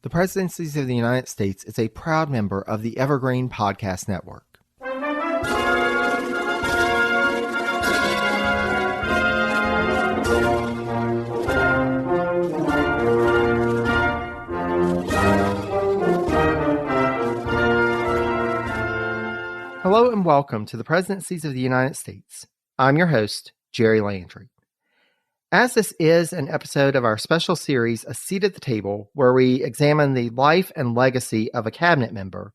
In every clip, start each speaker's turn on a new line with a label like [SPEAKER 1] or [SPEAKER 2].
[SPEAKER 1] The Presidencies of the United States is a proud member of the Evergreen Podcast Network. Hello and welcome to the Presidencies of the United States. I'm your host, Jerry Landry. As this is an episode of our special series, A Seat at the Table, where we examine the life and legacy of a cabinet member,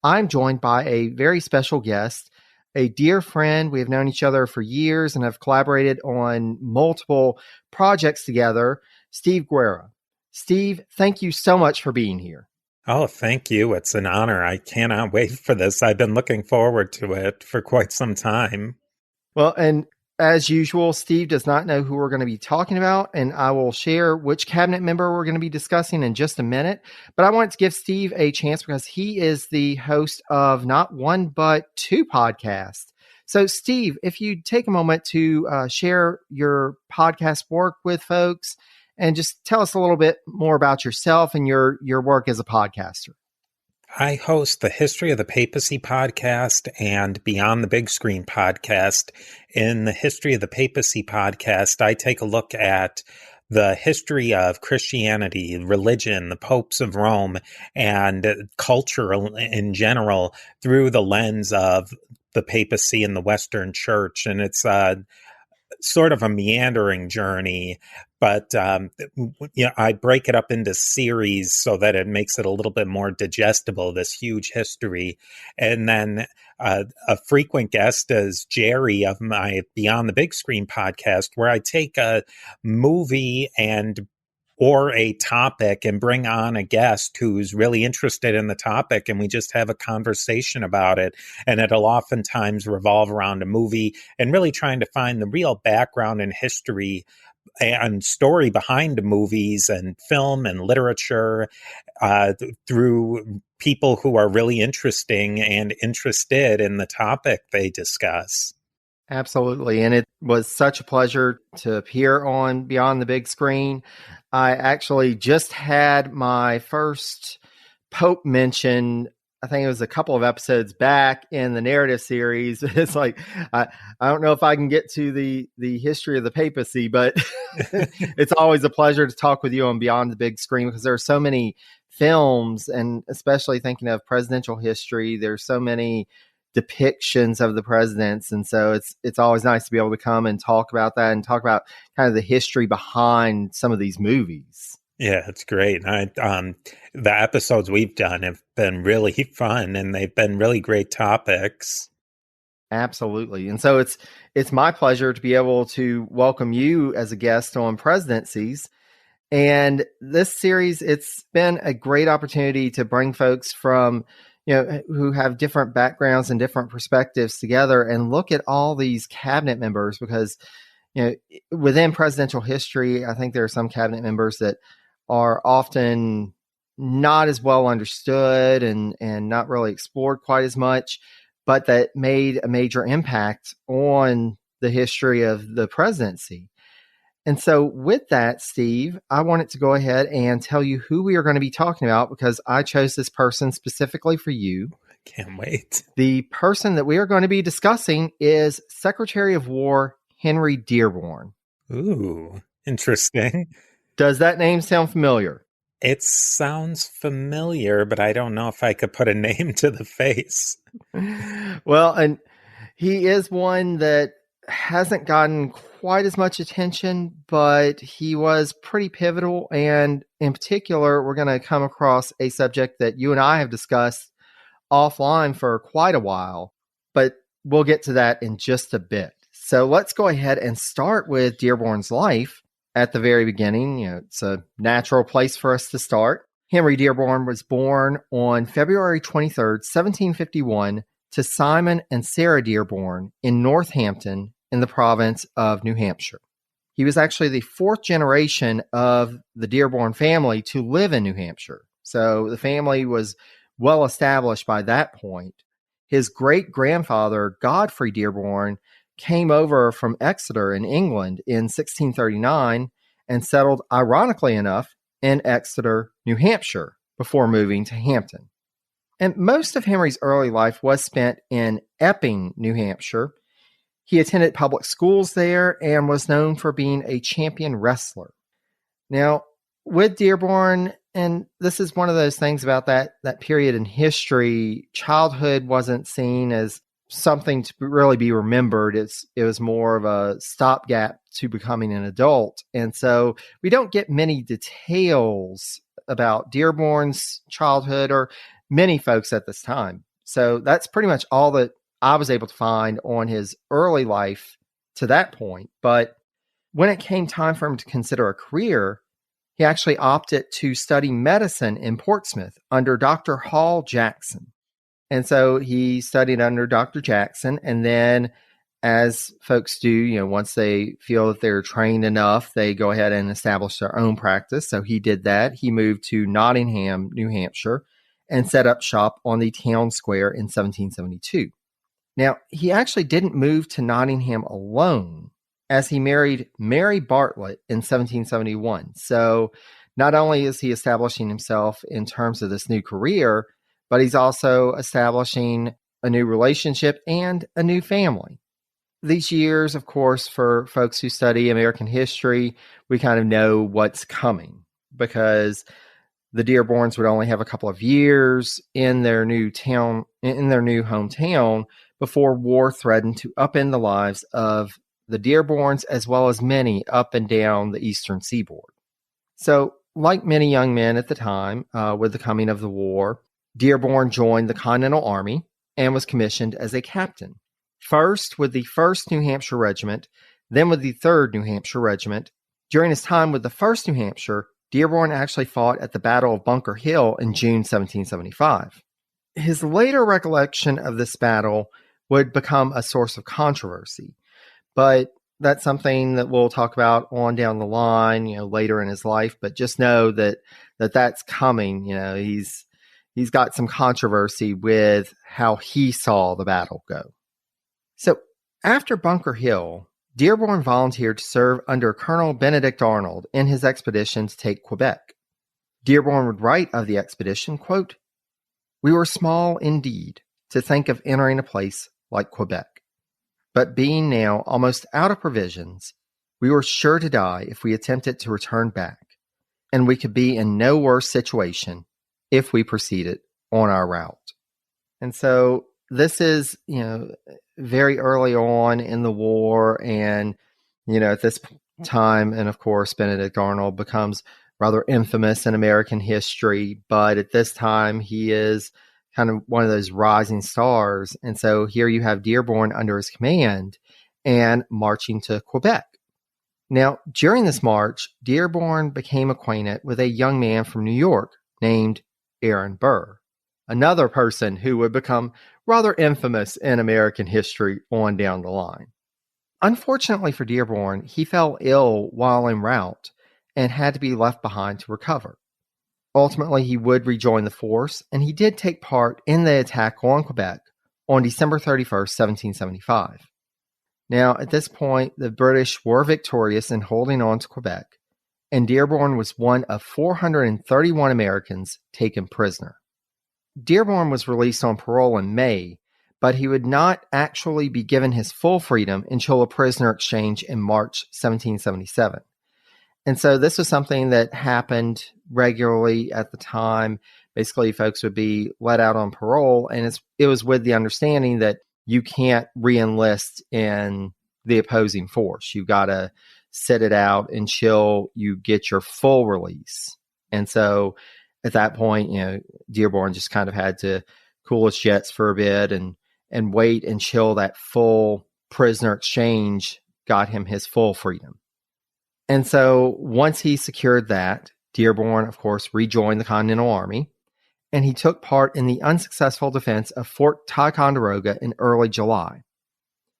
[SPEAKER 1] I'm joined by a very special guest, a dear friend. We have known each other for years and have collaborated on multiple projects together, Steve Guerra. Steve, thank you so much for being here.
[SPEAKER 2] Oh, thank you. It's an honor. I cannot wait for this. I've been looking forward to it for quite some time.
[SPEAKER 1] Well, and as usual, Steve does not know who we're going to be talking about, and I will share which cabinet member we're going to be discussing in just a minute. But I wanted to give Steve a chance because he is the host of not one, but two podcasts. So, Steve, if you take a moment to share your podcast work with folks and just tell us a little bit more about yourself and your work as a podcaster.
[SPEAKER 2] I host the History of the Papacy podcast and Beyond the Big Screen podcast. In the History of the Papacy podcast, I take a look at the history of Christianity, religion, the popes of Rome, and culture in general through the lens of the papacy and the Western Church. And it's sort of a meandering journey, but I break it up into series so that it makes it a little bit more digestible, this huge history. And then a frequent guest is Jerry of my Beyond the Big Screen podcast, where I take a movie or a topic and bring on a guest who's really interested in the topic, and we just have a conversation about it. And it'll oftentimes revolve around a movie and really trying to find the real background and history and story behind the movies and film and literature through people who are really interesting and interested in the topic they discuss.
[SPEAKER 1] Absolutely. And it was such a pleasure to appear on Beyond the Big Screen. I actually just had my first Pope mention. I think it was a couple of episodes back in the narrative series. It's like, I don't know if I can get to the history of the papacy, but it's always a pleasure to talk with you on Beyond the Big Screen because there are so many films, and especially thinking of presidential history, there's so many depictions of the presidents. And so it's always nice to be able to come and talk about that and talk about kind of the history behind some of these movies.
[SPEAKER 2] Yeah, it's great. The episodes we've done have been really fun, and they've been really great topics.
[SPEAKER 1] Absolutely. And so it's my pleasure to be able to welcome you as a guest on Presidencies. And this series, it's been a great opportunity to bring folks from who have different backgrounds and different perspectives together and look at all these cabinet members because, within presidential history, I think there are some cabinet members that are often not as well understood and not really explored quite as much, but that made a major impact on the history of the presidency. And so with that, Steve, I wanted to go ahead and tell you who we are going to be talking about because I chose this person specifically for you.
[SPEAKER 2] I can't wait.
[SPEAKER 1] The person that we are going to be discussing is Secretary of War Henry Dearborn.
[SPEAKER 2] Ooh, interesting.
[SPEAKER 1] Does that name sound familiar?
[SPEAKER 2] It sounds familiar, but I don't know if I could put a name to the face.
[SPEAKER 1] Well, and he is one that hasn't gotten quite as much attention, but he was pretty pivotal. And in particular, we're going to come across a subject that you and I have discussed offline for quite a while, but we'll get to that in just a bit. So let's go ahead and start with Dearborn's life at the very beginning. It's a natural place for us to start. Henry Dearborn was born on February 23rd, 1751 to Simon and Sarah Dearborn in Northampton in the province of New Hampshire. He was actually the fourth generation of the Dearborn family to live in New Hampshire. So the family was well established by that point. His great-grandfather, Godfrey Dearborn, came over from Exeter in England in 1639 and settled, ironically enough, in Exeter, New Hampshire. before moving to Hampton. And most of Henry's early life was spent in Epping, New Hampshire. He attended public schools there and was known for being a champion wrestler. Now, with Dearborn, and this is one of those things about that period in history, childhood wasn't seen as something to really be remembered. It was more of a stopgap to becoming an adult. And so we don't get many details about Dearborn's childhood or many folks at this time. So that's pretty much all that I was able to find on his early life to that point. But when it came time for him to consider a career, he actually opted to study medicine in Portsmouth under Dr. Hall Jackson. And so he studied under Dr. Jackson. And then, as folks do, once they feel that they're trained enough, they go ahead and establish their own practice. So he did that. He moved to Nottingham, New Hampshire, and set up shop on the town square in 1772. Now, he actually didn't move to Nottingham alone, as he married Mary Bartlett in 1771. So not only is he establishing himself in terms of this new career, but he's also establishing a new relationship and a new family. These years, of course, for folks who study American history, we kind of know what's coming because the Dearborns would only have a couple of years in their new town, in their new hometown, before war threatened to upend the lives of the Dearborns as well as many up and down the eastern seaboard. So, like many young men at the time, with the coming of the war, Dearborn joined the Continental Army and was commissioned as a captain. First with the 1st New Hampshire Regiment, then with the 3rd New Hampshire Regiment. During his time with the 1st New Hampshire, Dearborn actually fought at the Battle of Bunker Hill in June 1775. His later recollection of this battle would become a source of controversy, but that's something that we'll talk about on down the line, later in his life. But just know that that's coming. He's got some controversy with how he saw the battle go. So after Bunker Hill, Dearborn volunteered to serve under Colonel Benedict Arnold in his expedition to take Quebec. Dearborn would write of the expedition, quote, "We were small indeed to think of entering a place like Quebec. But being now almost out of provisions, we were sure to die if we attempted to return back, and we could be in no worse situation if we proceeded on our route." And so this is, very early on in the war. And, at this time, and of course, Benedict Arnold becomes rather infamous in American history. But at this time, he is kind of one of those rising stars. And so here you have Dearborn under his command and marching to Quebec. Now, during this march, Dearborn became acquainted with a young man from New York named Aaron Burr, another person who would become rather infamous in American history on down the line. Unfortunately for Dearborn, he fell ill while en route and had to be left behind to recover. Ultimately, he would rejoin the force, and he did take part in the attack on Quebec on December 31st, 1775. Now, at this point, the British were victorious in holding on to Quebec, and Dearborn was one of 431 Americans taken prisoner. Dearborn was released on parole in May, but he would not actually be given his full freedom until a prisoner exchange in March 1777. And so this was something that happened regularly at the time. Basically, folks would be let out on parole, and it was with the understanding that you can't re-enlist in the opposing force. You've got to sit it out until you get your full release. And so at that point, Dearborn just kind of had to cool his jets for a bit and wait until that full prisoner exchange got him his full freedom. And so once he secured that, Dearborn, of course, rejoined the Continental Army, and he took part in the unsuccessful defense of Fort Ticonderoga in early July.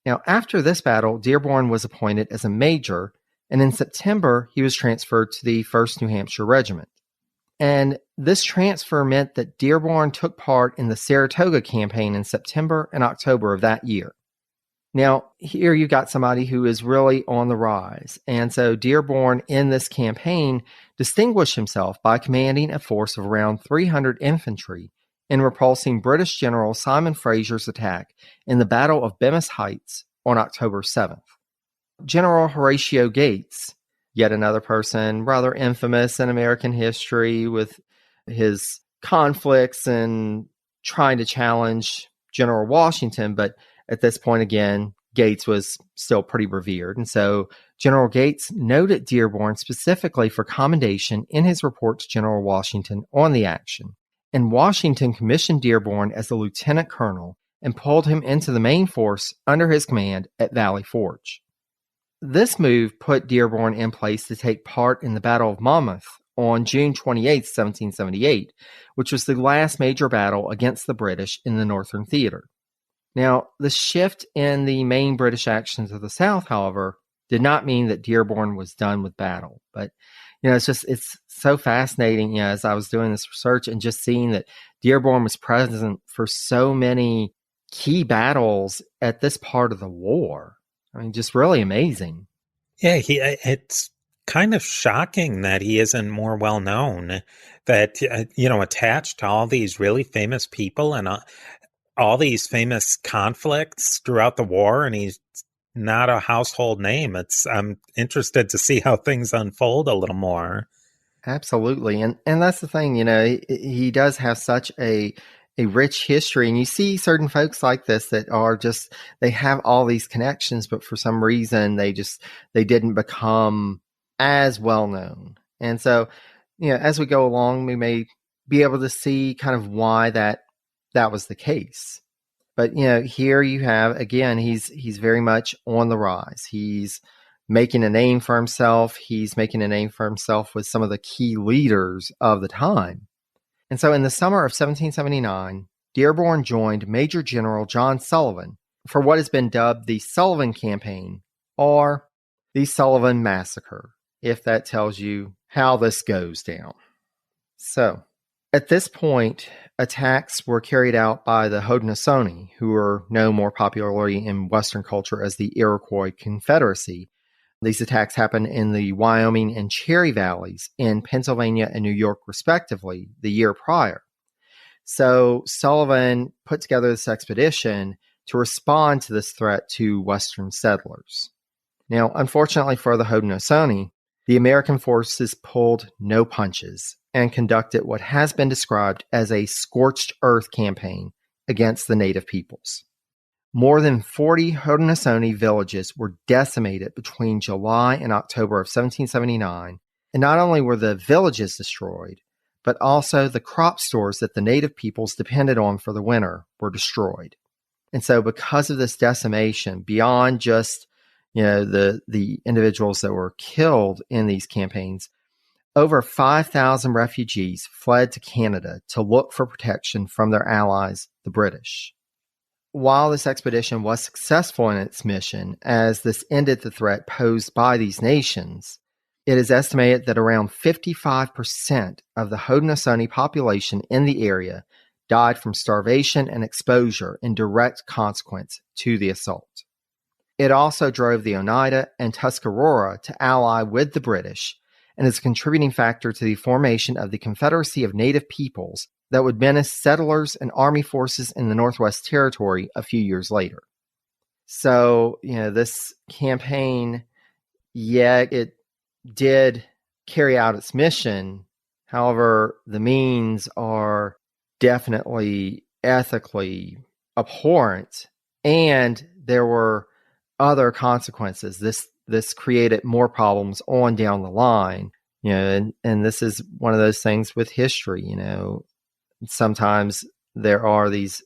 [SPEAKER 1] Now, after this battle, Dearborn was appointed as a major, and in September, he was transferred to the 1st New Hampshire Regiment. And this transfer meant that Dearborn took part in the Saratoga campaign in September and October of that year. Now, here you got somebody who is really on the rise. And so Dearborn in this campaign distinguished himself by commanding a force of around 300 infantry in repulsing British General Simon Fraser's attack in the Battle of Bemis Heights on October 7th. General Horatio Gates, yet another person rather infamous in American history with his conflicts and trying to challenge General Washington, but at this point, again, Gates was still pretty revered. And so General Gates noted Dearborn specifically for commendation in his report to General Washington on the action. And Washington commissioned Dearborn as a lieutenant colonel and pulled him into the main force under his command at Valley Forge. This move put Dearborn in place to take part in the Battle of Monmouth on June 28, 1778, which was the last major battle against the British in the Northern Theater. Now, the shift in the main British action to the south, however, did not mean that Dearborn was done with battle. But, it's so fascinating, as I was doing this research and just seeing that Dearborn was present for so many key battles at this part of the war. I mean, just really amazing.
[SPEAKER 2] Yeah, it's kind of shocking that he isn't more well known, that, attached to all these really famous people and all these famous conflicts throughout the war, and he's not a household name. I'm interested to see how things unfold a little more.
[SPEAKER 1] Absolutely. And that's the thing, he does have such a rich history, and you see certain folks like this that are just, they have all these connections, but for some reason they didn't become as well known. And so, as we go along, we may be able to see kind of why that was the case. But, here you have, again, he's very much on the rise. He's making a name for himself. He's making a name for himself with some of the key leaders of the time. And so in the summer of 1779, Dearborn joined Major General John Sullivan for what has been dubbed the Sullivan Campaign, or the Sullivan Massacre, if that tells you how this goes down. So, at this point, attacks were carried out by the Haudenosaunee, who are known more popularly in Western culture as the Iroquois Confederacy. These attacks happened in the Wyoming and Cherry Valleys in Pennsylvania and New York, respectively, the year prior. So Sullivan put together this expedition to respond to this threat to Western settlers. Now, unfortunately for the Haudenosaunee, the American forces pulled no punches and conducted what has been described as a scorched earth campaign against the native peoples. More than 40 Haudenosaunee villages were decimated between July and October of 1779, and not only were the villages destroyed, but also the crop stores that the native peoples depended on for the winter were destroyed. And so because of this decimation, beyond just the individuals that were killed in these campaigns, over 5,000 refugees fled to Canada to look for protection from their allies, the British. While this expedition was successful in its mission, as this ended the threat posed by these nations, it is estimated that around 55% of the Haudenosaunee population in the area died from starvation and exposure in direct consequence to the assault. It also drove the Oneida and Tuscarora to ally with the British, and is a contributing factor to the formation of the Confederacy of Native Peoples that would menace settlers and army forces in the Northwest Territory a few years later. So, this campaign, it did carry out its mission. However, the means are definitely ethically abhorrent, and there were other consequences. This created more problems on down the line, and this is one of those things with history, sometimes there are these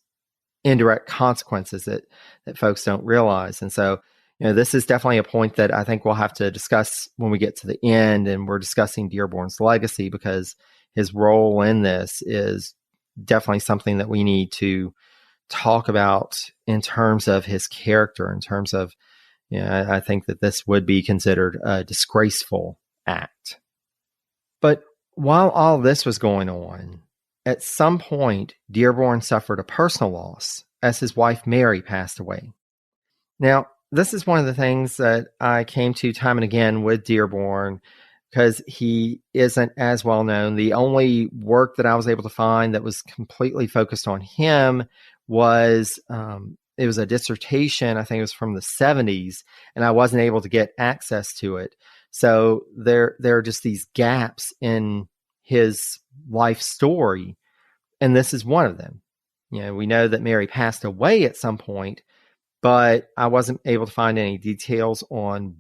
[SPEAKER 1] indirect consequences that folks don't realize. And so, this is definitely a point that I think we'll have to discuss when we get to the end and we're discussing Dearborn's legacy, because his role in this is definitely something that we need to talk about in terms of his character, in terms of, I think that this would be considered a disgraceful act. But while all this was going on, at some point, Dearborn suffered a personal loss as his wife Mary passed away. Now, this is one of the things that I came to time and again with Dearborn because he isn't as well known. The only work that I was able to find that was completely focused on him was it was a dissertation. I think it was from the 70s, and I wasn't able to get access to it. So there are just these gaps in his life story, and this is one of them. We know that Mary passed away at some point, but I wasn't able to find any details on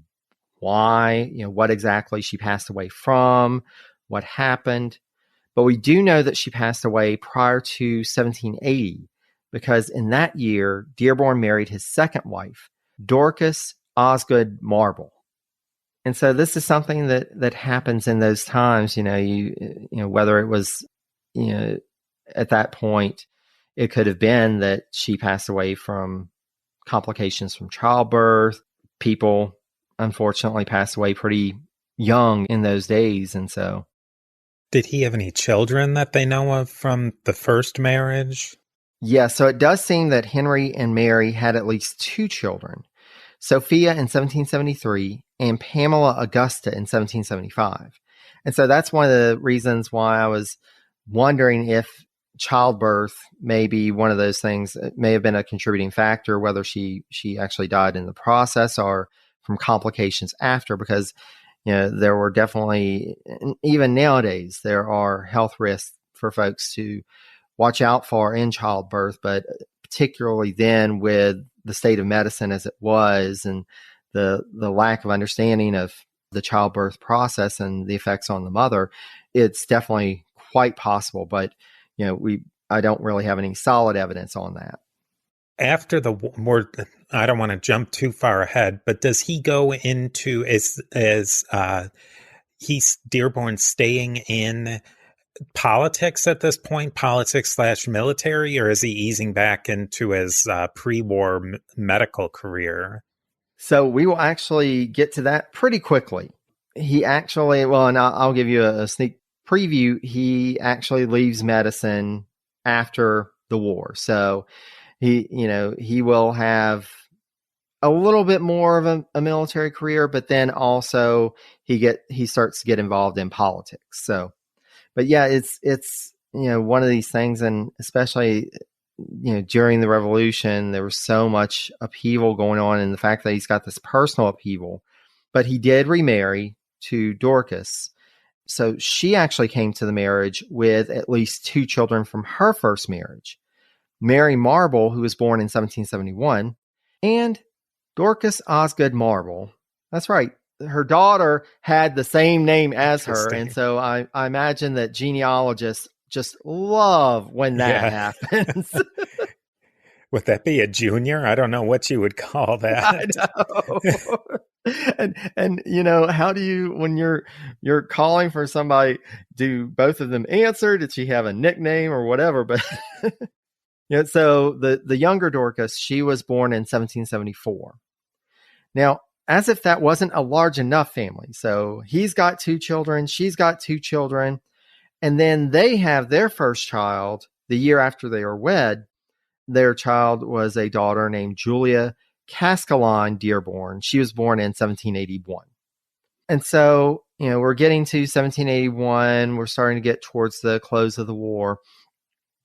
[SPEAKER 1] why, what exactly she passed away from, what happened. But we do know that she passed away prior to 1780, because in that year, Dearborn married his second wife, Dorcas Osgood Marble. And so this is something that happens in those times, whether it was, at that point, it could have been that she passed away from complications from childbirth. People, unfortunately, passed away pretty young in those days. And so.
[SPEAKER 2] Did he have any children that they know of from the first marriage?
[SPEAKER 1] Yeah, so it does seem that Henry and Mary had at least two children, Sophia in 1773 and Pamela Augusta in 1775. And so that's one of the reasons why I was wondering if childbirth may be one of those things. It may have been a contributing factor, whether she actually died in the process or from complications after, because there were definitely, even nowadays, there are health risks for folks to watch out for in childbirth, but particularly then with the state of medicine as it was and the lack of understanding of the childbirth process and the effects on the mother, it's definitely quite possible. But I don't really have any solid evidence on that.
[SPEAKER 2] After the war, I don't want to jump too far ahead, but does he go into he's Dearborn staying in politics at this point, politics/military, or is he easing back into his pre-war medical career?
[SPEAKER 1] So we will actually get to that pretty quickly. He actually, and I'll give you a sneak preview. He actually leaves medicine after the war. So he will have a little bit more of a military career, but then also he starts to get involved in politics. So, but yeah, it's one of these things, and especially during the Revolution, there was so much upheaval going on, and the fact that he's got this personal upheaval. But he did remarry to Dorcas. So she actually came to the marriage with at least two children from her first marriage. Mary Marble, who was born in 1771, and Dorcas Osgood Marble. That's right. Her daughter had the same name as her. And so I imagine that genealogists just love when that happens.
[SPEAKER 2] Would that be a junior? I don't know what you would call that.
[SPEAKER 1] I know. and how do you, when you're calling for somebody, do both of them answer? Did she have a nickname or whatever? But so the younger Dorcas, she was born in 1774. Now, as if that wasn't a large enough family. So he's got two children, she's got two children, and then they have their first child the year after they are wed. Their child was a daughter named Julia Caskoline Dearborn. She was born in 1781. And so, we're getting to 1781. We're starting to get towards the close of the war.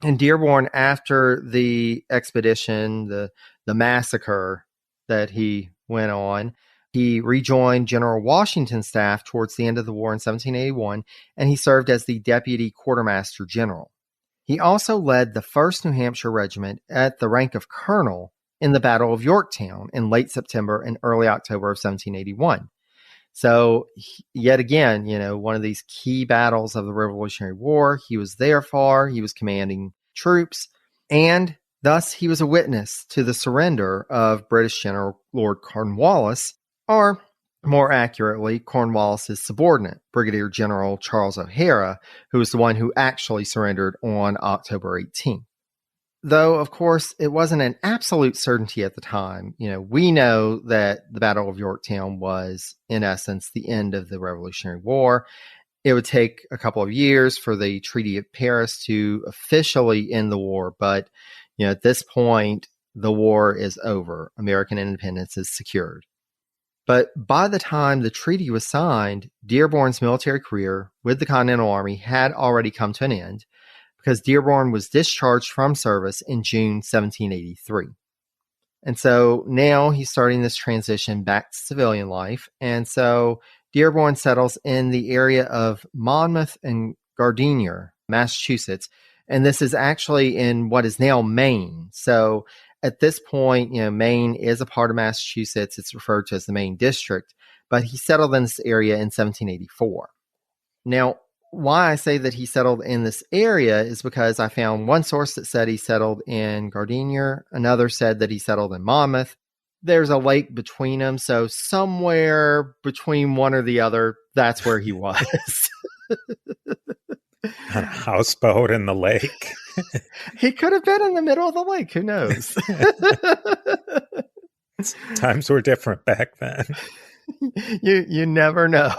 [SPEAKER 1] And Dearborn, after the expedition, the massacre that he went on, he rejoined General Washington's staff towards the end of the war in 1781, and he served as the Deputy Quartermaster General. He also led the 1st New Hampshire Regiment at the rank of colonel in the Battle of Yorktown in late September and early October of 1781. So yet again, one of these key battles of the Revolutionary War, he was there for, he was commanding troops, and thus he was a witness to the surrender of British General Lord Cornwallis, or more accurately, Cornwallis's subordinate, Brigadier General Charles O'Hara, who was the one who actually surrendered on October 18th. Though, of course, it wasn't an absolute certainty at the time. We know that the Battle of Yorktown was, in essence, the end of the Revolutionary War. It would take a couple of years for the Treaty of Paris to officially end the war. But, at this point, the war is over. American independence is secured. But by the time the treaty was signed, Dearborn's military career with the Continental Army had already come to an end because Dearborn was discharged from service in June 1783. And so now he's starting this transition back to civilian life. And so Dearborn settles in the area of Monmouth and Gardiner, Massachusetts. And this is actually in what is now Maine. So at this point, Maine is a part of Massachusetts. It's referred to as the Maine District, but he settled in this area in 1784. Now, why I say that he settled in this area is because I found one source that said he settled in Gardiner. Another said that he settled in Monmouth. There's a lake between them. So somewhere between one or the other, that's where he was.
[SPEAKER 2] On a houseboat in the lake.
[SPEAKER 1] He could have been in the middle of the lake. Who knows?
[SPEAKER 2] Times were different back then.
[SPEAKER 1] You never know.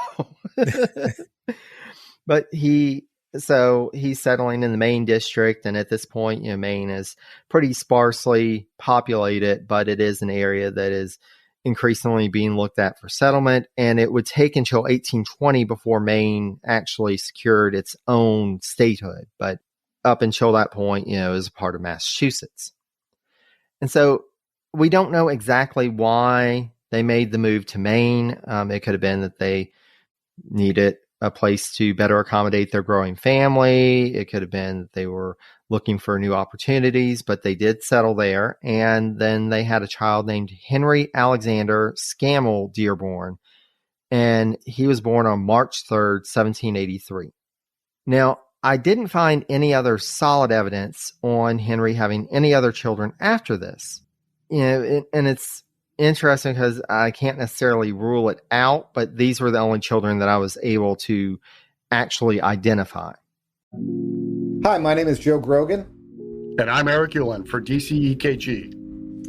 [SPEAKER 1] But he's settling in the Maine district, and at this point, Maine is pretty sparsely populated, but it is an area that is increasingly being looked at for settlement, and it would take until 1820 before Maine actually secured its own statehood. But up until that point, it was a part of Massachusetts. And so we don't know exactly why they made the move to Maine. It could have been that they needed a place to better accommodate their growing family. It could have been that they were looking for new opportunities, but they did settle there. And then they had a child named Henry Alexander Scammell Dearborn, and he was born on March 3rd, 1783. Now, I didn't find any other solid evidence on Henry having any other children after this. And it's interesting because I can't necessarily rule it out, but these were the only children that I was able to actually identify.
[SPEAKER 3] Hi, my name is Joe Grogan.
[SPEAKER 4] And I'm Eric Ulan for DCEKG.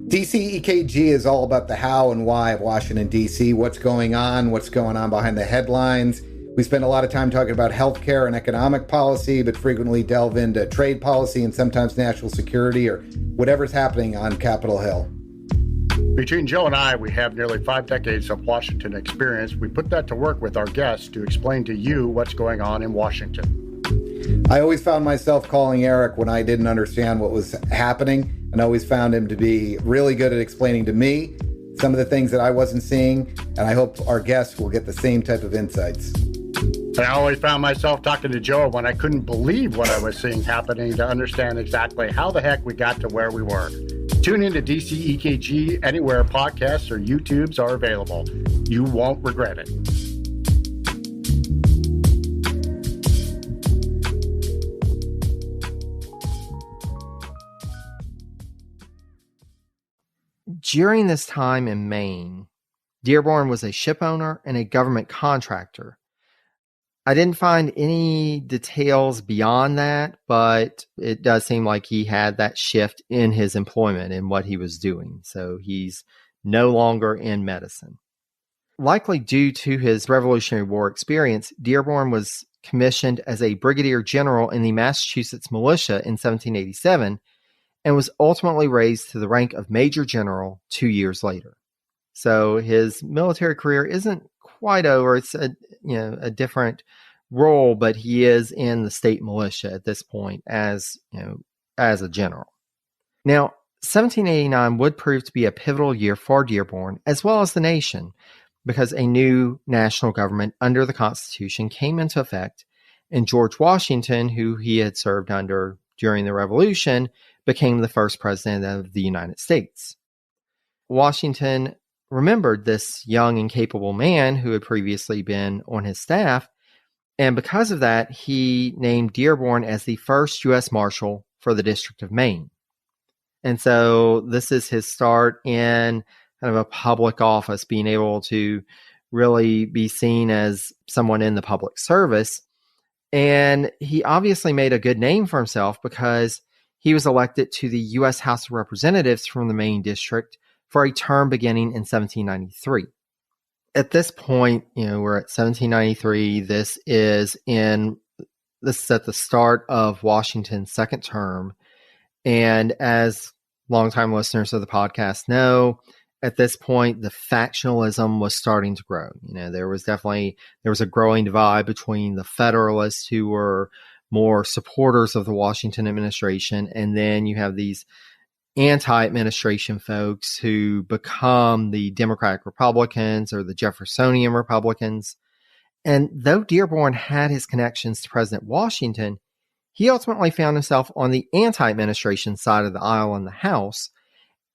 [SPEAKER 3] DCEKG is all about the how and why of Washington, D.C., what's going on behind the headlines. We spend a lot of time talking about healthcare and economic policy, but frequently delve into trade policy and sometimes national security or whatever's happening on Capitol Hill.
[SPEAKER 4] Between Joe and I, we have nearly 5 decades of Washington experience. We put that to work with our guests to explain to you what's going on in Washington.
[SPEAKER 3] I always found myself calling Eric when I didn't understand what was happening, and always found him to be really good at explaining to me some of the things that I wasn't seeing, and I hope our guests will get the same type of insights.
[SPEAKER 4] I always found myself talking to Joe when I couldn't believe what I was seeing happening to understand exactly how the heck we got to where we were. Tune into DCEKG anywhere podcasts or YouTubes are available. You won't regret it.
[SPEAKER 1] During this time in Maine, Dearborn was a ship owner and a government contractor. I didn't find any details beyond that, but it does seem like he had that shift in his employment and what he was doing. So he's no longer in medicine. Likely due to his Revolutionary War experience, Dearborn was commissioned as a brigadier general in the Massachusetts militia in 1787 and was ultimately raised to the rank of major general 2 years later. So his military career isn't quite over. It's a different role, but he is in the state militia at this point as a general. Now, 1789 would prove to be a pivotal year for Dearborn as well as the nation, because a new national government under the Constitution came into effect, and George Washington, who he had served under during the Revolution, became the first president of the United States. Washington remembered this young and capable man who had previously been on his staff, and because of that, he named Dearborn as the first U.S. Marshal for the District of Maine. And so this is his start in kind of a public office, being able to really be seen as someone in the public service. And he obviously made a good name for himself because he was elected to the U.S. House of Representatives from the Maine District for a term beginning in 1793. At this point, we're at 1793. This is at the start of Washington's second term. And as longtime listeners of the podcast know, at this point, the factionalism was starting to grow. There was a growing divide between the Federalists, who were more supporters of the Washington administration, and then you have these anti-administration folks who become the Democratic Republicans or the Jeffersonian Republicans. And though Dearborn had his connections to President Washington, he ultimately found himself on the anti-administration side of the aisle in the House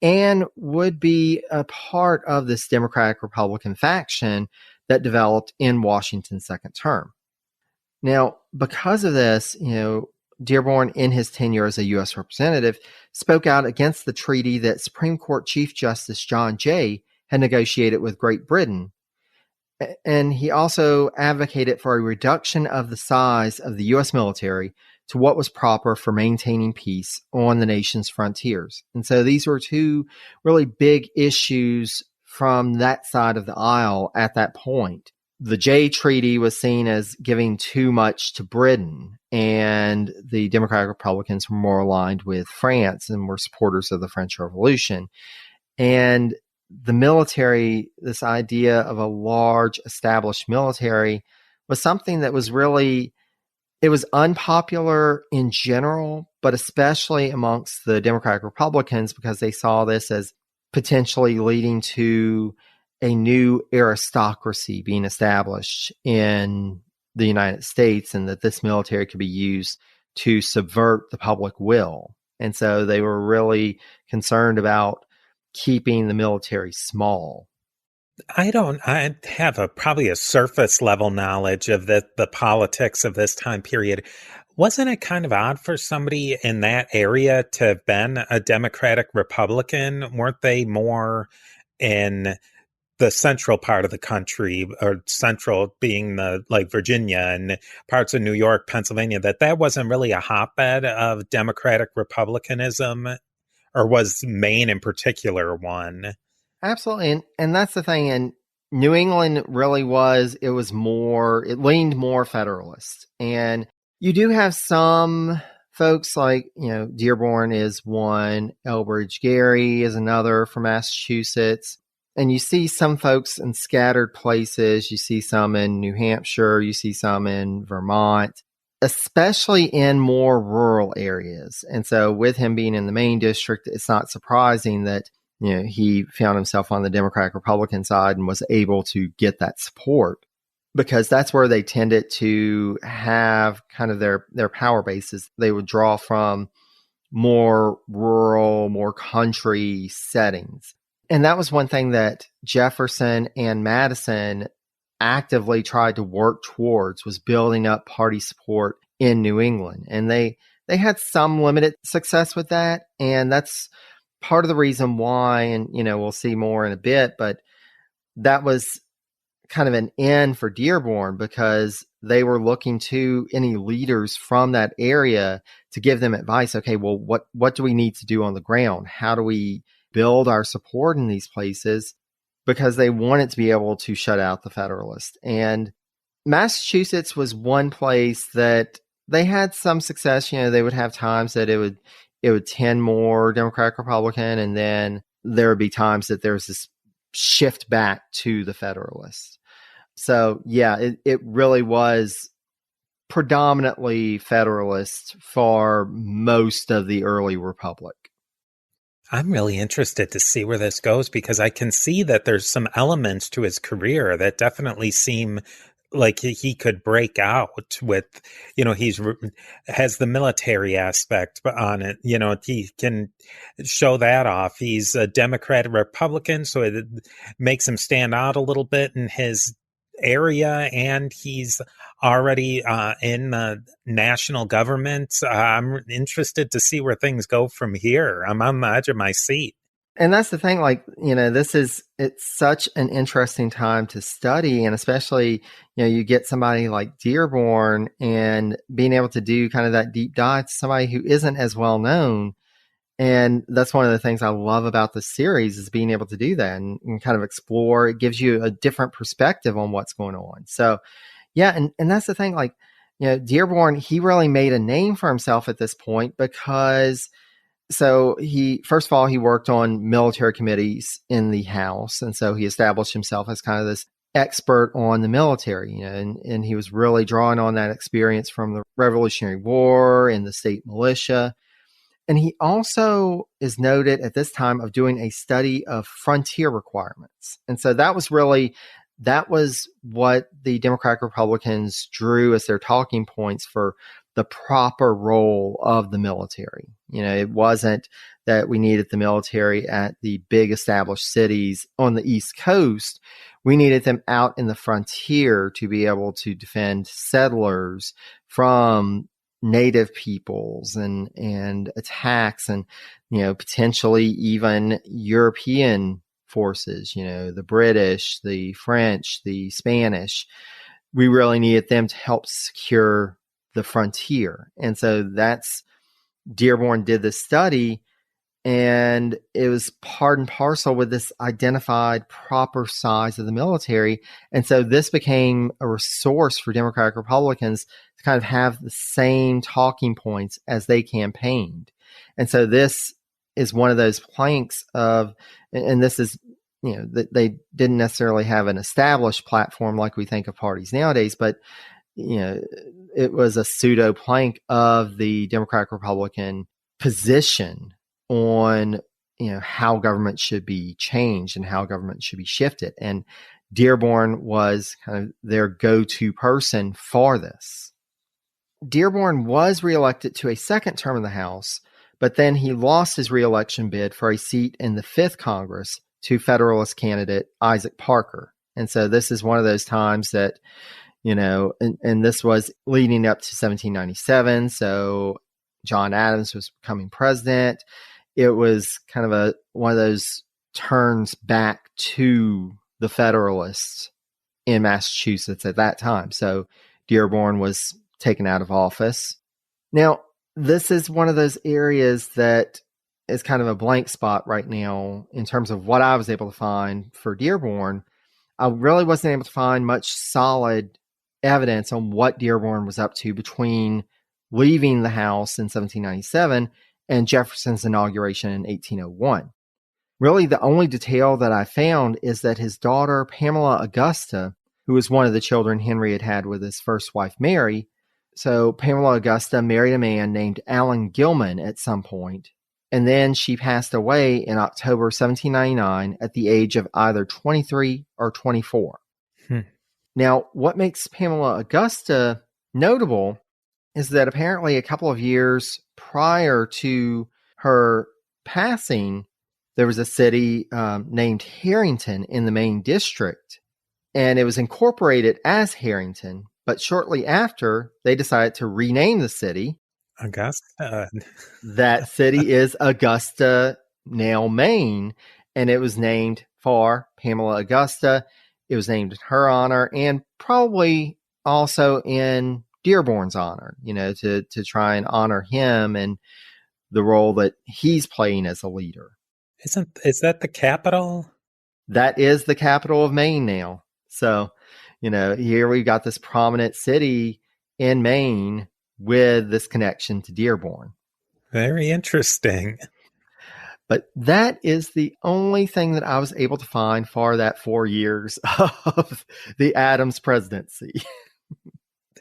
[SPEAKER 1] and would be a part of this Democratic-Republican faction that developed in Washington's second term. Now, because of this, Dearborn, in his tenure as a U.S. representative, spoke out against the treaty that Supreme Court Chief Justice John Jay had negotiated with Great Britain. And he also advocated for a reduction of the size of the U.S. military to what was proper for maintaining peace on the nation's frontiers. And so these were two really big issues from that side of the aisle at that point. The Jay Treaty was seen as giving too much to Britain, and the Democratic Republicans were more aligned with France and were supporters of the French Revolution. And the military, this idea of a large established military, was something that was it was unpopular in general, but especially amongst the Democratic Republicans, because they saw this as potentially leading to a new aristocracy being established in the United States, and that this military could be used to subvert the public will. And so they were really concerned about keeping the military small.
[SPEAKER 2] I have probably a surface level knowledge of the politics of this time period. Wasn't it kind of odd for somebody in that area to have been a Democratic Republican? Weren't they more in the central part of the country, or central being like Virginia and parts of New York, Pennsylvania, that wasn't really a hotbed of Democratic Republicanism, or was Maine in particular one?
[SPEAKER 1] Absolutely. And that's the thing. And New England really it leaned more Federalist. And you do have some folks like, Dearborn is one, Elbridge Gerry is another from Massachusetts. And you see some folks in scattered places. You see some in New Hampshire. You see some in Vermont, especially in more rural areas. And so with him being in the Maine district, it's not surprising that he found himself on the Democratic Republican side and was able to get that support, because that's where they tended to have kind of their power bases. They would draw from more rural, more country settings. And that was one thing that Jefferson and Madison actively tried to work towards, was building up party support in New England. And they had some limited success with that. And that's part of the reason why, and we'll see more in a bit, but that was kind of an end for Dearborn, because they were looking to any leaders from that area to give them advice. Okay, well, what do we need to do on the ground? How do we build our support in these places? Because they wanted to be able to shut out the Federalists. And Massachusetts was one place that they had some success. They would have times that it would tend more Democratic Republican, and then there would be times that there was this shift back to the Federalists. So yeah, it really was predominantly Federalist for most of the early Republic.
[SPEAKER 2] I'm really interested to see where this goes, because I can see that there's some elements to his career that definitely seem like he could break out with, has the military aspect on it. He can show that off. He's a Democrat Republican, so it makes him stand out a little bit in his area, and he's already in the national government. I'm interested to see where things go from here. I'm on the edge of my seat.
[SPEAKER 1] And that's the thing, it's such an interesting time to study. And especially, you get somebody like Dearborn and being able to do kind of that deep dive to somebody who isn't as well known. And that's one of the things I love about the series, is being able to do that and kind of explore. It gives you a different perspective on what's going on. So yeah. And that's the thing, Dearborn, he really made a name for himself at this point, because so first of all, he worked on military committees in the House. And so he established himself as kind of this expert on the military, and he was really drawing on that experience from the Revolutionary War and the state militia. And he also is noted at this time of doing a study of frontier requirements. And so that was what the Democratic Republicans drew as their talking points for the proper role of the military. It wasn't that we needed the military at the big established cities on the East Coast. We needed them out in the frontier to be able to defend settlers from native peoples and attacks and, potentially even European forces, the British, the French, the Spanish. We really needed them to help secure the frontier. And so Dearborn did this study, and it was part and parcel with this identified proper size of the military. And so this became a resource for Democratic Republicans to kind of have the same talking points as they campaigned. And so this is one of those planks of, and this is, they didn't necessarily have an established platform like we think of parties nowadays, but, it was a pseudo plank of the Democratic Republican position on, how government should be changed and how government should be shifted. And Dearborn was kind of their go-to person for this. Dearborn was reelected to a second term in the House, but then he lost his reelection bid for a seat in the 5th Congress to Federalist candidate Isaac Parker. And so this is one of those times that, and this was leading up to 1797. So John Adams was becoming president. It was kind of one of those turns back to the Federalists in Massachusetts at that time. So Dearborn was taken out of office. Now, this is one of those areas that is kind of a blank spot right now in terms of what I was able to find for Dearborn. I really wasn't able to find much solid evidence on what Dearborn was up to between leaving the House in 1797 and Jefferson's inauguration in 1801. Really, the only detail that I found is that his daughter, Pamela Augusta, who was one of the children Henry had with his first wife, Mary. So Pamela Augusta married a man named Allen Gilman at some point, and then she passed away in October 1799 at the age of either 23 or 24. Now, what makes Pamela Augusta notable is that apparently a couple of years prior to her passing, there was a city named Harrington in the Maine district, and it was incorporated as Harrington. But shortly after, they decided to rename the city.
[SPEAKER 2] Augusta.
[SPEAKER 1] That city is Augusta, now Maine, and it was named for Pamela Augusta. It was named in her honor, and probably also in Dearborn's honor, to try and honor him and the role that he's playing as a leader.
[SPEAKER 2] Is that the capital?
[SPEAKER 1] That is the capital of Maine now. So, here we've got this prominent city in Maine with this connection to Dearborn.
[SPEAKER 2] Very interesting.
[SPEAKER 1] But that is the only thing that I was able to find for that 4 years of the Adams presidency.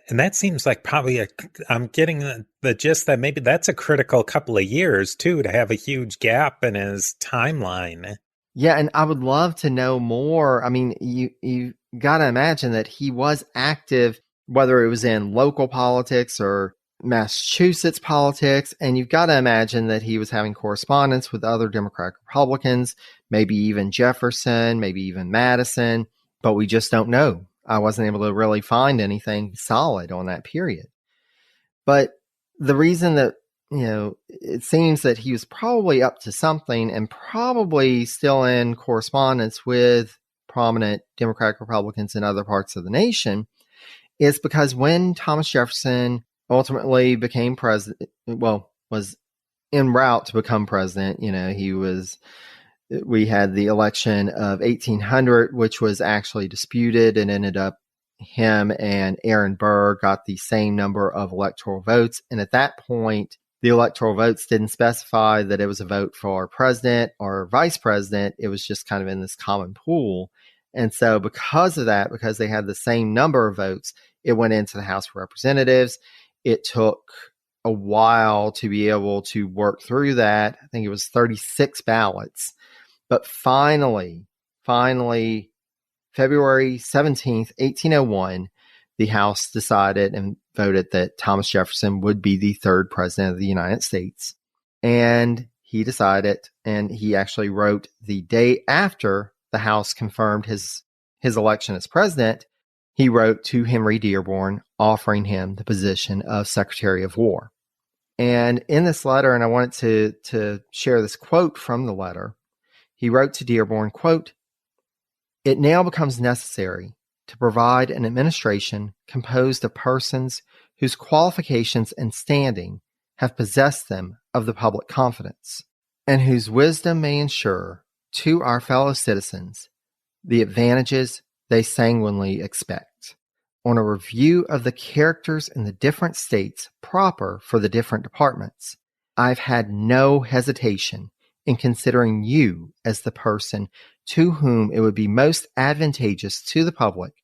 [SPEAKER 2] And that seems like probably I'm getting the gist that maybe that's a critical couple of years, too, to have a huge gap in his timeline.
[SPEAKER 1] Yeah, and I would love to know more. I mean, you got to imagine that he was active, whether it was in local politics or Massachusetts politics, and you've got to imagine that he was having correspondence with other Democratic Republicans, maybe even Jefferson, maybe even Madison, but we just don't know. I wasn't able to really find anything solid on that period. But the reason that, it seems that he was probably up to something and probably still in correspondence with prominent Democratic Republicans in other parts of the nation is because when Thomas Jefferson ultimately became president, was en route to become president, we had the election of 1800, which was actually disputed and ended up him and Aaron Burr got the same number of electoral votes. And at that point, the electoral votes didn't specify that it was a vote for president or vice president. It was just kind of in this common pool. And so because of that, because they had the same number of votes, it went into the House of Representatives. It took a while to be able to work through that. I think it was 36 ballots. But finally, February 17th, 1801, the House decided and voted that Thomas Jefferson would be the third president of the United States. And he decided, and he actually wrote the day after the House confirmed his election as president, he wrote to Henry Dearborn offering him the position of Secretary of War. And in this letter, and I wanted to share this quote from the letter, he wrote to Dearborn, quote, "It now becomes necessary to provide an administration composed of persons whose qualifications and standing have possessed them of the public confidence, and whose wisdom may ensure to our fellow citizens the advantages they sanguinely expect. On a review of the characters in the different states proper for the different departments, I've had no hesitation in considering you as the person to whom it would be most advantageous to the public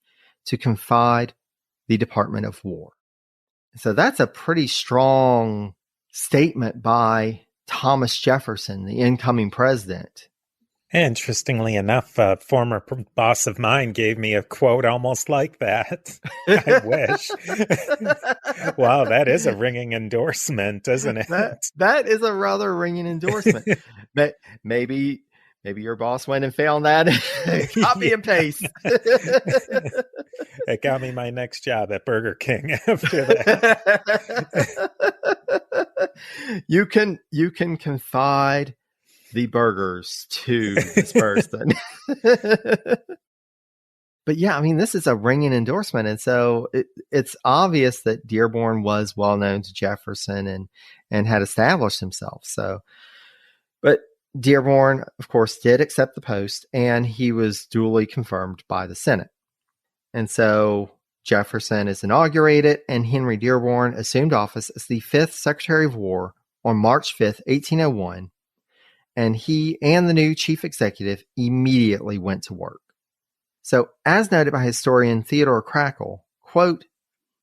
[SPEAKER 1] to confide the Department of War." So that's a pretty strong statement by Thomas Jefferson, the incoming president.
[SPEAKER 2] Interestingly enough, a former boss of mine gave me a quote almost like that. I wish. Wow, that is a ringing endorsement, isn't it?
[SPEAKER 1] That is a rather ringing endorsement. But maybe your boss went and found that copy and paste.
[SPEAKER 2] It got me my next job at Burger King after that.
[SPEAKER 1] You can confide the burgers to this person. But yeah, I mean, this is a ringing endorsement. And so it's obvious that Dearborn was well known to Jefferson and had established himself. So, but Dearborn, of course, did accept the post, and he was duly confirmed by the Senate. And so Jefferson is inaugurated, and Henry Dearborn assumed office as the 5th Secretary of War on March 5th, 1801. And he and the new chief executive immediately went to work. So, as noted by historian Theodore Crackle, quote,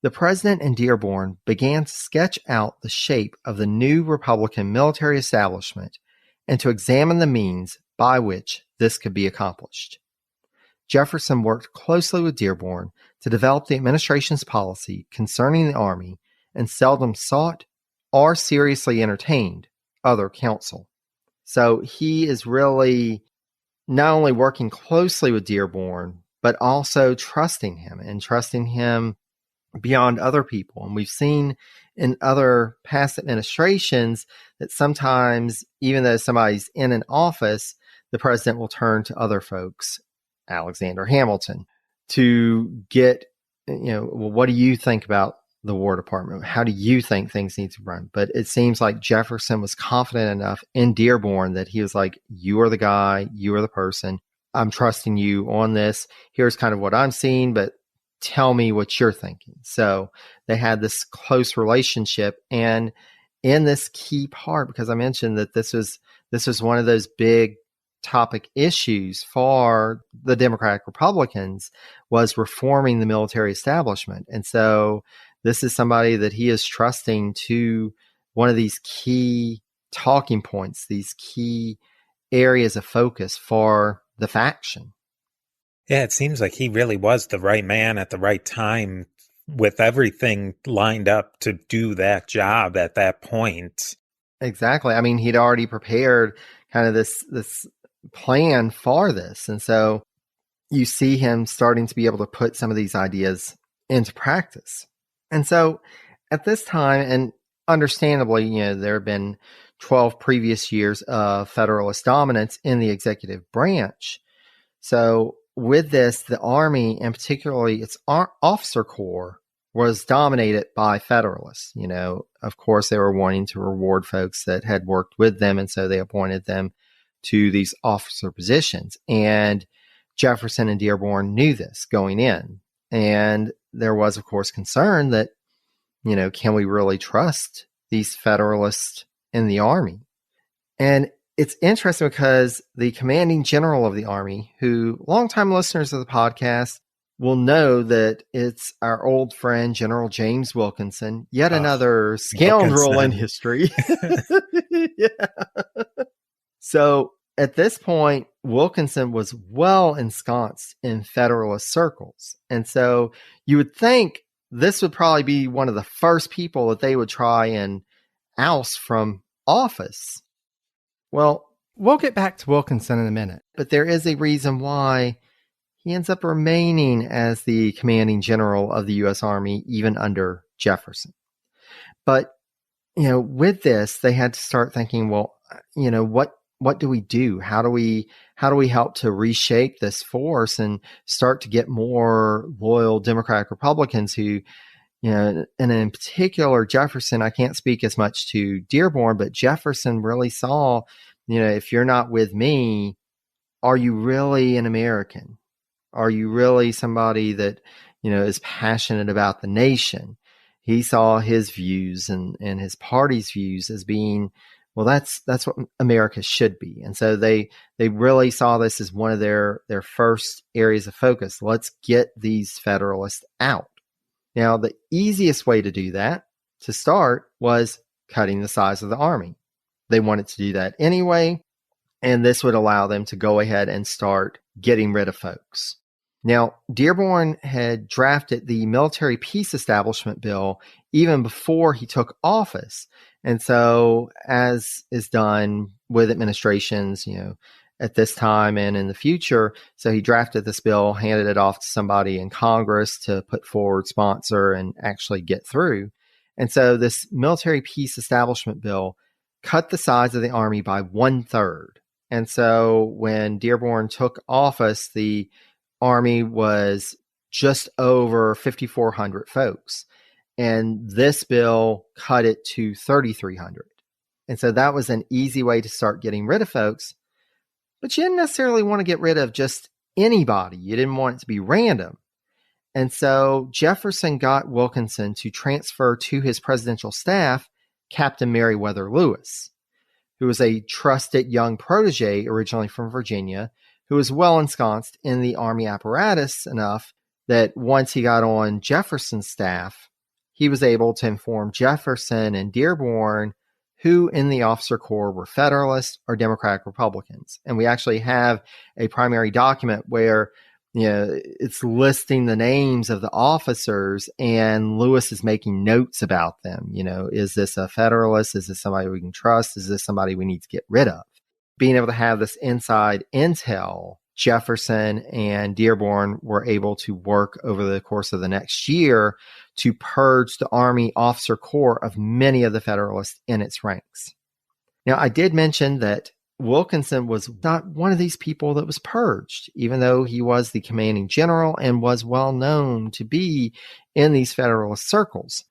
[SPEAKER 1] "The president and Dearborn began to sketch out the shape of the new Republican military establishment and to examine the means by which this could be accomplished. Jefferson worked closely with Dearborn to develop the administration's policy concerning the Army and seldom sought or seriously entertained other counsel." So he is really not only working closely with Dearborn, but also trusting him beyond other people. And we've seen in other past administrations that sometimes, even though somebody's in an office, the president will turn to other folks, Alexander Hamilton, to get, well, what do you think about the War Department? How do you think things need to run? But it seems like Jefferson was confident enough in Dearborn that he was like, you are the guy, you are the person. I'm trusting you on this. Here's kind of what I'm seeing, but tell me what you're thinking. So they had this close relationship. And in this key part, because I mentioned that this was one of those big topic issues for the Democratic Republicans, was reforming the military establishment. And so this is somebody that he is trusting to one of these key talking points, these key areas of focus for the faction.
[SPEAKER 2] Yeah, it seems like he really was the right man at the right time with everything lined up to do that job at that point.
[SPEAKER 1] Exactly. I mean, he'd already prepared kind of this plan for this. And so you see him starting to be able to put some of these ideas into practice. And so at this time, and understandably, there have been 12 previous years of Federalist dominance in the executive branch. So with this, the Army, and particularly its officer corps, was dominated by Federalists. Of course, they were wanting to reward folks that had worked with them, and so they appointed them to these officer positions. And Jefferson and Dearborn knew this going in. And there was, of course, concern that, can we really trust these Federalists in the Army. And it's interesting because the commanding general of the Army, who longtime listeners of the podcast will know that it's our old friend, General James Wilkinson, yet another scoundrel in history. Yeah. So at this point, Wilkinson was well ensconced in Federalist circles. And so you would think this would probably be one of the first people that they would try and oust from office. Well, we'll get back to Wilkinson in a minute, but there is a reason why he ends up remaining as the commanding general of the U.S. Army, even under Jefferson. But, with this, they had to start thinking, well, what do we do? How do we help to reshape this force and start to get more loyal Democratic Republicans who, and in particular, Jefferson, I can't speak as much to Dearborn, but Jefferson really saw, if you're not with me, are you really an American? Are you really somebody that, is passionate about the nation? He saw his views and his party's views as being, well, that's what America should be. And so they really saw this as one of their first areas of focus. Let's get these Federalists out. Now, the easiest way to do that, to start, was cutting the size of the Army. They wanted to do that anyway, and this would allow them to go ahead and start getting rid of folks. Now, Dearborn had drafted the Military Peace Establishment Bill even before he took office. And so, as is done with administrations, at this time and in the future, so he drafted this bill, handed it off to somebody in Congress to put forward, sponsor, and actually get through. And so this Military Peace Establishment Bill cut the size of the Army by 1/3. And so when Dearborn took office, the Army was just over 5,400 folks. And this bill cut it to 3,300. And so that was an easy way to start getting rid of folks. But you didn't necessarily want to get rid of just anybody. You didn't want it to be random. And so Jefferson got Wilkinson to transfer to his presidential staff Captain Meriwether Lewis, who was a trusted young protege originally from Virginia, who was well ensconced in the Army apparatus enough that once he got on Jefferson's staff, he was able to inform Jefferson and Dearborn who in the officer corps were Federalists or Democratic Republicans. And we actually have a primary document where it's listing the names of the officers, and Lewis is making notes about them. Is this a Federalist? Is this somebody we can trust? Is this somebody we need to get rid of? Being able to have this inside intel, Jefferson and Dearborn were able to work over the course of the next year to purge the Army officer corps of many of the Federalists in its ranks. Now, I did mention that Wilkinson was not one of these people that was purged, even though he was the commanding general and was well known to be in these Federalist circles.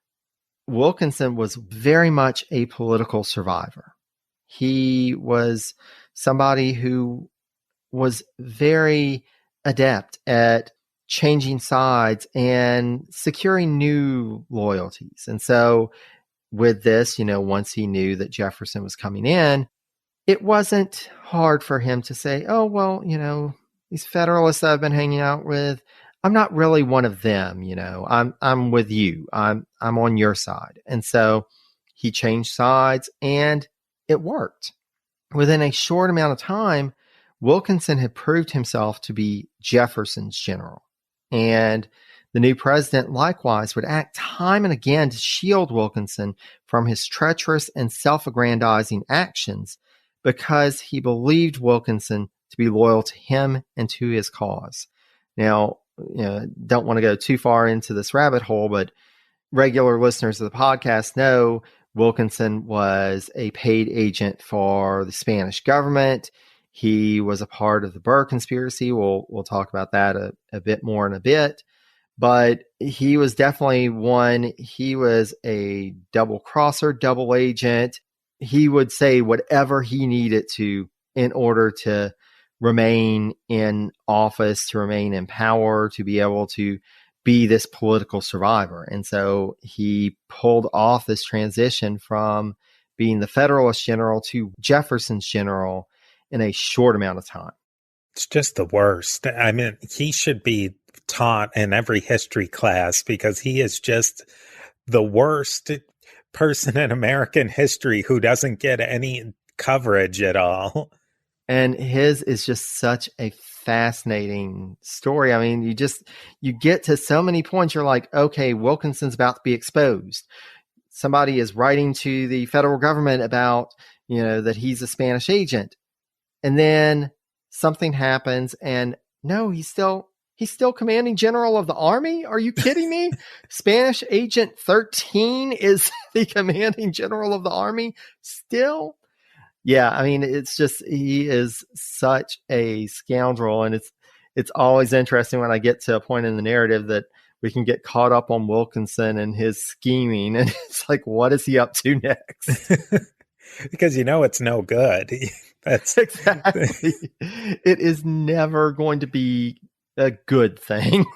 [SPEAKER 1] Wilkinson was very much a political survivor. He was somebody who was very adept at changing sides and securing new loyalties. And so with this, once he knew that Jefferson was coming in, it wasn't hard for him to say, oh, well, these Federalists that I've been hanging out with, I'm not really one of them. I'm with you. I'm on your side. And so he changed sides and it worked. Within a short amount of time, Wilkinson had proved himself to be Jefferson's general. And the new president likewise would act time and again to shield Wilkinson from his treacherous and self-aggrandizing actions because he believed Wilkinson to be loyal to him and to his cause. Now, don't want to go too far into this rabbit hole, but regular listeners of the podcast know Wilkinson was a paid agent for the Spanish government. He was a part of the Burr conspiracy. We'll talk about that a bit more in a bit. But he was definitely one. He was a double crosser, double agent. He would say whatever he needed to in order to remain in office, to remain in power, to be able to be this political survivor. And so he pulled off this transition from being the Federalist general to Jefferson's general in a short amount of time.
[SPEAKER 2] It's just the worst. I mean, he should be taught in every history class because he is just the worst person in American history who doesn't get any coverage at all.
[SPEAKER 1] And his is just such a fascinating story. I mean, you get to so many points. You're like, okay, Wilkinson's about to be exposed. Somebody is writing to the federal government about, that he's a Spanish agent. And then something happens and no, he's still commanding general of the army. Are you kidding me? Spanish agent 13 is the commanding general of the army still. Yeah, I mean, it's just, he is such a scoundrel. And it's always interesting when I get to a point in the narrative that we can get caught up on Wilkinson and his scheming. And it's like, what is he up to next?
[SPEAKER 2] Because it's no good. That's
[SPEAKER 1] exactly. It is never going to be a good thing.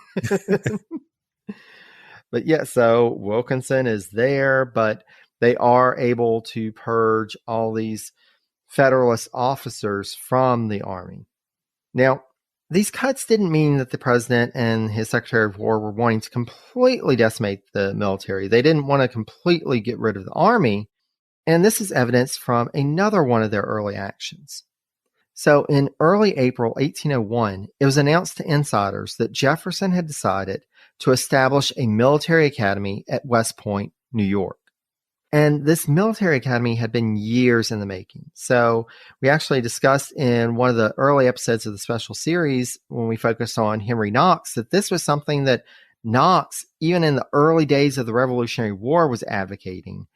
[SPEAKER 1] But yeah, so Wilkinson is there, but they are able to purge all these Federalist officers from the army. Now, these cuts didn't mean that the president and his Secretary of War were wanting to completely decimate the military. They didn't want to completely get rid of the army. And this is evidenced from another one of their early actions. So in early April 1801, it was announced to insiders that Jefferson had decided to establish a military academy at West Point, New York. And this military academy had been years in the making. So we actually discussed in one of the early episodes of the special series when we focused on Henry Knox that this was something that Knox, even in the early days of the Revolutionary War, was advocating.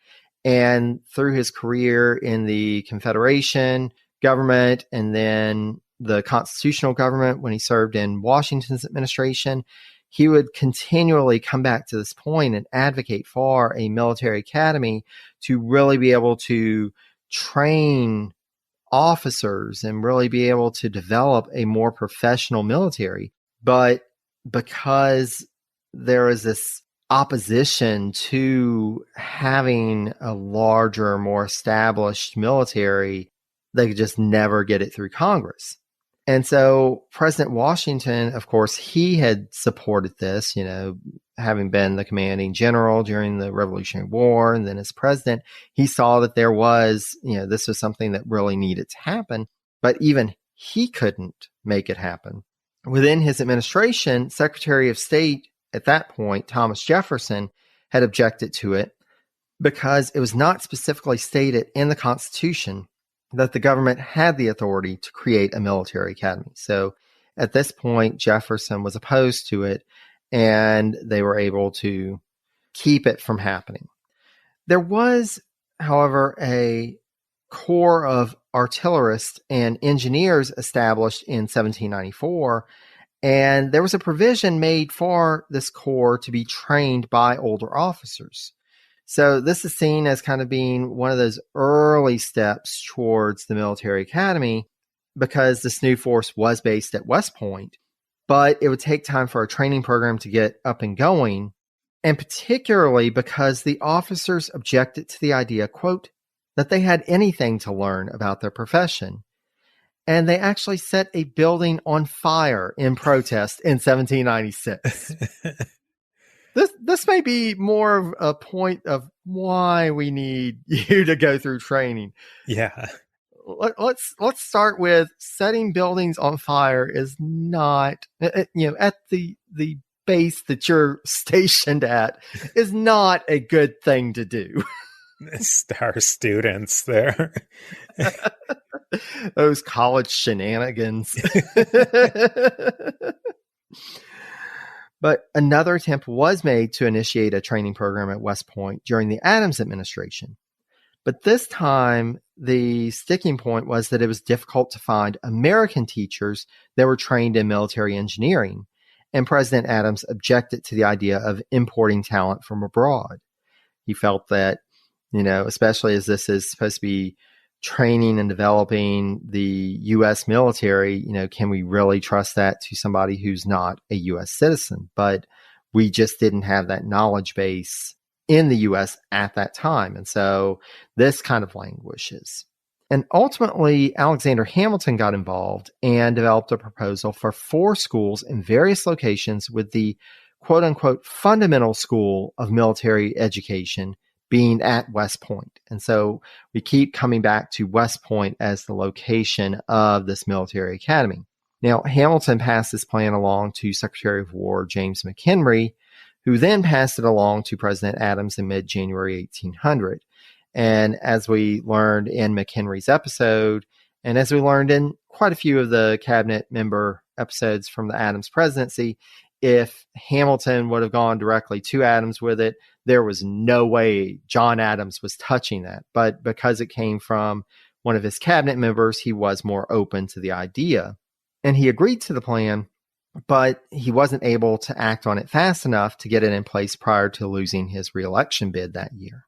[SPEAKER 1] And through his career in the Confederation government and then the constitutional government when he served in Washington's administration, he would continually come back to this point and advocate for a military academy to really be able to train officers and really be able to develop a more professional military. But because there is this opposition to having a larger, more established military, they could just never get it through Congress. And so President Washington, of course, he had supported this, having been the commanding general during the Revolutionary War. And then as president, he saw that there was, this was something that really needed to happen. But even he couldn't make it happen. Within his administration, Secretary of State at that point, Thomas Jefferson, had objected to it because it was not specifically stated in the Constitution that the government had the authority to create a military academy. So at this point, Jefferson was opposed to it, and they were able to keep it from happening. There was, however, a corps of artillerists and engineers established in 1794, and there was a provision made for this corps to be trained by older officers. So this is seen as kind of being one of those early steps towards the military academy because this new force was based at West Point, but it would take time for a training program to get up and going, and particularly because the officers objected to the idea, quote, that they had anything to learn about their profession. And they actually set a building on fire in protest in 1796. This may be more of a point of why we need you to go through training.
[SPEAKER 2] Yeah.
[SPEAKER 1] Let's start with setting buildings on fire is not, at the base that you're stationed at is not a good thing to do.
[SPEAKER 2] Star students there.
[SPEAKER 1] Those college shenanigans. But another attempt was made to initiate a training program at West Point during the Adams administration. But this time, the sticking point was that it was difficult to find American teachers that were trained in military engineering, and President Adams objected to the idea of importing talent from abroad. He felt that, especially as this is supposed to be training and developing the U.S. military, can we really trust that to somebody who's not a U.S. citizen? But We just didn't have that knowledge base in the U.S. at that time. And so this kind of languishes. And ultimately, Alexander Hamilton got involved and developed a proposal for 4 schools in various locations, with the quote unquote fundamental school of military education being at West Point. And so we keep coming back to West Point as the location of this military academy. Now, Hamilton passed this plan along to Secretary of War James McHenry, who then passed it along to President Adams in mid-January 1800. And as we learned in McHenry's episode, and as we learned in quite a few of the cabinet member episodes from the Adams presidency, if Hamilton would have gone directly to Adams with it, there was no way John Adams was touching that. But because it came from one of his cabinet members, he was more open to the idea. And he agreed to the plan, but he wasn't able to act on it fast enough to get it in place prior to losing his reelection bid that year.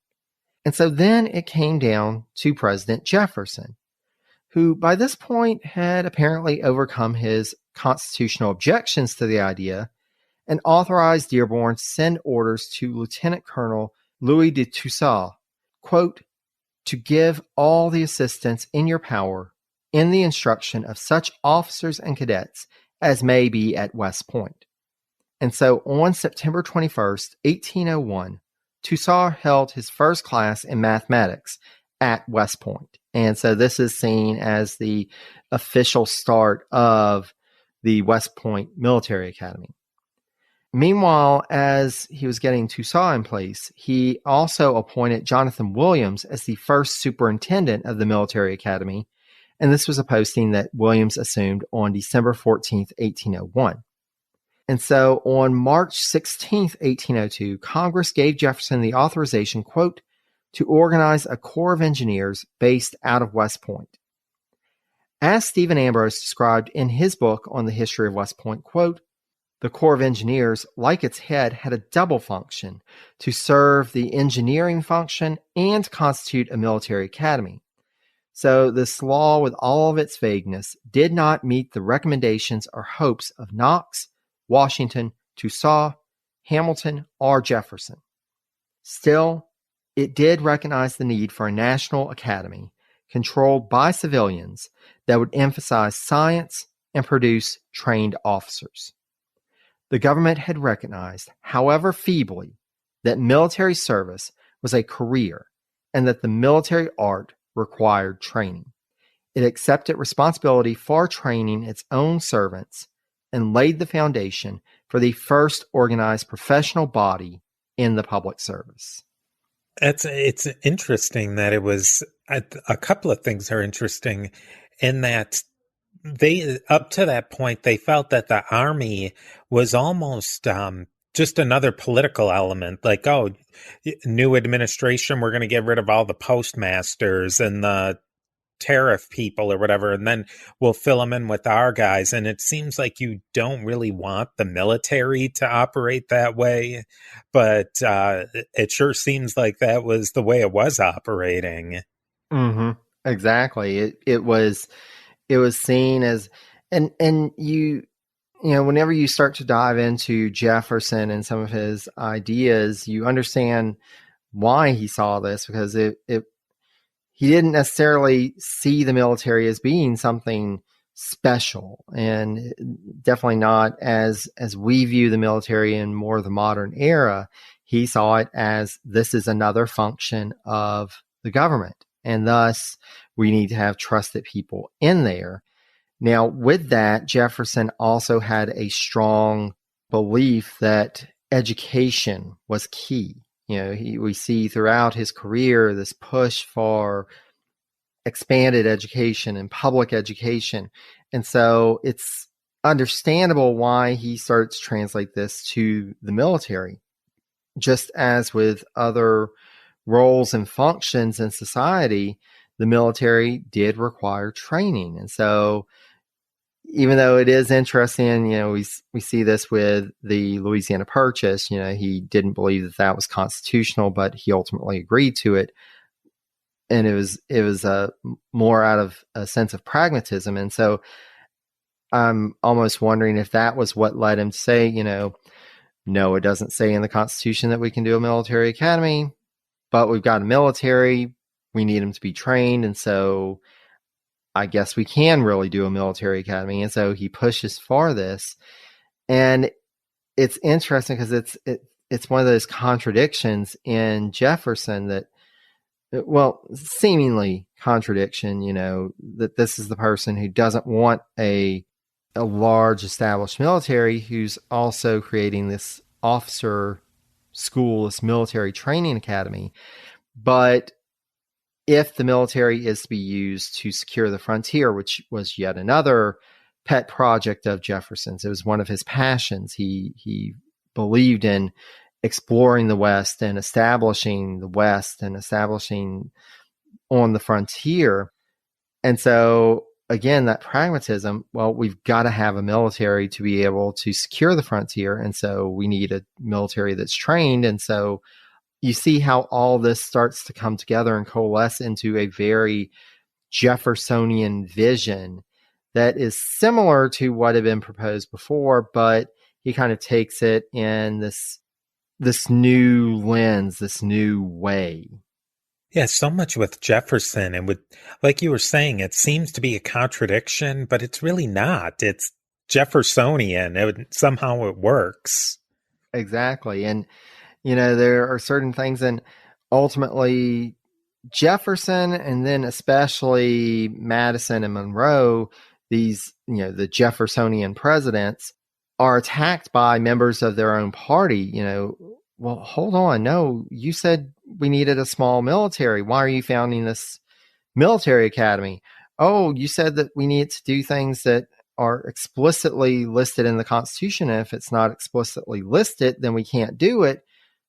[SPEAKER 1] And so then it came down to President Jefferson, who by this point had apparently overcome his constitutional objections to the idea and authorized Dearborn to send orders to Lieutenant Colonel Louis de Toussaint, quote, to give all the assistance in your power in the instruction of such officers and cadets as may be at West Point. And so on September 21st, 1801, Toussaint held his first class in mathematics at West Point. And so this is seen as the official start of the West Point Military Academy. Meanwhile, as he was getting Toussaint in place, he also appointed Jonathan Williams as the first superintendent of the military academy. And this was a posting that Williams assumed on December 14th, 1801. And so on March 16th, 1802, Congress gave Jefferson the authorization, quote, to organize a Corps of Engineers based out of West Point. As Stephen Ambrose described in his book on the history of West Point, quote, the Corps of Engineers, like its head, had a double function to serve the engineering function and constitute a military academy. So this law, with all of its vagueness, did not meet the recommendations or hopes of Knox, Washington, Toussaint, Hamilton, or Jefferson. Still, it did recognize the need for a national academy controlled by civilians that would emphasize science and produce trained officers. The government had recognized, however feebly, that military service was a career and that the military art required training. It accepted responsibility for training its own servants and laid the foundation for the first organized professional body in the public service.
[SPEAKER 2] It's interesting that it was a couple of things are interesting in that they, up to that point, they felt that the army was almost just another political element. Like, oh, new administration, we're going to get rid of all the postmasters and the tariff people or whatever, and then we'll fill them in with our guys. And it seems like you don't really want the military to operate that way, but it sure seems like that was the way it was operating.
[SPEAKER 1] Mm-hmm. Exactly. It was seen as, and you know, whenever you start to dive into Jefferson and some of his ideas, you understand why he saw this, because he didn't necessarily see the military as being something special, and definitely not as we view the military in more the modern era. He saw it as this is another function of the government, and thus we need to have trusted people in there. Now, with that, Jefferson also had a strong belief that education was key. You know, we see throughout his career this push for expanded education and public education. And so it's understandable why he starts to translate this to the military. Just as with other roles and functions in society, the military did require training. And so even though it is interesting, you know, we see this with the Louisiana Purchase, you know, he didn't believe that was constitutional, but he ultimately agreed to it. And it was more out of a sense of pragmatism. And so I'm almost wondering if that was what led him to say, you know, No, it doesn't say in the Constitution that we can do a military academy, but we've got a military. We need them to be trained. And so I guess we can really do a military academy. And so he pushes for this. And it's interesting because it's one of those contradictions in Jefferson that, well, seemingly contradiction, that this is the person who doesn't want a large established military, who's also creating this officer school, this military training academy. But if the military is to be used to secure the frontier, which was yet another pet project of Jefferson's, it was one of his passions. He believed in exploring the West and establishing the West and establishing on the frontier. And so, again, that pragmatism, well, we've got to have a military to be able to secure the frontier. And so we need a military that's trained. And so you see how all this starts to come together and coalesce into a very Jeffersonian vision that is similar to what had been proposed before, but he kind of takes it in this new lens, this new way.
[SPEAKER 2] Yeah, so much with Jefferson, and with, like you were saying, it seems to be a contradiction, but it's really not. It's Jeffersonian. Somehow it works.
[SPEAKER 1] Exactly. And, there are certain things, and ultimately Jefferson, and then especially Madison and Monroe, these, the Jeffersonian presidents, are attacked by members of their own party. Well, hold on. No, you said we needed a small military. Why are you founding this military academy? Oh, you said that we need to do things that are explicitly listed in the Constitution. And if it's not explicitly listed, then we can't do it.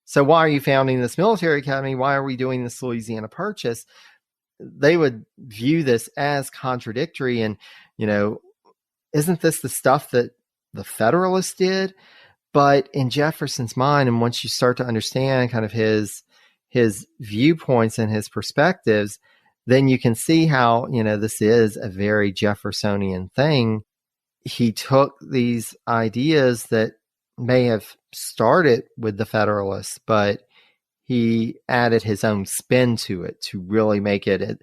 [SPEAKER 1] So why are you founding this military academy? Why are we doing this Louisiana Purchase? They would view this as contradictory. And, isn't this the stuff that the Federalists did? But in Jefferson's mind, and once you start to understand kind of his viewpoints and his perspectives, then you can see how, this is a very Jeffersonian thing. He took these ideas that may have started with the Federalists, but he added his own spin to it to really make it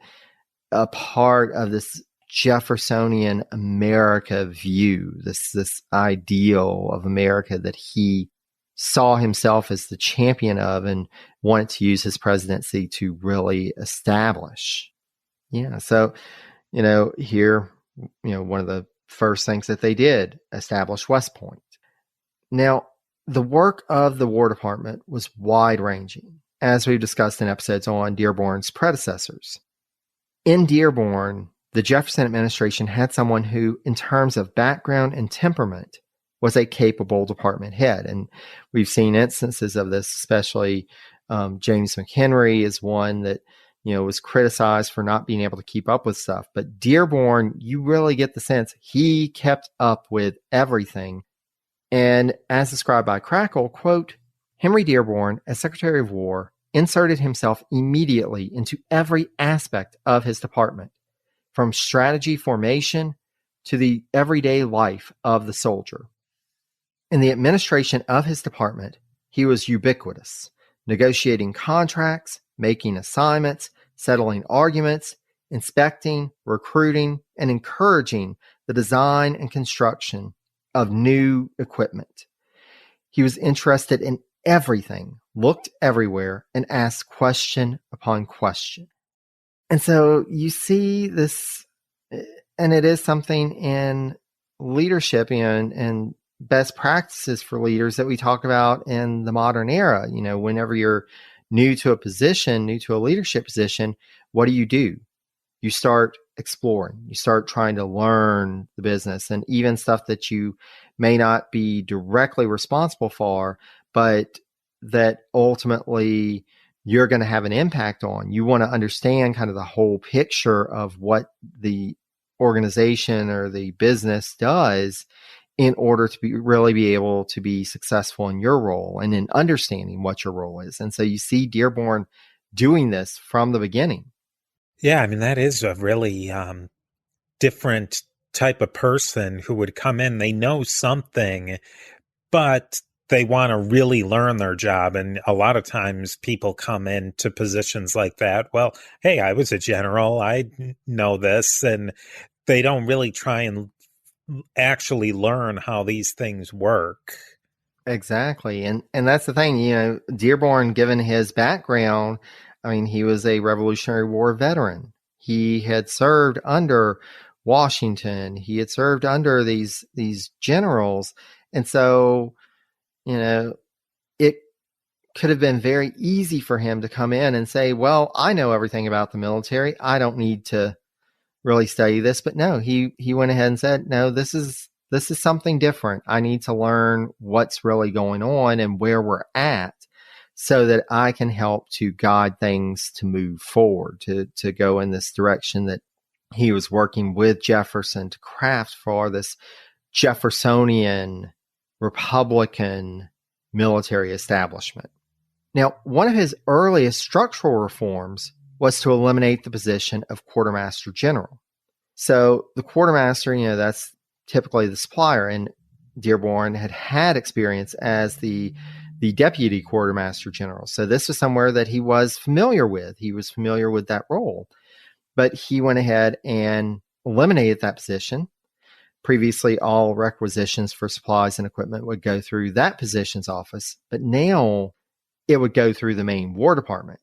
[SPEAKER 1] a part of this Jeffersonian America view, this ideal of America that he saw himself as the champion of and wanted to use his presidency to really establish. Yeah. So, here, one of the first things that they did, establish West Point. Now, the work of the War Department was wide-ranging, as we've discussed in episodes on Dearborn's predecessors. In Dearborn, the Jefferson administration had someone who, in terms of background and temperament, was a capable department head. And we've seen instances of this, especially James McHenry is one that, was criticized for not being able to keep up with stuff. But Dearborn, you really get the sense he kept up with everything. And as described by Crackle, quote, Henry Dearborn, as Secretary of War, inserted himself immediately into every aspect of his department, from strategy formation to the everyday life of the soldier. In the administration of his department, he was ubiquitous, negotiating contracts, making assignments, settling arguments, inspecting, recruiting, and encouraging the design and construction of new equipment. He was interested in everything, looked everywhere, and asked question upon question. And so you see this, and it is something in leadership and best practices for leaders that we talk about in the modern era. Whenever you're new to a position, new to a leadership position, what do? You start exploring. You start trying to learn the business, and even stuff that you may not be directly responsible for, but that ultimately you're going to have an impact on. You want to understand kind of the whole picture of what the organization or the business does in order to really be able to be successful in your role and in understanding what your role is. And so you see Dearborn doing this from the beginning.
[SPEAKER 2] Yeah, I mean, that is a really different type of person who would come in. They know something, but they want to really learn their job. And a lot of times people come into positions like that. Well, hey, I was a general. I know this. And they don't really try and actually learn how these things work.
[SPEAKER 1] Exactly. And that's the thing, Dearborn, given his background, I mean, he was a Revolutionary War veteran. He had served under Washington. He had served under these generals. And so, it could have been very easy for him to come in and say, well, I know everything about the military. I don't need to really study this. But no, he went ahead and said, no, this is something different. I need to learn what's really going on and where we're at so that I can help to guide things to move forward, to go in this direction that he was working with Jefferson to craft for this Jeffersonian Republican military establishment. Now, one of his earliest structural reforms was to eliminate the position of quartermaster general. So the quartermaster, that's typically the supplier, and Dearborn had experience as the deputy quartermaster general. So this was somewhere that he was familiar with. He was familiar with that role. But he went ahead and eliminated that position. Previously, all requisitions for supplies and equipment would go through that position's office, but now it would go through the main War Department.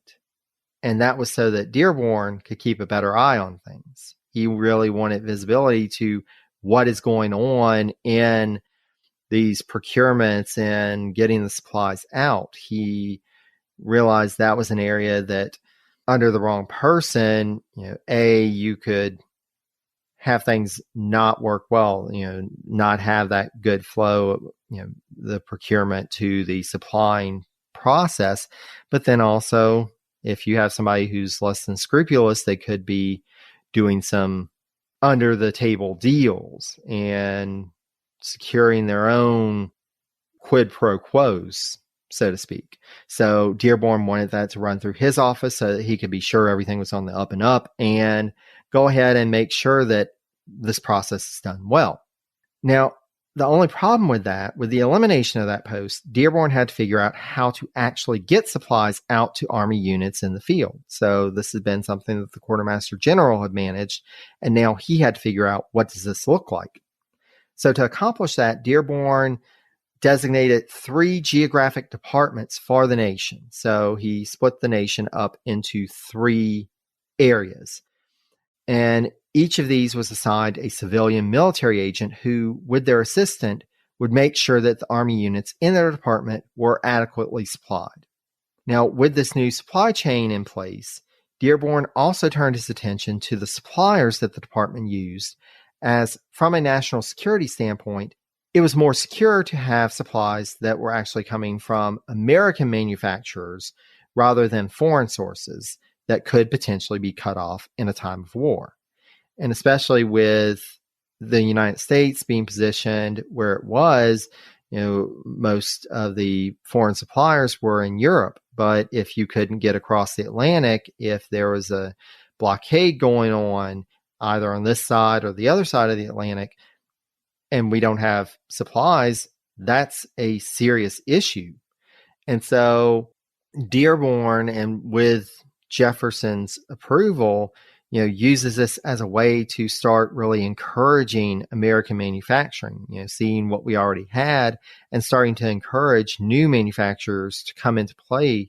[SPEAKER 1] And that was so that Dearborn could keep a better eye on things. He really wanted visibility to what is going on in these procurements and getting the supplies out. He realized that was an area that under the wrong person, you could have things not work well, not have that good flow, the procurement to the supplying process. But then also, if you have somebody who's less than scrupulous, they could be doing some under the table deals and securing their own quid pro quos, so to speak. So Dearborn wanted that to run through his office so that he could be sure everything was on the up and up and go ahead and make sure that this process is done well. Now, the only problem with that, with the elimination of that post, Dearborn had to figure out how to actually get supplies out to Army units in the field. So this has been something that the Quartermaster General had managed, and now he had to figure out, what does this look like? So to accomplish that, Dearborn designated 3 geographic departments for the nation. So he split the nation up into 3 areas. And each of these was assigned a civilian military agent who, with their assistant, would make sure that the Army units in their department were adequately supplied. Now, with this new supply chain in place, Dearborn also turned his attention to the suppliers that the department used, as from a national security standpoint, it was more secure to have supplies that were actually coming from American manufacturers rather than foreign sources that could potentially be cut off in a time of war. And especially with the United States being positioned where it was, most of the foreign suppliers were in Europe. But if you couldn't get across the Atlantic, if there was a blockade going on either on this side or the other side of the Atlantic, and we don't have supplies, that's a serious issue. And so Dearborn, and with Jefferson's approval, uses this as a way to start really encouraging American manufacturing, seeing what we already had and starting to encourage new manufacturers to come into play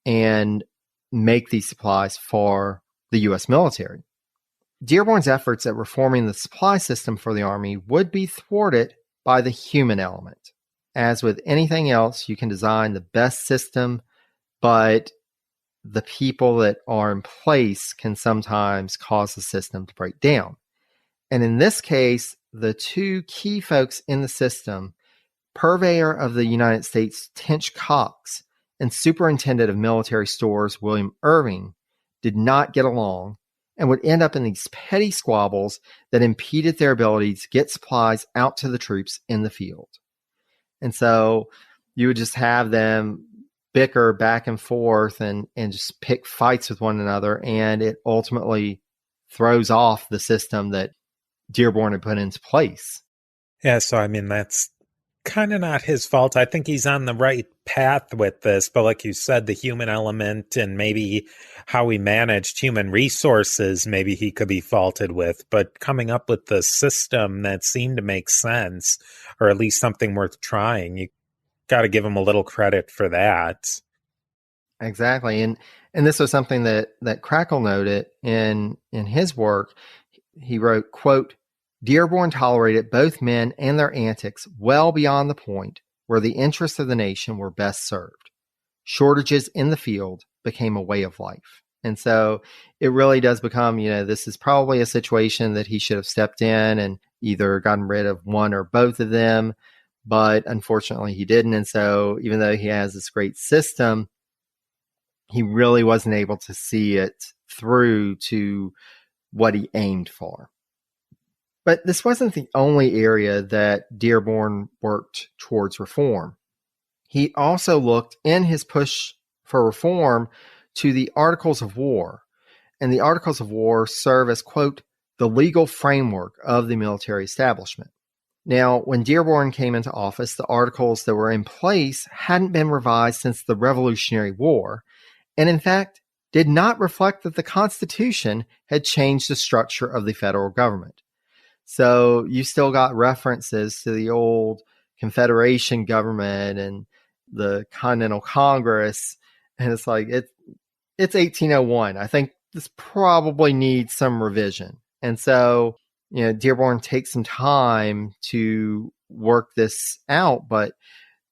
[SPEAKER 1] and make these supplies for the U.S. military. Dearborn's efforts at reforming the supply system for the Army would be thwarted by the human element. As with anything else, you can design the best system, but the people that are in place can sometimes cause the system to break down. And in this case, the 2 key folks in the system, purveyor of the United States Tench Cox and superintendent of military stores William Irving, did not get along and would end up in these petty squabbles that impeded their ability to get supplies out to the troops in the field. And so you would just have them bicker back and forth and just pick fights with one another, and it ultimately throws off the system that Dearborn had put into place.
[SPEAKER 2] Yeah, so I mean, that's kind of not his fault. I think he's on the right path with this, but like you said, the human element and maybe how he managed human resources, maybe he could be faulted with, but coming up with the system that seemed to make sense, or at least something worth trying, you got to give him a little credit for that.
[SPEAKER 1] Exactly. And this was something that Crackle noted in his work. He wrote, quote, Dearborn tolerated both men and their antics well beyond the point where the interests of the nation were best served. Shortages in the field became a way of life. And so it really does become, this is probably a situation that he should have stepped in and either gotten rid of one or both of them. But unfortunately, he didn't. And so even though he has this great system, he really wasn't able to see it through to what he aimed for. But this wasn't the only area that Dearborn worked towards reform. He also looked in his push for reform to the Articles of War. And the Articles of War serve as, quote, the legal framework of the military establishment. Now, when Dearborn came into office, the articles that were in place hadn't been revised since the Revolutionary War, and in fact, did not reflect that the Constitution had changed the structure of the federal government. So you still got references to the old Confederation government and the Continental Congress, and it's like it's 1801. I think this probably needs some revision. And so, Dearborn takes some time to work this out, but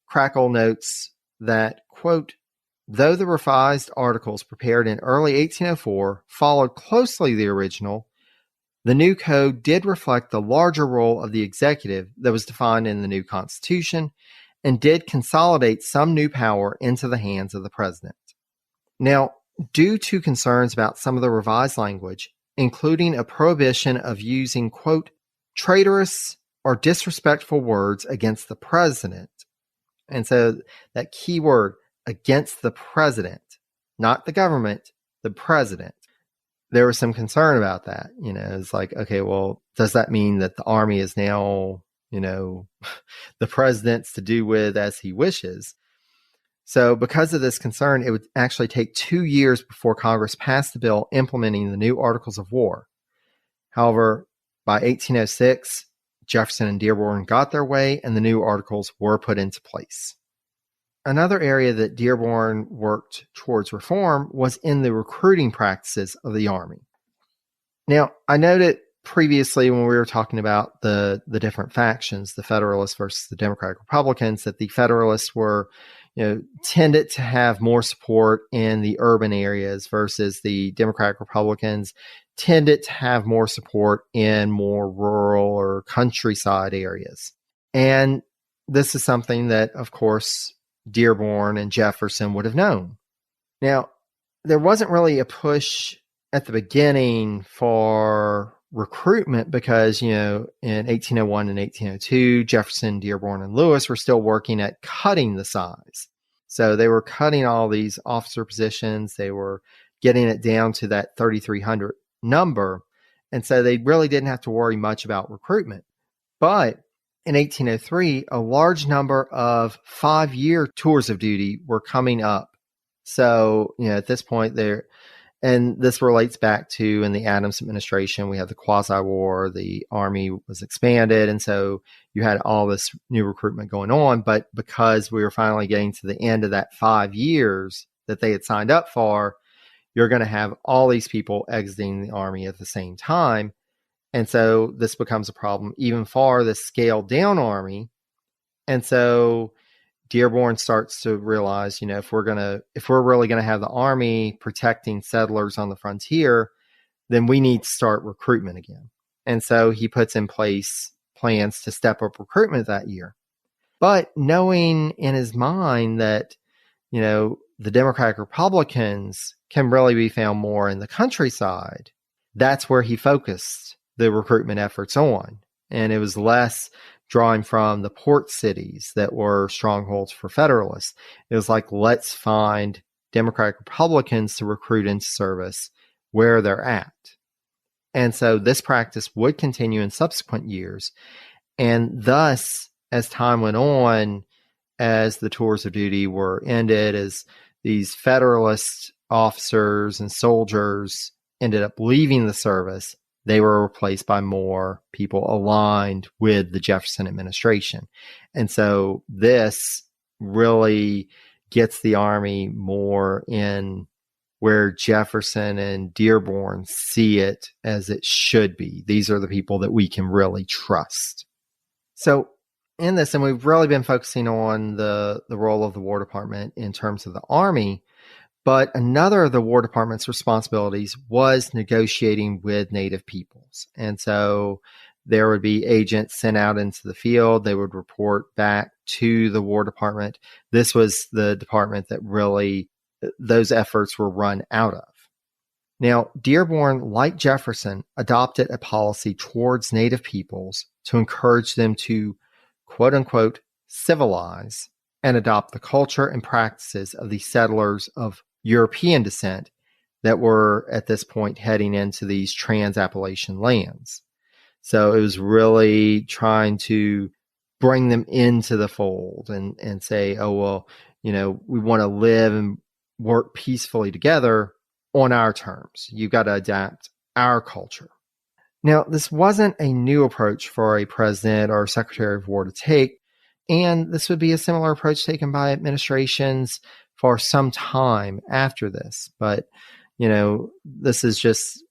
[SPEAKER 1] Crackle notes that, quote, though the revised articles prepared in early 1804 followed closely the original, the new code did reflect the larger role of the executive that was defined in the new Constitution and did consolidate some new power into the hands of the president. Now, due to concerns about some of the revised language, including a prohibition of using, quote, traitorous or disrespectful words against the president. And so that key word, against the president, not the government, the president. There was some concern about that. It's like, okay, well, does that mean that the army is now, the president's to do with as he wishes? So because of this concern, it would actually take 2 years before Congress passed the bill implementing the new Articles of War. However, by 1806, Jefferson and Dearborn got their way and the new articles were put into place. Another area that Dearborn worked towards reform was in the recruiting practices of the Army. Now, I noted previously when we were talking about the different factions, the Federalists versus the Democratic Republicans, that the Federalists were, tended to have more support in the urban areas versus the Democratic Republicans tended to have more support in more rural or countryside areas. And this is something that, of course, Dearborn and Jefferson would have known. Now, there wasn't really a push at the beginning for recruitment because, in 1801 and 1802, Jefferson, Dearborn, and Lewis were still working at cutting the size. So they were cutting all these officer positions. They were getting it down to that 3,300 number. And so they really didn't have to worry much about recruitment. But in 1803, a large number of 5-year tours of duty were coming up. So, at this point there, and this relates back to in the Adams administration, we had the quasi-war, the Army was expanded. And so you had all this new recruitment going on. But because we were finally getting to the end of that 5 years that they had signed up for, you're going to have all these people exiting the Army at the same time. And so this becomes a problem even for the scaled down Army. And so Dearborn starts to realize, if we're really going to have the Army protecting settlers on the frontier, then we need to start recruitment again. And so he puts in place plans to step up recruitment that year. But knowing in his mind that, the Democratic Republicans can really be found more in the countryside, that's where he focused the recruitment efforts on. And it was less drawing from the port cities that were strongholds for Federalists. It was like, let's find Democratic Republicans to recruit into service where they're at. And so this practice would continue in subsequent years. And thus, as time went on, as the tours of duty were ended, as these Federalist officers and soldiers ended up leaving the service, they were replaced by more people aligned with the Jefferson administration. And so this really gets the Army more in where Jefferson and Dearborn see it as it should be. These are the people that we can really trust. So in this, and we've really been focusing on the role of the War Department in terms of the Army, but another of the War Department's responsibilities was negotiating with Native peoples. And so there would be agents sent out into the field. They would report back to the War Department. This was the department that really those efforts were run out of. Now, Dearborn, like Jefferson, adopted a policy towards Native peoples to encourage them to, quote unquote, civilize and adopt the culture and practices of the settlers of European descent that were at this point heading into these trans-Appalachian lands. So it was really trying to bring them into the fold and say, oh, well, we want to live and work peacefully together on our terms. You've got to adapt our culture. Now, this wasn't a new approach for a president or secretary of war to take, and this would be a similar approach taken by administrations for some time after this. But, this is just,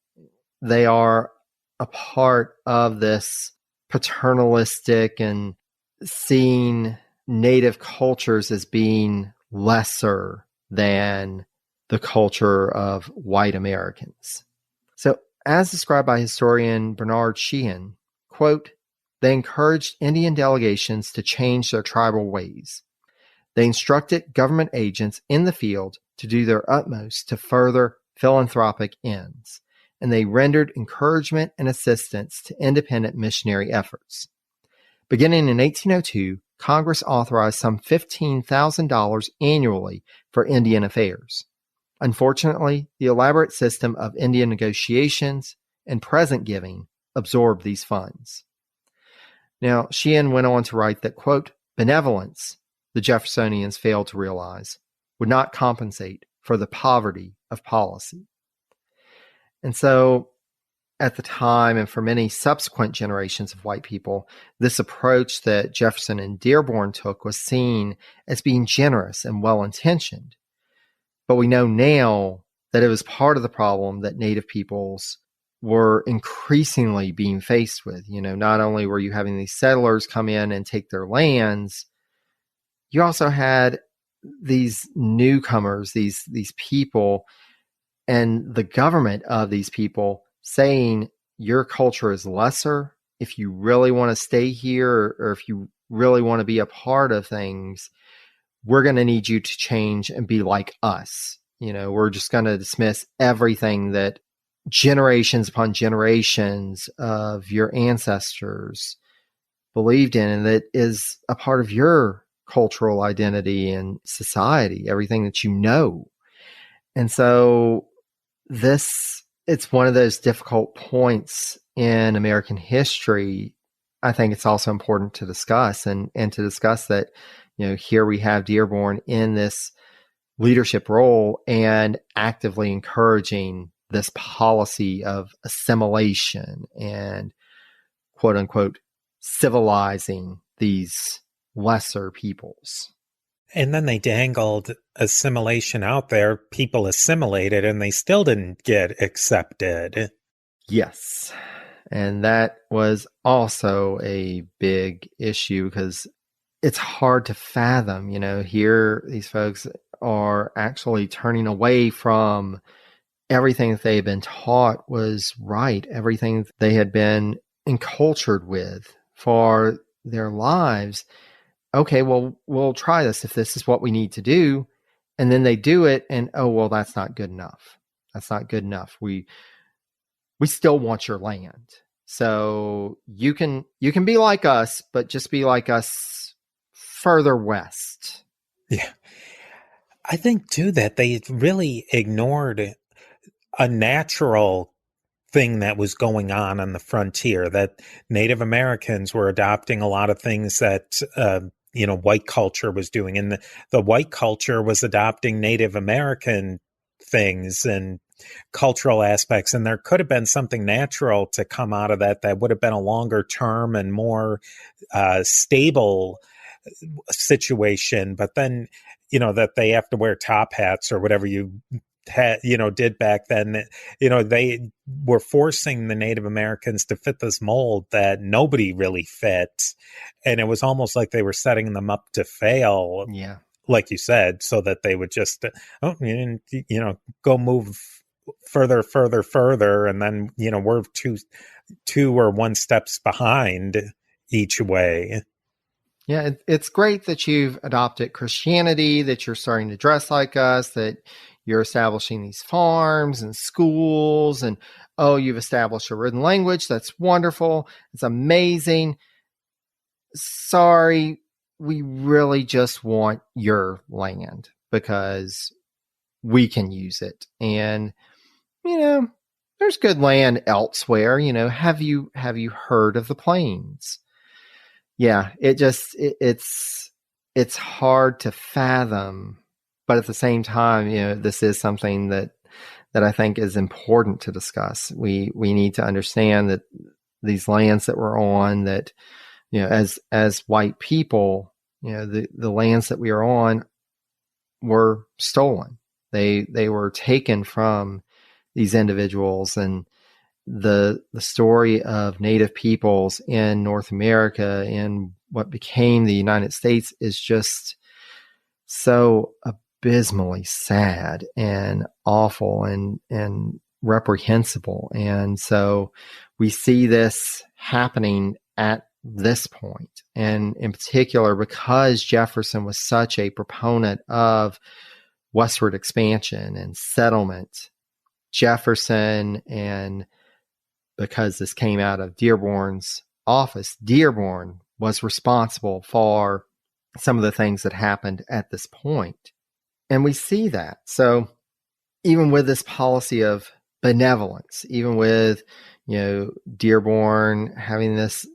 [SPEAKER 1] they are a part of this paternalistic and seeing Native cultures as being lesser than the culture of white Americans. So, as described by historian Bernard Sheehan, quote, they encouraged Indian delegations to change their tribal ways. They instructed government agents in the field to do their utmost to further philanthropic ends, and they rendered encouragement and assistance to independent missionary efforts. Beginning in 1802, Congress authorized some $15,000 annually for Indian affairs. Unfortunately, the elaborate system of Indian negotiations and present giving absorbed these funds. Now, Sheehan went on to write that, quote, benevolence, the Jeffersonians failed to realize, would not compensate for the poverty of policy. And so, at the time, and for many subsequent generations of white people, this approach that Jefferson and Dearborn took was seen as being generous and well-intentioned. But we know now that it was part of the problem that Native peoples were increasingly being faced with. Not only were you having these settlers come in and take their lands, you also had these newcomers, these people, and the government of these people saying your culture is lesser. If you really want to stay here, or if you really want to be a part of things, we're going to need you to change and be like us. We're just going to dismiss everything that generations upon generations of your ancestors believed in, and that is a part of your cultural identity and society, everything that you know. And so it's one of those difficult points in American history. I think it's also important to discuss and to discuss that, here we have Dearborn in this leadership role and actively encouraging this policy of assimilation and, quote unquote, civilizing these lesser peoples.
[SPEAKER 2] And then they dangled assimilation out there. People assimilated and they still didn't get accepted.
[SPEAKER 1] Yes. And that was also a big issue because it's hard to fathom, here these folks are actually turning away from everything that they had been taught was right, everything they had been encultured with for their lives. Okay, well, we'll try this if this is what we need to do. And then they do it and, oh, well, that's not good enough. That's not good enough. We still want your land. So you can be like us, but just be like us further west.
[SPEAKER 2] Yeah. I think too that they really ignored a natural thing that was going on the frontier, that Native Americans were adopting a lot of things that, white culture was doing. And the white culture was adopting Native American things and cultural aspects. And there could have been something natural to come out of that would have been a longer term and more stable situation. But then, that they have to wear top hats or whatever you did back then, they were forcing the Native Americans to fit this mold that nobody really fit. And it was almost like they were setting them up to fail.
[SPEAKER 1] Yeah.
[SPEAKER 2] Like you said, so that they would just, go move further. And then, we're two or one steps behind each way.
[SPEAKER 1] Yeah, it's great that you've adopted Christianity, that you're starting to dress like us, that you're establishing these farms and schools, and you've established a written language. That's wonderful. It's amazing. Sorry, we really just want your land because we can use it. And, there's good land elsewhere. Have you heard of the plains? Yeah, it's hard to fathom, but at the same time, this is something that I think is important to discuss. We need to understand that these lands that we're on, that, as white people, the lands that we are on were stolen. They were taken from these individuals, and the story of Native peoples in North America and what became the United States is just so abysmally sad and awful and reprehensible. And so we see this happening at this point. And in particular, because Jefferson was such a proponent of westward expansion and settlement, Jefferson, and because this came out of Dearborn's office, Dearborn was responsible for some of the things that happened at this point. And we see that. So even with this policy of benevolence, even with, Dearborn having this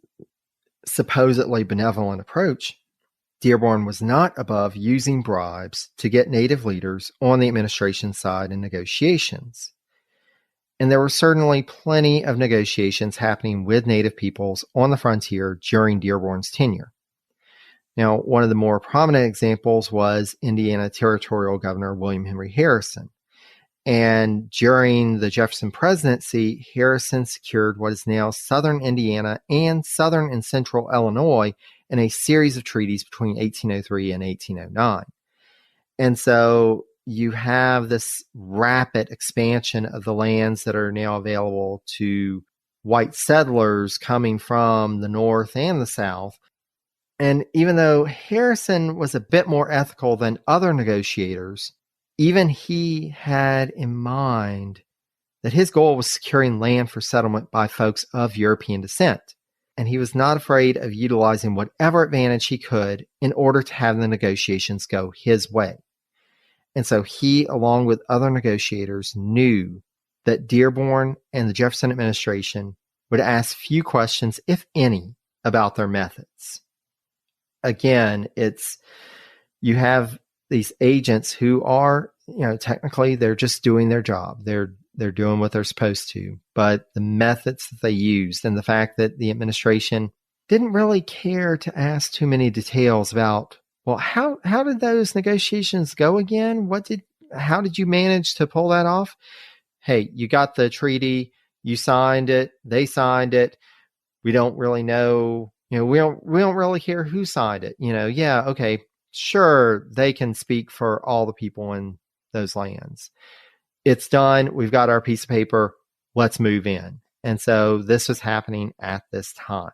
[SPEAKER 1] supposedly benevolent approach, Dearborn was not above using bribes to get Native leaders on the administration side in negotiations. And there were certainly plenty of negotiations happening with Native peoples on the frontier during Dearborn's tenure. Now, one of the more prominent examples was Indiana Territorial Governor William Henry Harrison. And during the Jefferson presidency, Harrison secured what is now southern Indiana and southern and central Illinois in a series of treaties between 1803 and 1809. And so you have this rapid expansion of the lands that are now available to white settlers coming from the north and the south. And even though Harrison was a bit more ethical than other negotiators, even he had in mind that his goal was securing land for settlement by folks of European descent. And he was not afraid of utilizing whatever advantage he could in order to have the negotiations go his way. And so he, along with other negotiators, knew that Dearborn and the Jefferson administration would ask few questions, if any, about their methods. Again, you have these agents who are, technically they're just doing their job. They're doing what they're supposed to. But the methods that they used and the fact that the administration didn't really care to ask too many details about, well, how did those negotiations go again? How did you manage to pull that off? Hey, you got the treaty, you signed it, they signed it. We don't really know, we don't really care who signed it. Yeah, okay, sure, they can speak for all the people in those lands. It's done. We've got our piece of paper. Let's move in. And so this was happening at this time.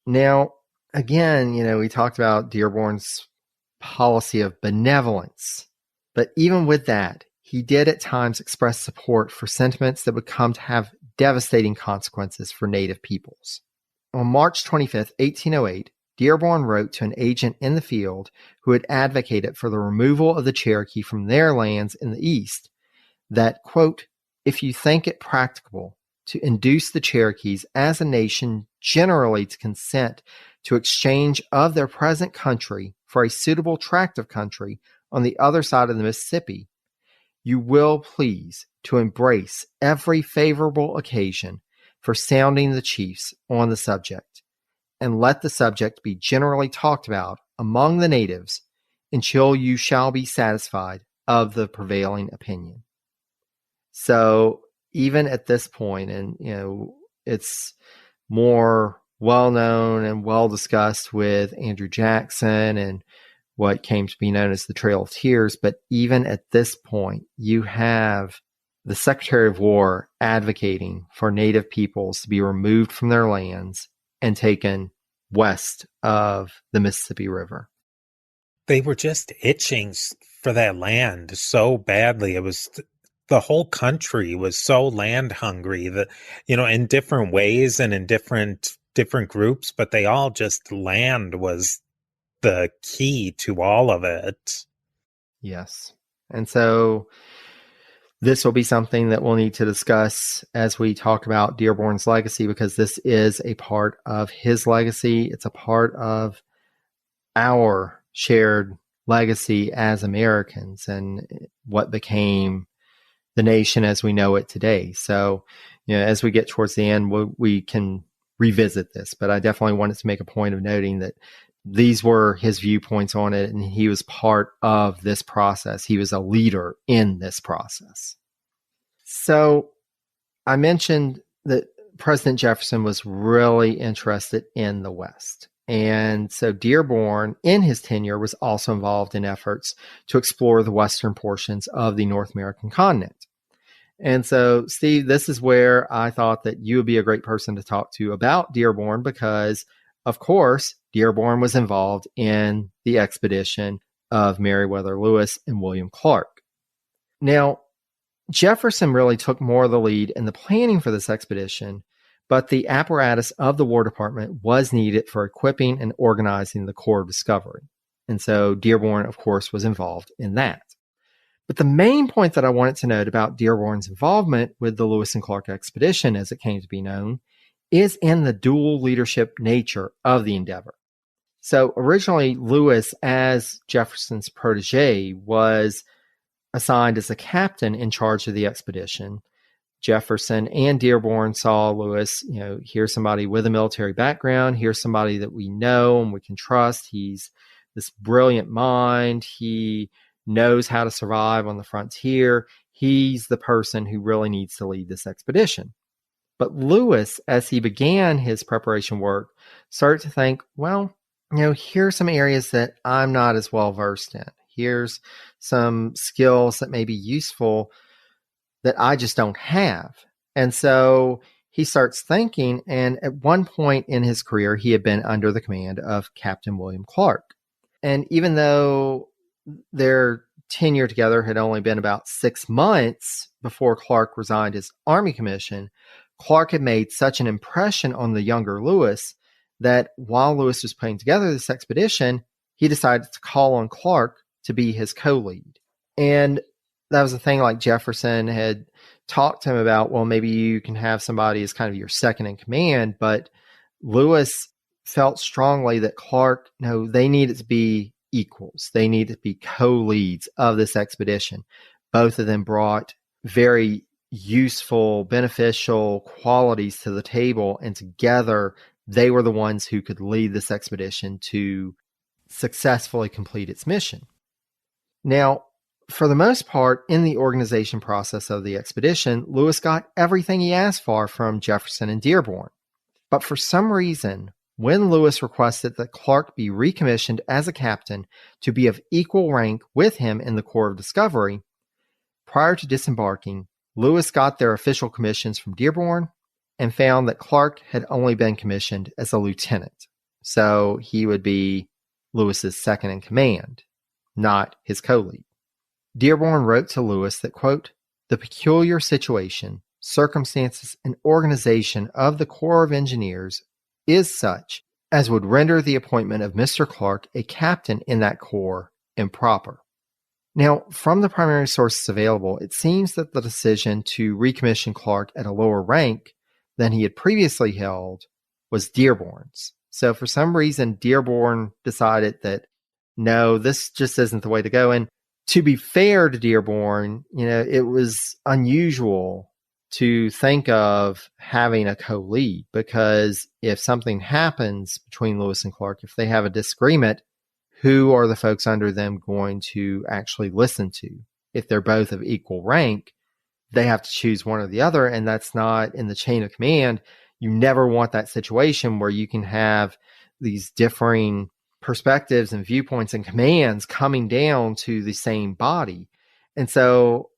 [SPEAKER 1] Now, again, we talked about Dearborn's policy of benevolence, but even with that, he did at times express support for sentiments that would come to have devastating consequences for Native peoples. On March 25th, 1808, Dearborn wrote to an agent in the field who had advocated for the removal of the Cherokee from their lands in the East that, quote, if you think it practicable, to induce the Cherokees as a nation generally to consent to exchange of their present country for a suitable tract of country on the other side of the Mississippi, you will please to embrace every favorable occasion for sounding the chiefs on the subject, and let the subject be generally talked about among the natives until you shall be satisfied of the prevailing opinion. So even at this point, and it's more well known and well discussed with Andrew Jackson and what came to be known as the Trail of Tears, but even at this point, you have the Secretary of War advocating for Native peoples to be removed from their lands and taken west of the Mississippi River.
[SPEAKER 2] They were just itching for that land so badly. It was the whole country was so land hungry that, in different ways and in different groups, but they all just, land was the key to all of it.
[SPEAKER 1] Yes. And so this will be something that we'll need to discuss as we talk about Dearborn's legacy, because this is a part of his legacy. It's a part of our shared legacy as Americans and what became the nation as we know it today. So, as we get towards the end, we can revisit this, but I definitely wanted to make a point of noting that these were his viewpoints on it, and he was part of this process. He was a leader in this process. So I mentioned that President Jefferson was really interested in the West. And so Dearborn, in his tenure, was also involved in efforts to explore the western portions of the North American continent. And so, Steve, this is where I thought that you would be a great person to talk to about Dearborn because, of course, Dearborn was involved in the expedition of Meriwether Lewis and William Clark. Now, Jefferson really took more of the lead in the planning for this expedition, but the apparatus of the War Department was needed for equipping and organizing the Corps of Discovery. And so Dearborn, of course, was involved in that. But the main point that I wanted to note about Dearborn's involvement with the Lewis and Clark expedition, as it came to be known, is in the dual leadership nature of the endeavor. So originally, Lewis, as Jefferson's protege, was assigned as the captain in charge of the expedition. Jefferson and Dearborn saw Lewis, here's somebody with a military background. Here's somebody that we know and we can trust. He's this brilliant mind. He knows how to survive on the frontier. He's the person who really needs to lead this expedition. But Lewis, as he began his preparation work, started to think, well, here's some areas that I'm not as well versed in. Here's some skills that may be useful that I just don't have. And so he starts thinking, and at one point in his career, he had been under the command of Captain William Clark. And even though their tenure together had only been about 6 months before Clark resigned his Army commission, Clark had made such an impression on the younger Lewis that while Lewis was putting together this expedition, he decided to call on Clark to be his co-lead. And that was the thing, like Jefferson had talked to him about, well, maybe you can have somebody as kind of your second in command, but Lewis felt strongly that Clark, they needed to be equals. They needed to be co-leads of this expedition. Both of them brought very useful, beneficial qualities to the table, and together they were the ones who could lead this expedition to successfully complete its mission. Now, for the most part, in the organization process of the expedition, Lewis got everything he asked for from Jefferson and Dearborn. But for some reason, when Lewis requested that Clark be recommissioned as a captain to be of equal rank with him in the Corps of Discovery, prior to disembarking, Lewis got their official commissions from Dearborn and found that Clark had only been commissioned as a lieutenant. So he would be Lewis's second in command, not his co-lead. Dearborn wrote to Lewis that, quote, "The peculiar situation, circumstances, and organization of the Corps of Engineers is such as would render the appointment of Mr. Clark a captain in that corps improper." Now, from the primary sources available, it seems that the decision to recommission Clark at a lower rank than he had previously held was Dearborn's. So for some reason, Dearborn decided that, no, this just isn't the way to go. And to be fair to Dearborn, it was unusual to think of having a co-lead, because if something happens between Lewis and Clark, if they have a disagreement, who are the folks under them going to actually listen to? If they're both of equal rank, they have to choose one or the other, and that's not in the chain of command. You never want that situation where you can have these differing perspectives and viewpoints and commands coming down to the same body. And so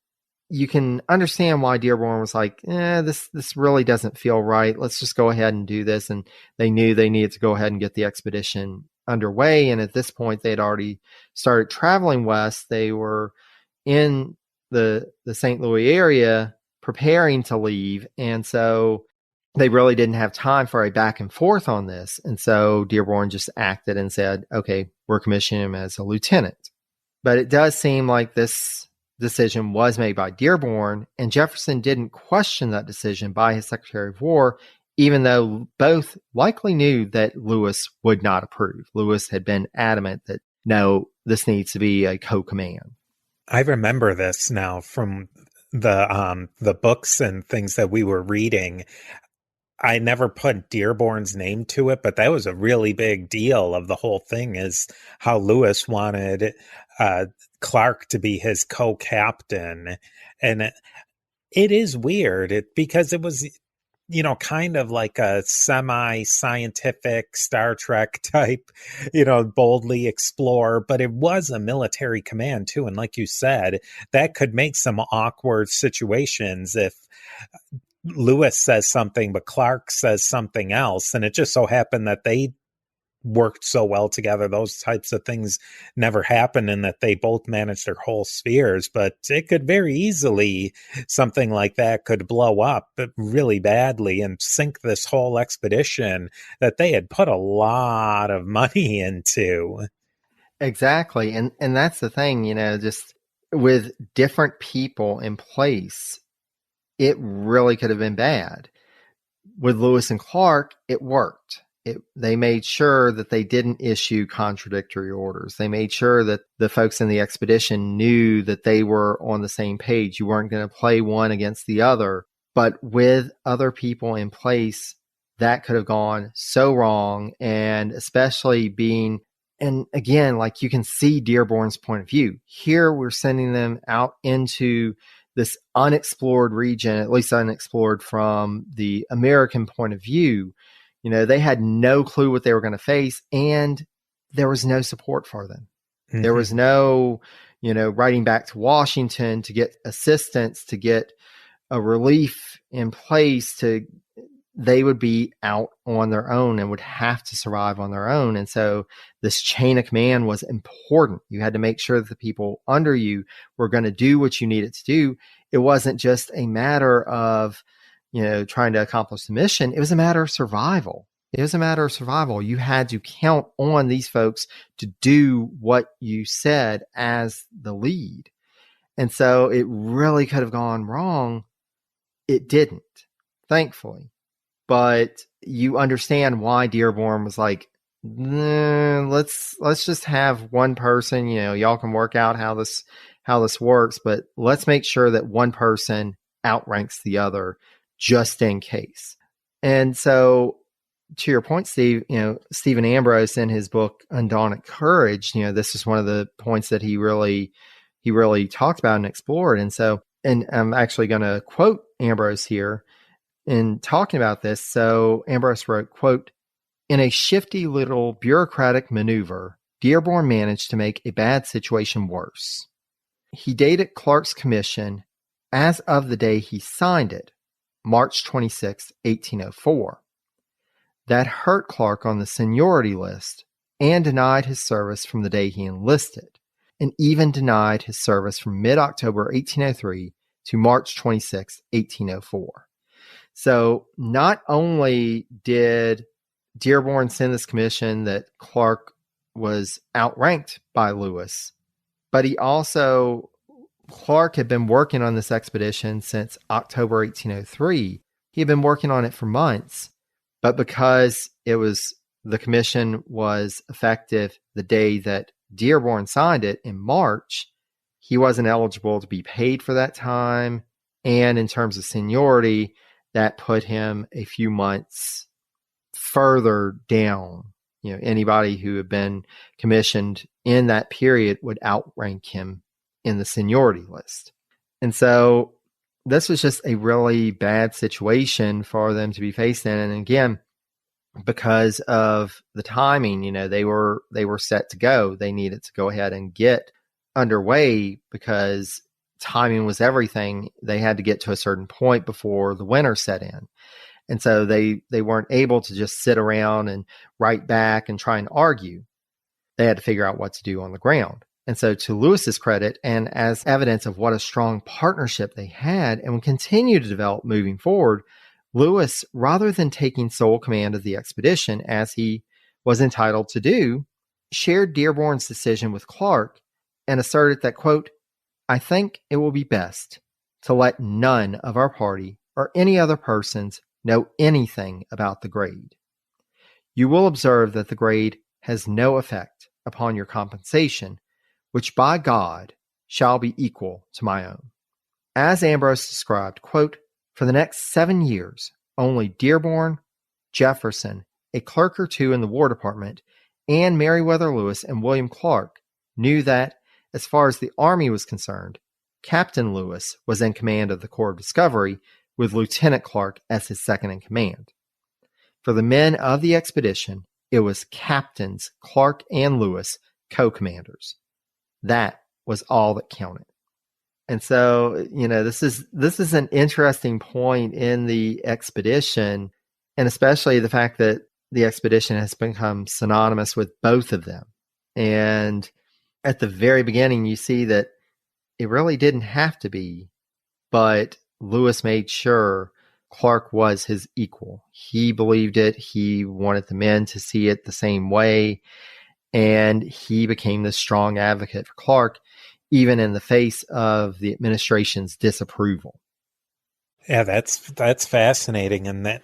[SPEAKER 1] you can understand why Dearborn was like, this really doesn't feel right. Let's just go ahead and do this. And they knew they needed to go ahead and get the expedition underway. And at this point, they had already started traveling west. They were in the St. Louis area preparing to leave. And so they really didn't have time for a back and forth on this. And so Dearborn just acted and said, okay, we're commissioning him as a lieutenant. But it does seem like this decision was made by Dearborn, and Jefferson didn't question that decision by his Secretary of War, even though both likely knew that Lewis would not approve. Lewis had been adamant that, no, this needs to be a co-command.
[SPEAKER 2] I remember this now from the books and things that we were reading. I never put Dearborn's name to it, but that was a really big deal of the whole thing, is how Lewis wanted Clark to be his co-captain. And it is weird because it was, kind of like a semi-scientific Star Trek type, boldly explore, but it was a military command too. And like you said, that could make some awkward situations if Lewis says something, but Clark says something else. And it just so happened that they worked so well together. Those types of things never happen, and that they both managed their whole spheres. But it could very easily, something like that could blow up really badly and sink this whole expedition that they had put a lot of money into.
[SPEAKER 1] Exactly. And that's the thing, just with different people in place, it really could have been bad. With Lewis and Clark, it worked. They made sure that they didn't issue contradictory orders. They made sure that the folks in the expedition knew that they were on the same page. You weren't going to play one against the other. But with other people in place, that could have gone so wrong. And especially being, and again, like you can see Dearborn's point of view. Here we're sending them out into this unexplored region, at least unexplored from the American point of view. They had no clue what they were going to face, and there was no support for them. Mm-hmm. There was no, writing back to Washington to get assistance, to get a relief in place. They would be out on their own and would have to survive on their own. And so this chain of command was important. You had to make sure that the people under you were going to do what you needed to do. It wasn't just a matter of, trying to accomplish the mission. It was a matter of survival. You had to count on these folks to do what you said as the lead. And so it really could have gone wrong. It didn't, thankfully. But you understand why Dearborn was like, let's just have one person, y'all can work out how this works, but let's make sure that one person outranks the other just in case. And so to your point, Steve, Stephen Ambrose in his book Undaunted Courage, this is one of the points that he really talked about and explored. And so, and I'm actually going to quote Ambrose here in talking about this. So Ambrose wrote, quote, "In a shifty little bureaucratic maneuver, Dearborn managed to make a bad situation worse. He dated Clark's commission as of the day he signed it, March 26, 1804. That hurt Clark on the seniority list and denied his service from the day he enlisted, and even denied his service from mid-October 1803 to March 26, 1804. So not only did Dearborn send this commission that Clark was outranked by Lewis, but Clark had been working on this expedition since October 1803. He had been working on it for months, but because the commission was effective the day that Dearborn signed it in March, he wasn't eligible to be paid for that time. And in terms of seniority, that put him a few months further down. Anybody who had been commissioned in that period would outrank him in the seniority list. And so this was just a really bad situation for them to be faced in. And again, because of the timing, they were set to go. They needed to go ahead and get underway because timing was everything. They had to get to a certain point before the winter set in. And so they weren't able to just sit around and write back and try and argue. They had to figure out what to do on the ground. And so to Lewis's credit, and as evidence of what a strong partnership they had and would continue to develop moving forward, Lewis, rather than taking sole command of the expedition as he was entitled to do, shared Dearborn's decision with Clark and asserted that, quote, "I think it will be best to let none of our party or any other persons know anything about the grade. You will observe that the grade has no effect upon your compensation, which by God shall be equal to my own." As Ambrose described, quote, "For the next 7 years, only Dearborn, Jefferson, a clerk or two in the War Department, and Meriwether Lewis and William Clark knew that, as far as the Army was concerned, Captain Lewis was in command of the Corps of Discovery, with Lieutenant Clark as his second in command. For the men of the expedition, it was Captains Clark and Lewis, co-commanders. That was all that counted." And so, this is an interesting point in the expedition, and especially the fact that the expedition has become synonymous with both of them. And at the very beginning, you see that it really didn't have to be, but Lewis made sure Clark was his equal. He believed it. He wanted the men to see it the same way. And he became this strong advocate for Clark, even in the face of the administration's disapproval.
[SPEAKER 2] Yeah, that's fascinating. And that,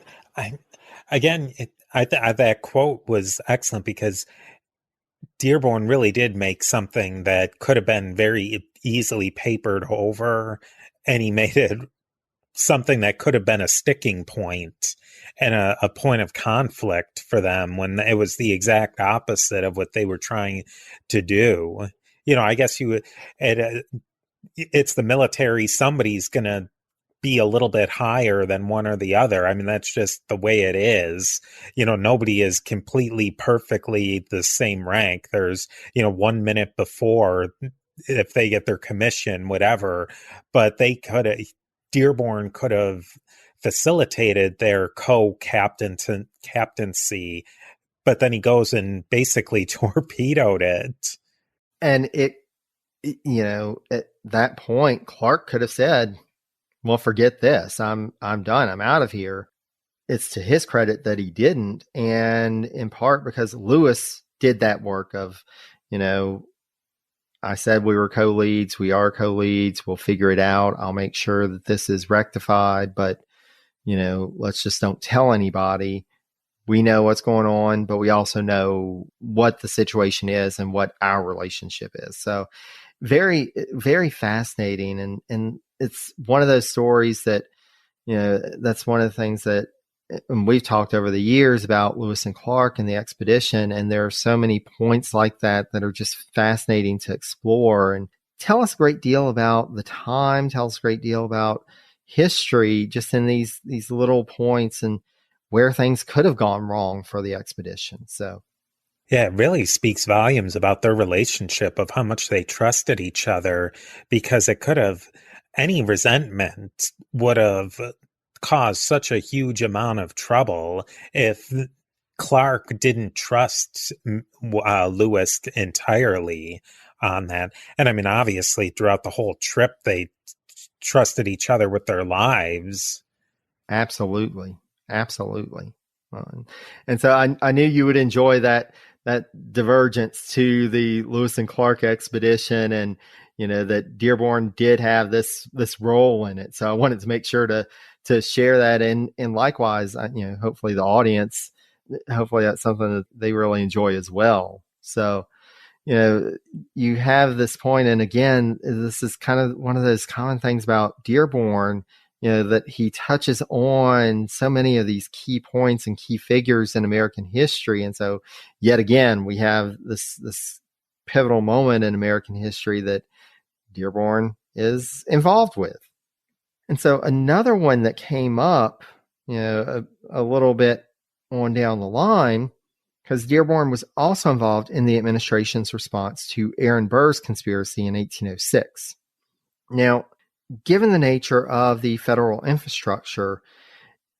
[SPEAKER 2] that quote was excellent because Dearborn really did make something that could have been very easily papered over, and he made it something that could have been a sticking point and a point of conflict for them when it was the exact opposite of what they were trying to do. I guess it's the military. Somebody's going to be a little bit higher than one or the other. I mean, that's just the way it is. Nobody is completely perfectly the same rank. There's, 1 minute before, if they get their commission, whatever, but Dearborn could have facilitated their captaincy, but then he goes and basically torpedoed it.
[SPEAKER 1] And at that point, Clark could have said, "Well, forget this. I'm done. I'm out of here." It's to his credit that he didn't. And in part because Lewis did that work of, "I said we were co-leads. We are co-leads. We'll figure it out. I'll make sure that this is rectified. But, let's just don't tell anybody. We know what's going on, but we also know what the situation is and what our relationship is." So very, very fascinating. And it's one of those stories that, that's one of the things that, and we've talked over the years about Lewis and Clark and the expedition. And there are so many points like that are just fascinating to explore and tell us a great deal about the time, tell us a great deal about history, just in these little points and where things could have gone wrong for the expedition. So,
[SPEAKER 2] yeah, it really speaks volumes about their relationship, of how much they trusted each other, because any resentment would have caused such a huge amount of trouble if Clark didn't trust Lewis entirely on that. And I mean, obviously, throughout the whole trip, they trusted each other with their lives.
[SPEAKER 1] Absolutely. And so I knew you would enjoy that divergence to the Lewis and Clark expedition, and that Dearborn did have this role in it. So I wanted to make sure to to share that. And likewise, hopefully the audience, hopefully that's something that they really enjoy as well. So, you have this point, and again, this is kind of one of those common things about Dearborn, that he touches on so many of these key points and key figures in American history. And so yet again, we have this pivotal moment in American history that Dearborn is involved with. And so another one that came up, a little bit on down the line, because Dearborn was also involved in the administration's response to Aaron Burr's conspiracy in 1806. Now, given the nature of the federal infrastructure,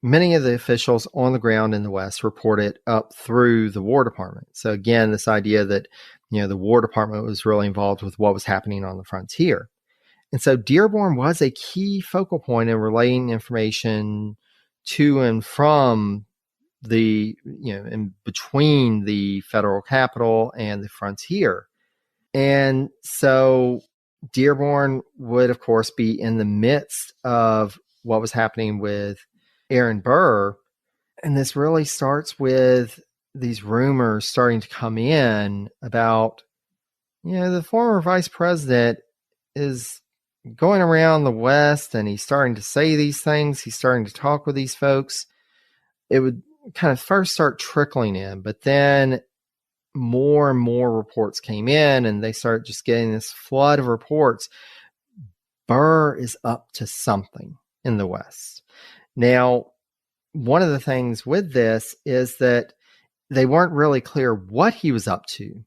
[SPEAKER 1] many of the officials on the ground in the West reported up through the War Department. So again, this idea that, the War Department was really involved with what was happening on the frontier. And so Dearborn was a key focal point in relaying information to and from the, in between the federal capital and the frontier. And so Dearborn would, of course, be in the midst of what was happening with Aaron Burr. And this really starts with these rumors starting to come in about, the former vice president is going around the West and he's starting to say these things. He's starting to talk with these folks. It would kind of first start trickling in, but then more and more reports came in and they started just getting this flood of reports. Burr is up to something in the West. Now, one of the things with this is that they weren't really clear what he was up to.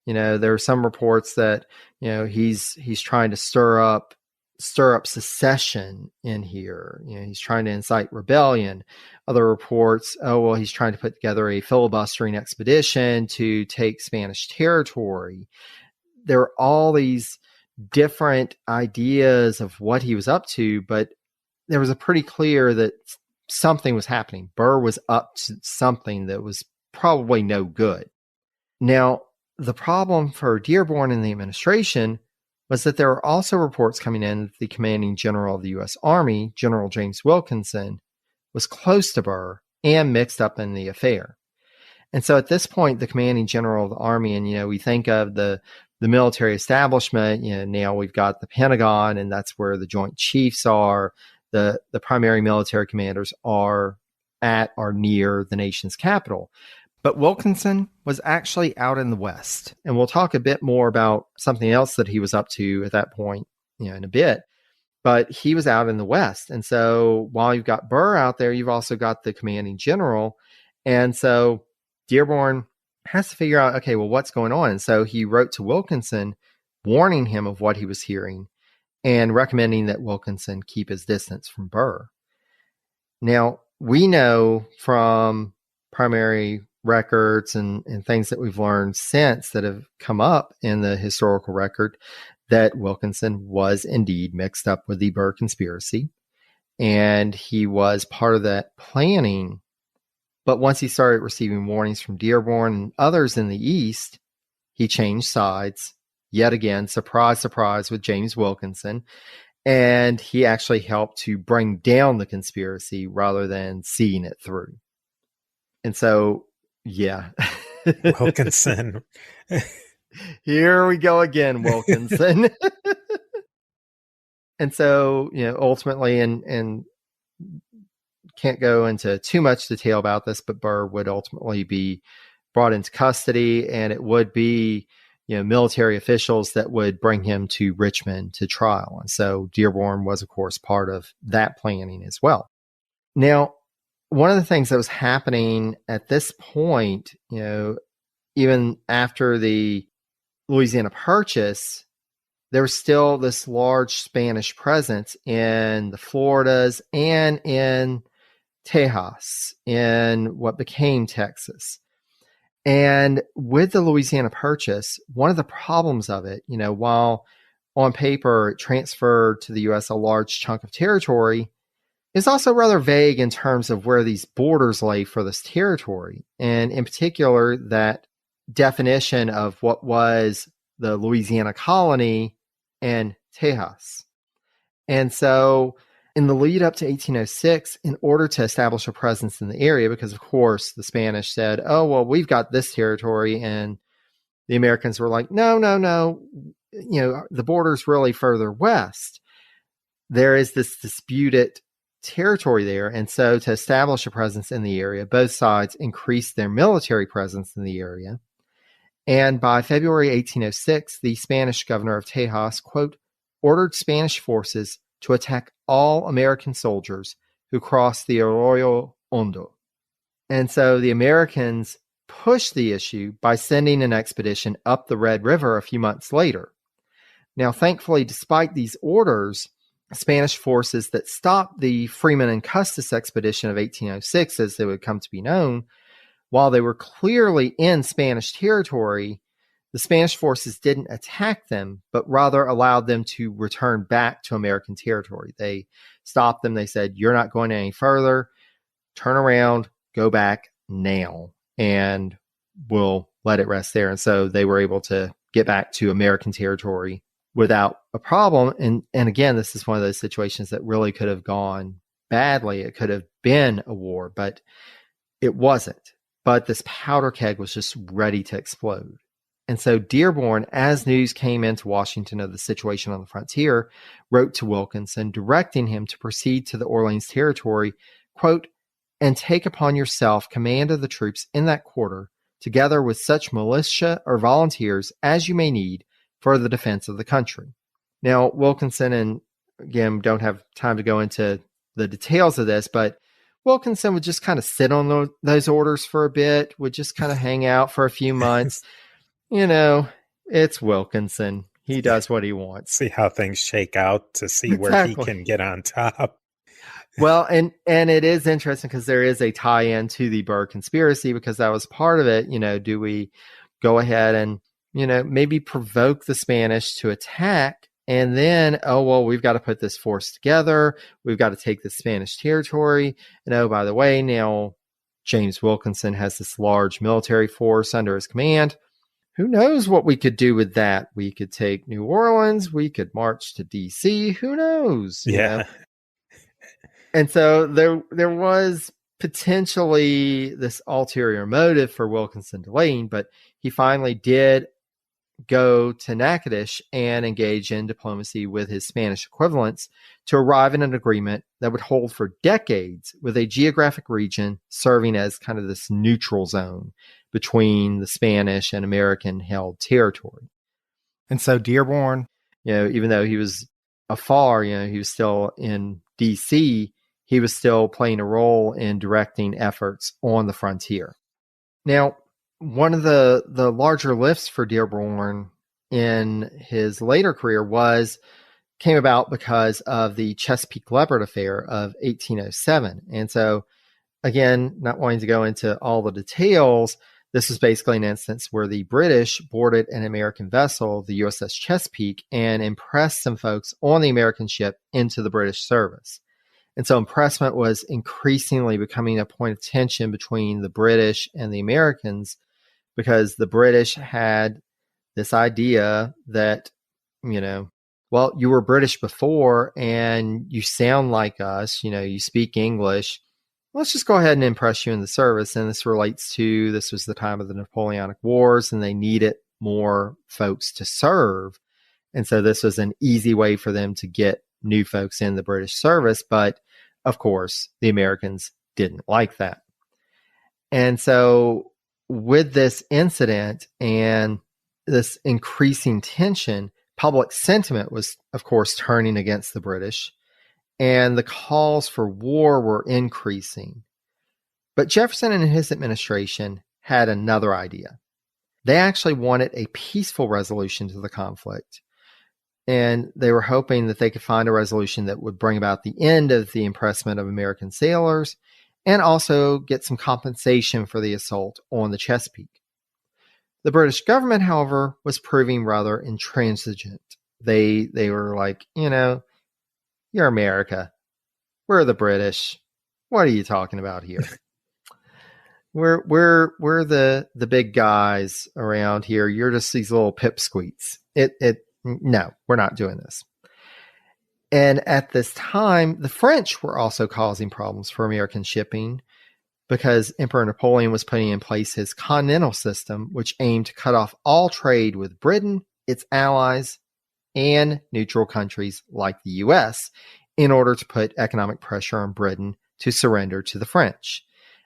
[SPEAKER 1] There were some reports that, he's trying to stir up secession in here. He's trying to incite rebellion. Other reports, he's trying to put together a filibustering expedition to take Spanish territory. There are all these different ideas of what he was up to, but there was a pretty clear that something was happening. Burr was up to something that was probably no good. Now, the problem for Dearborn and the administration was that there were also reports coming in that the commanding general of the U.S. Army, General James Wilkinson, was close to Burr and mixed up in the affair. And so at this point, the commanding general of the Army, and, we think of the military establishment, now we've got the Pentagon, and that's where the Joint Chiefs are. The primary military commanders are at or near the nation's capital. But Wilkinson was actually out in the West. And we'll talk a bit more about something else that he was up to at that point, in a bit. But he was out in the West. And so while you've got Burr out there, you've also got the commanding general. And so Dearborn has to figure out, okay, well, what's going on? And so he wrote to Wilkinson, warning him of what he was hearing and recommending that Wilkinson keep his distance from Burr. Now, we know from primary records and things that we've learned since that have come up in the historical record that Wilkinson was indeed mixed up with the Burr conspiracy, and he was part of that planning. But once he started receiving warnings from Dearborn and others in the East, he changed sides yet again, surprise, surprise, with James Wilkinson, and he actually helped to bring down the conspiracy rather than seeing it through. And so, yeah.
[SPEAKER 2] Wilkinson.
[SPEAKER 1] Here we go again, Wilkinson. And so, ultimately, and can't go into too much detail about this, but Burr would ultimately be brought into custody, and it would be, military officials that would bring him to Richmond to trial. And so Dearborn was, of course, part of that planning as well. Now, one of the things that was happening at this point, even after the Louisiana Purchase, there was still this large Spanish presence in the Floridas and in Tejas, in what became Texas. And with the Louisiana Purchase, one of the problems of it, while on paper it transferred to the U.S. a large chunk of territory, is also rather vague in terms of where these borders lay for this territory. And in particular, that definition of what was the Louisiana colony and Tejas. And so In the lead up to 1806, in order to establish a presence in the area, because of course the Spanish said, oh, well, we've got this territory, and the Americans were like, no, no, no, the border's really further west. There is this disputed territory there. And so to establish a presence in the area, both sides increased their military presence in the area. And by February 1806, the Spanish governor of Tejas, quote, ordered Spanish forces to attack all American soldiers who crossed the Arroyo Hondo. And so the Americans pushed the issue by sending an expedition up the Red River a few months later. Now, thankfully, despite these orders, Spanish forces that stopped the Freeman and Custis expedition of 1806, as they would come to be known, while they were clearly in Spanish territory, the Spanish forces didn't attack them, but rather allowed them to return back to American territory. They stopped them. They said, you're not going any further. Turn around, go back now, and we'll let it rest there. And so they were able to get back to American territory without a problem. And again, this is one of those situations that really could have gone badly. It could have been a war, but it wasn't. But this powder keg was just ready to explode. And so Dearborn, as news came into Washington of the situation on the frontier, wrote to Wilkinson, directing him to proceed to the Orleans territory, quote, and take upon yourself command of the troops in that quarter, together with such militia or volunteers as you may need for the defense of the country. Now, Wilkinson, and again, don't have time to go into the details of this, but Wilkinson would just kind of sit on those orders for a bit, would just kind of hang out for a few months. It's Wilkinson. He does what he wants.
[SPEAKER 2] See how things shake out to see where he can get on top.
[SPEAKER 1] Well, and it is interesting because there is a tie-in to the Burr conspiracy, because that was part of it. Do we go ahead and, maybe provoke the Spanish to attack, and then, oh, well, we've got to put this force together. We've got to take the Spanish territory. And oh, by the way, now James Wilkinson has this large military force under his command. Who knows what we could do with that? We could take New Orleans. We could march to D.C. Who knows?
[SPEAKER 2] Yeah.
[SPEAKER 1] And so there was potentially this ulterior motive for Wilkinson delaying, but he finally did go to Natchitoches and engage in diplomacy with his Spanish equivalents to arrive in an agreement that would hold for decades, with a geographic region serving as kind of this neutral zone between the Spanish and American held territory. And so Dearborn, even though he was afar, he was still in DC, he was still playing a role in directing efforts on the frontier. Now, one of the larger lifts for Dearborn in his later career came about because of the Chesapeake Leopard affair of 1807. And so, again, not wanting to go into all the details, this was basically an instance where the British boarded an American vessel, the USS Chesapeake, and impressed some folks on the American ship into the British service. And so impressment was increasingly becoming a point of tension between the British and the Americans, because the British had this idea that, well, you were British before and you sound like us, you speak English. Let's just go ahead and impress you in the service. And this was the time of the Napoleonic Wars, and they needed more folks to serve. And so this was an easy way for them to get new folks in the British service. But of course, the Americans didn't like that. And so with this incident and this increasing tension, public sentiment was, of course, turning against the British, and the calls for war were increasing. But Jefferson and his administration had another idea. They actually wanted a peaceful resolution to the conflict, and they were hoping that they could find a resolution that would bring about the end of the impressment of American sailors and also get some compensation for the assault on the Chesapeake. The British government, however, was proving rather intransigent. They were like, you're America. We're the British. What are you talking about here? We're the big guys around here. You're just these little pipsqueaks. No, we're not doing this. And at this time, the French were also causing problems for American shipping because Emperor Napoleon was putting in place his continental system, which aimed to cut off all trade with Britain, its allies, and neutral countries like the U.S. in order to put economic pressure on Britain to surrender to the French.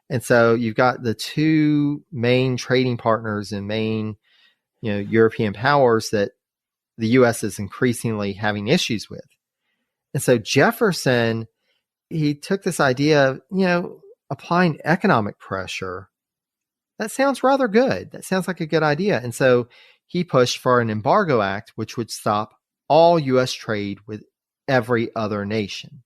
[SPEAKER 1] And so you've got the two main trading partners and main, European powers that the U.S. is increasingly having issues with. And so Jefferson, he took this idea of, applying economic pressure. That sounds rather good. That sounds like a good idea. And so he pushed for an embargo act, which would stop all U.S. trade with every other nation.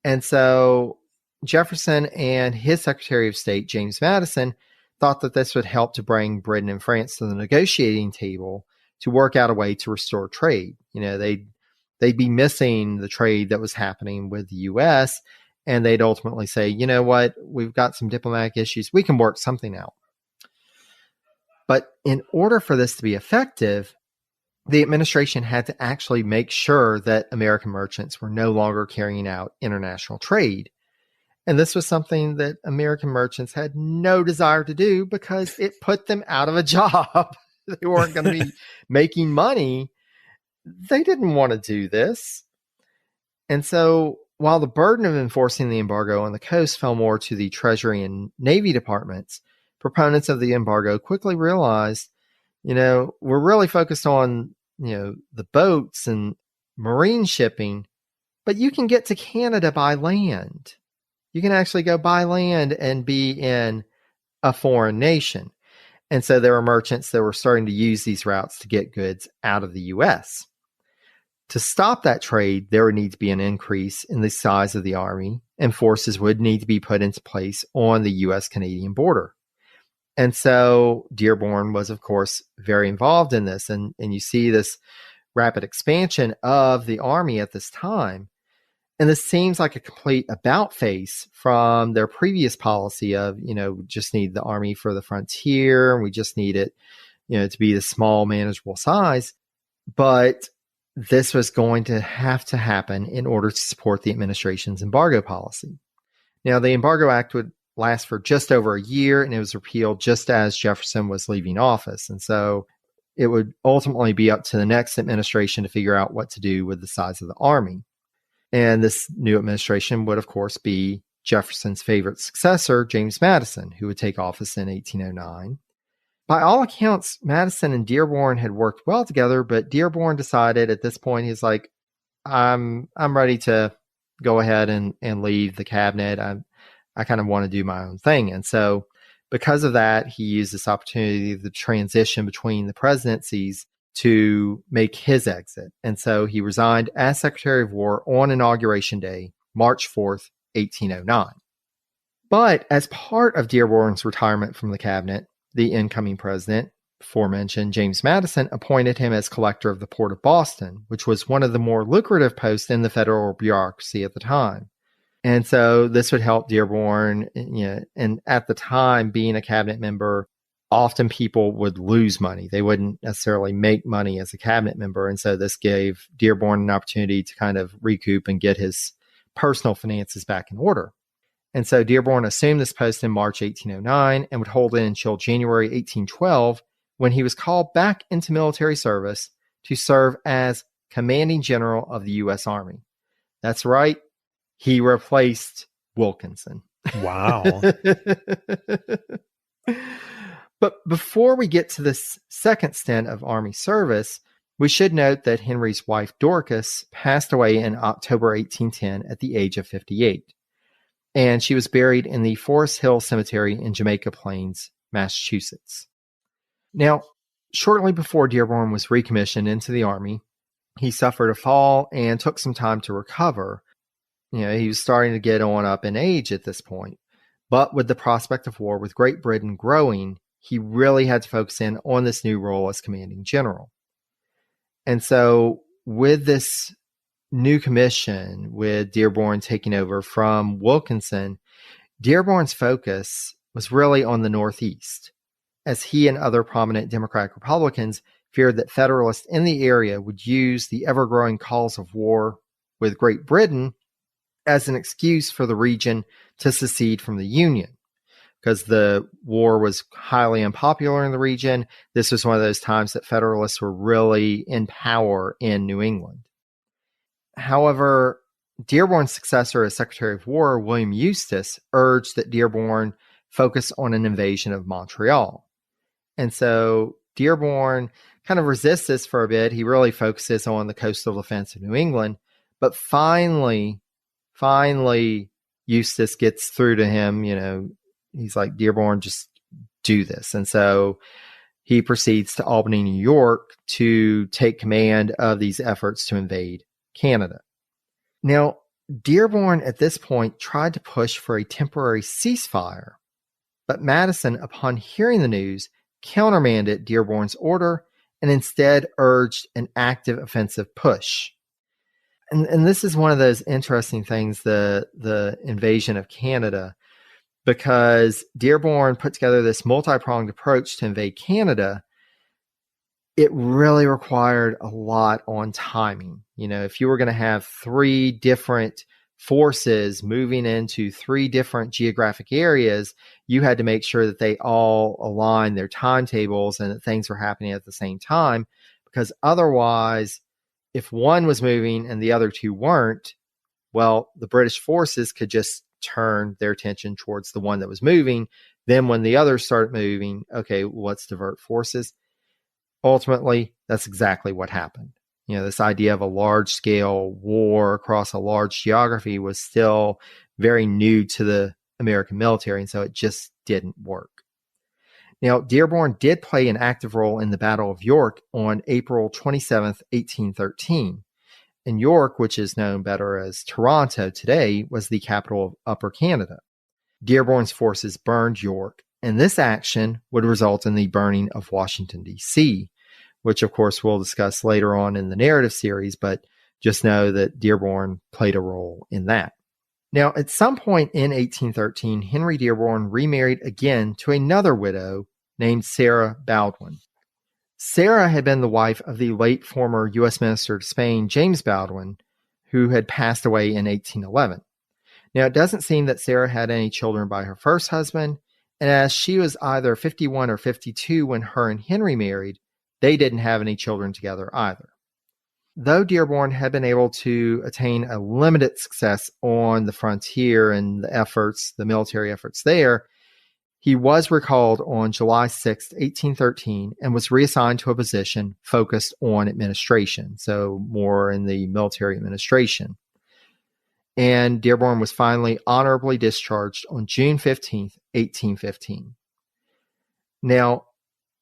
[SPEAKER 1] And so Jefferson and his Secretary of State, James Madison, thought that this would help to bring Britain and France to the negotiating table to work out a way to restore trade. They'd be missing the trade that was happening with the U.S., and they'd ultimately say, you know what, we've got some diplomatic issues. We can work something out. But in order for this to be effective, the administration had to actually make sure that American merchants were no longer carrying out international trade. And this was something that American merchants had no desire to do because it put them out of a job. They weren't going to be making money. They didn't want to do this. And so while the burden of enforcing the embargo on the coast fell more to the Treasury and Navy departments, proponents of the embargo quickly realized, we're really focused on, the boats and marine shipping, but you can get to Canada by land. You can actually go by land and be in a foreign nation. And so there were merchants that were starting to use these routes to get goods out of the U.S. To stop that trade, there would need to be an increase in the size of the army, and forces would need to be put into place on the U.S.-Canadian border. And so Dearborn was, of course, very involved in this. And you see this rapid expansion of the army at this time. And this seems like a complete about face from their previous policy of, we just need the army for the frontier. And we just need it, to be the small, manageable size. But this was going to have to happen in order to support the administration's embargo policy. Now, the Embargo Act would last for just over a year, and it was repealed just as Jefferson was leaving office. And so it would ultimately be up to the next administration to figure out what to do with the size of the army. And this new administration would, of course, be Jefferson's favorite successor, James Madison, who would take office in 1809. By all accounts, Madison and Dearborn had worked well together, but Dearborn decided at this point, he's like, I'm ready to go ahead and leave the cabinet. I kind of want to do my own thing. And so because of that, he used this opportunity, the transition between the presidencies, to make his exit. And so he resigned as Secretary of War on Inauguration Day, March 4th, 1809. But as part of Dearborn's retirement from the cabinet, the incoming president, aforementioned James Madison, appointed him as collector of the Port of Boston, which was one of the more lucrative posts in the federal bureaucracy at the time. And so this would help Dearborn, and at the time, being a cabinet member, often people would lose money. They wouldn't necessarily make money as a cabinet member. And so this gave Dearborn an opportunity to kind of recoup and get his personal finances back in order. And so Dearborn assumed this post in March 1809 and would hold it until January 1812, when he was called back into military service to serve as commanding general of the U.S. Army. That's right. He replaced Wilkinson.
[SPEAKER 2] Wow.
[SPEAKER 1] But before we get to this second stint of Army service, we should note that Henry's wife Dorcas passed away in October 1810 at the age of 58. And she was buried in the Forest Hill Cemetery in Jamaica Plains, Massachusetts. Now, shortly before Dearborn was recommissioned into the Army, he suffered a fall and took some time to recover. He was starting to get on up in age at this point. But with the prospect of war with Great Britain growing, he really had to focus in on this new role as commanding general. And so with this new commission, with Dearborn taking over from Wilkinson, Dearborn's focus was really on the Northeast, as he and other prominent Democratic Republicans feared that Federalists in the area would use the ever-growing calls of war with Great Britain as an excuse for the region to secede from the Union. Because the war was highly unpopular in the region, this was one of those times that Federalists were really in power in New England. However, Dearborn's successor as Secretary of War, William Eustis, urged that Dearborn focus on an invasion of Montreal. And so Dearborn kind of resists this for a bit. He really focuses on the coastal defense of New England. But finally, Eustis gets through to him. He's like, Dearborn, just do this. And so he proceeds to Albany, New York to take command of these efforts to invade Canada. Now, Dearborn at this point tried to push for a temporary ceasefire, but Madison, upon hearing the news, countermanded Dearborn's order and instead urged an active offensive push. And this is one of those interesting things, the invasion of Canada, because Dearborn put together this multi-pronged approach to invade Canada. It really required a lot on timing. If you were going to have 3 different forces moving into 3 different geographic areas, you had to make sure that they all aligned their timetables and that things were happening at the same time, because otherwise, if one was moving and the other 2 weren't, well, the British forces could just turn their attention towards the one that was moving. Then when the others start moving, okay, let's divert forces. Ultimately, that's exactly what happened. This idea of a large-scale war across a large geography was still very new to the American military, and so it just didn't work. Now, Dearborn did play an active role in the Battle of York on April 27th, 1813. And York, which is known better as Toronto today, was the capital of Upper Canada. Dearborn's forces burned York, and this action would result in the burning of Washington, D.C., which, of course, we'll discuss later on in the narrative series, but just know that Dearborn played a role in that. Now, at some point in 1813, Henry Dearborn remarried again to another widow named Sarah Baldwin. Sarah had been the wife of the late former U.S. Minister to Spain, James Baldwin, who had passed away in 1811. Now, it doesn't seem that Sarah had any children by her first husband, and as she was either 51 or 52 when her and Henry married, they didn't have any children together either. Though Dearborn had been able to attain a limited success on the frontier and the military efforts there, he was recalled on July 6, 1813, and was reassigned to a position focused on administration, so more in the military administration. And Dearborn was finally honorably discharged on June 15, 1815. Now,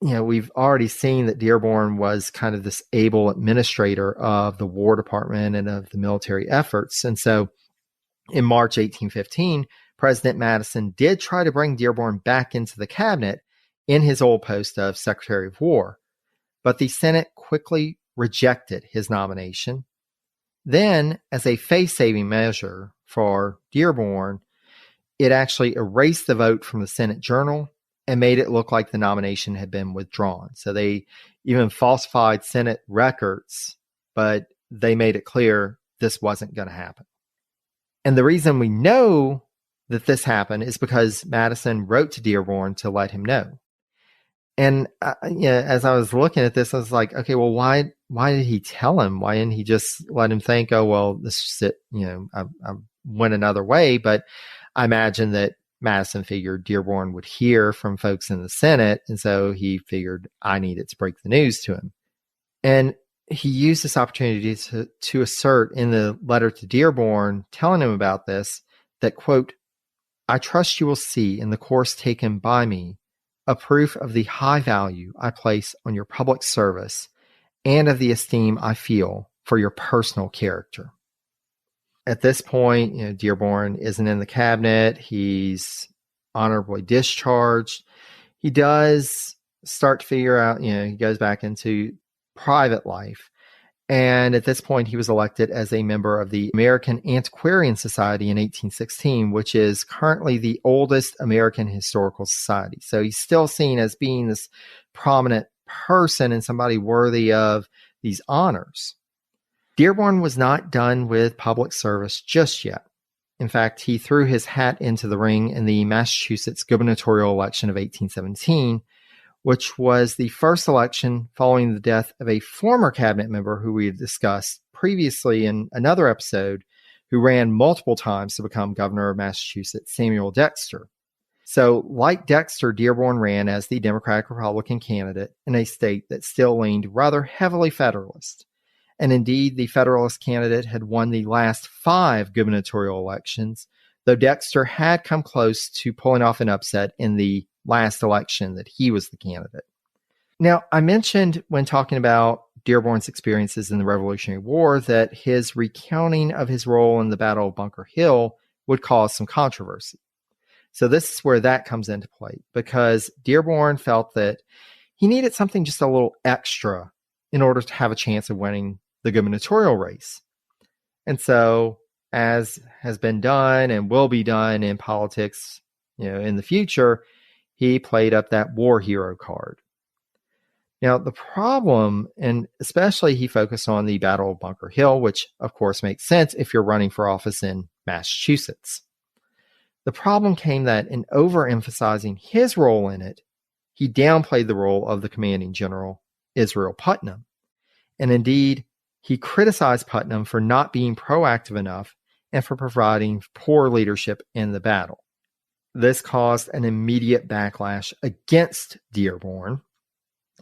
[SPEAKER 1] we've already seen that Dearborn was kind of this able administrator of the War Department and of the military efforts. And so in March 1815, President Madison did try to bring Dearborn back into the cabinet in his old post of Secretary of War, but the Senate quickly rejected his nomination. Then, as a face-saving measure for Dearborn, it actually erased the vote from the Senate Journal and made it look like the nomination had been withdrawn. So they even falsified Senate records, but they made it clear this wasn't going to happen. And the reason we know that this happened is because Madison wrote to Dearborn to let him know. And as I was looking at this, I was like, okay, well, why did he tell him? Why didn't he just let him think, oh, well, this is it, I went another way. But I imagine that Madison figured Dearborn would hear from folks in the Senate, and so he figured I needed to break the news to him. And he used this opportunity to assert in the letter to Dearborn, telling him about this, that, quote, I trust you will see in the course taken by me a proof of the high value I place on your public service and of the esteem I feel for your personal character. At this point, Dearborn isn't in the cabinet. He's honorably discharged. He does start to figure out, he goes back into private life. And at this point, he was elected as a member of the American Antiquarian Society in 1816, which is currently the oldest American historical society. So he's still seen as being this prominent person and somebody worthy of these honors. Dearborn was not done with public service just yet. In fact, he threw his hat into the ring in the Massachusetts gubernatorial election of 1817, which was the first election following the death of a former cabinet member who we had discussed previously in another episode, who ran multiple times to become governor of Massachusetts, Samuel Dexter. So, like Dexter, Dearborn ran as the Democratic-Republican candidate in a state that still leaned rather heavily Federalist. And indeed, the Federalist candidate had won the last 5 gubernatorial elections, though Dexter had come close to pulling off an upset in the last election that he was the candidate. Now, I mentioned when talking about Dearborn's experiences in the Revolutionary War that his recounting of his role in the Battle of Bunker Hill would cause some controversy. So this is where that comes into play, because Dearborn felt that he needed something just a little extra in order to have a chance of winning the gubernatorial race. And so, as has been done and will be done in politics, in the future, he played up that war hero card. Now, the problem, and especially he focused on the Battle of Bunker Hill, which of course makes sense if you're running for office in Massachusetts. The problem came that in overemphasizing his role in it, he downplayed the role of the commanding general, Israel Putnam. And indeed, he criticized Putnam for not being proactive enough and for providing poor leadership in the battle. This caused an immediate backlash against Dearborn.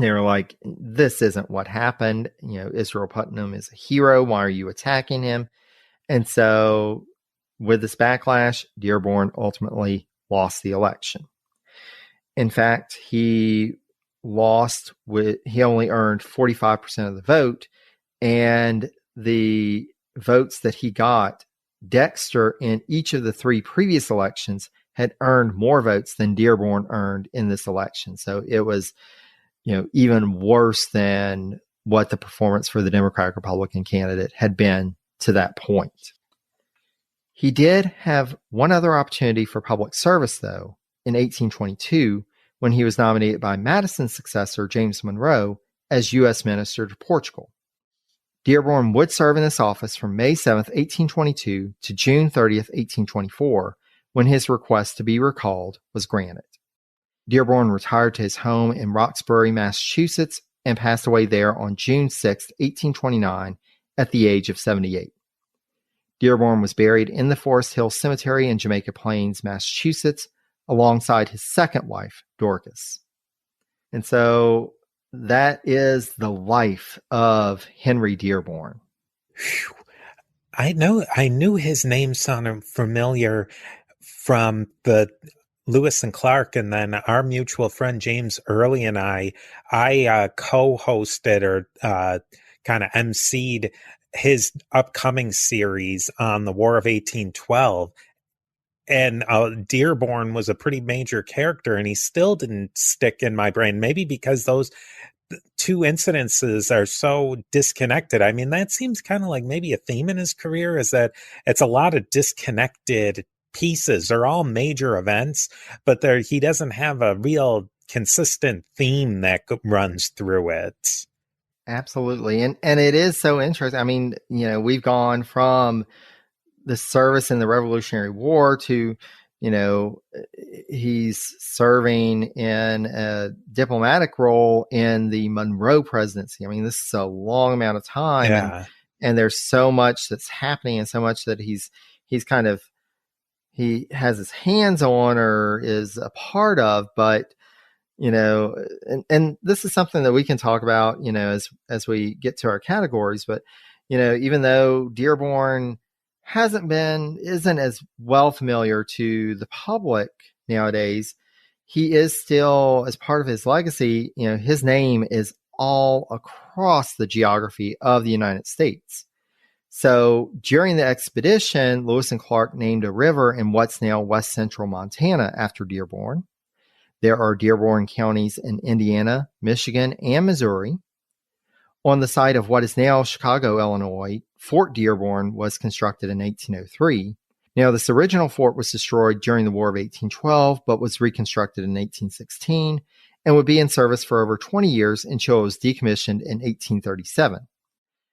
[SPEAKER 1] They were like, this isn't what happened. Israel Putnam is a hero. Why are you attacking him? And so with this backlash, Dearborn ultimately lost the election. In fact, he only earned 45% of the vote, and the votes that he got, Dexter in each of the 3 previous elections had earned more votes than Dearborn earned in this election. So it was, even worse than what the performance for the Democratic Republican candidate had been to that point. He did have one other opportunity for public service, though, in 1822, when he was nominated by Madison's successor, James Monroe, as U.S. Minister to Portugal. Dearborn would serve in this office from May 7, 1822 to June 30, 1824, when his request to be recalled was granted. Dearborn retired to his home in Roxbury, Massachusetts, and passed away there on June 6, 1829, at the age of 78. Dearborn was buried in the Forest Hill Cemetery in Jamaica Plains, Massachusetts, alongside his second wife, Dorcas. And so that is the life of Henry Dearborn.
[SPEAKER 2] Whew. I knew his name sounded familiar from the Lewis and Clark, and then our mutual friend James Early and I co-hosted or kind of emceed his upcoming series on the War of 1812. And Dearborn was a pretty major character, and he still didn't stick in my brain. Maybe because those 2 incidences are so disconnected. I mean, that seems kind of like maybe a theme in his career, is that it's a lot of disconnected pieces. They're all major events, but he doesn't have a real consistent theme that runs through it.
[SPEAKER 1] Absolutely. And it is so interesting. I mean, we've gone from the service in the Revolutionary War to, he's serving in a diplomatic role in the Monroe presidency. I mean, this is a long amount of time,
[SPEAKER 2] Yeah.
[SPEAKER 1] and there's so much that's happening, and so much that he has his hands on or is a part of. But and this is something that we can talk about, as we get to our categories. But even though Dearborn isn't as well familiar to the public nowadays, he is still, as part of his legacy, his name is all across the geography of the United States. So during the expedition, Lewis and Clark named a river in what's now west central Montana after Dearborn. There are Dearborn counties in Indiana, Michigan, and Missouri. On the site of what is now Chicago, Illinois, Fort Dearborn was constructed in 1803. Now, this original fort was destroyed during the War of 1812, but was reconstructed in 1816 and would be in service for over 20 years until it was decommissioned in 1837.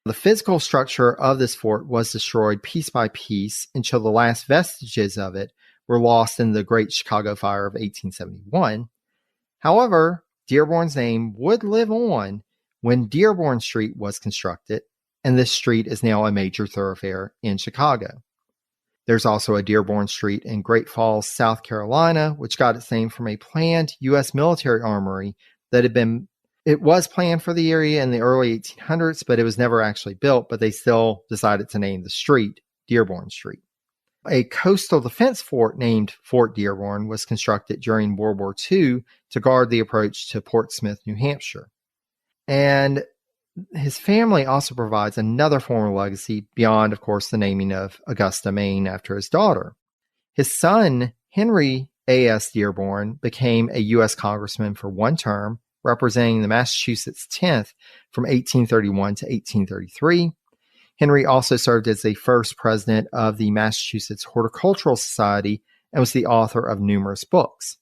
[SPEAKER 1] The physical structure of this fort was destroyed piece by piece until the last vestiges of it were lost in the Great Chicago Fire of 1871. However, Dearborn's name would live on when Dearborn Street was constructed, and this street is now a major thoroughfare in Chicago. There's also a Dearborn Street in Great Falls, South Carolina, which got its name from a planned U.S. military armory it was planned for the area in the early 1800s, but it was never actually built, but they still decided to name the street Dearborn Street. A coastal defense fort named Fort Dearborn was constructed during World War II to guard the approach to Portsmouth, New Hampshire. And his family also provides another form of legacy beyond, of course, the naming of Augusta, Maine after his daughter. His son, Henry A.S. Dearborn, became a U.S. congressman for one term, representing the Massachusetts 10th from 1831 to 1833. Henry also served as the first president of the Massachusetts Horticultural Society and was the author of numerous books.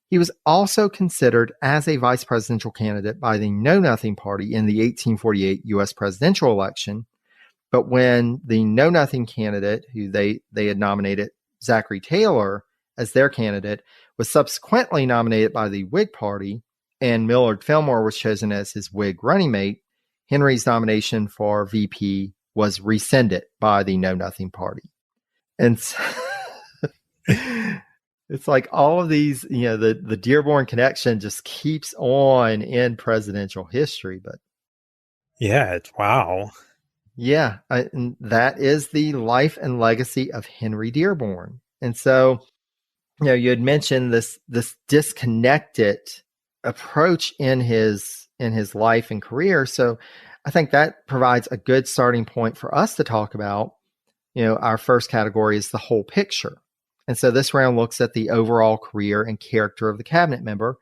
[SPEAKER 1] He was also considered as a vice presidential candidate by the Know Nothing Party in the 1848 U.S. presidential election, but when the Know Nothing candidate, who they had nominated Zachary Taylor as their candidate, was subsequently nominated by the Whig Party, and Millard Fillmore was chosen as his Whig running mate, Henry's nomination for VP was rescinded by the Know Nothing Party. And so it's like all of these, the Dearborn connection just keeps on in presidential history. But
[SPEAKER 2] yeah, wow.
[SPEAKER 1] Yeah, and that is the life and legacy of Henry Dearborn. And so, you had mentioned this disconnected approach in his life and career. So I think that provides a good starting point for us to talk about. Our first category is the whole picture. And so this round looks at the overall career and character of the cabinet member.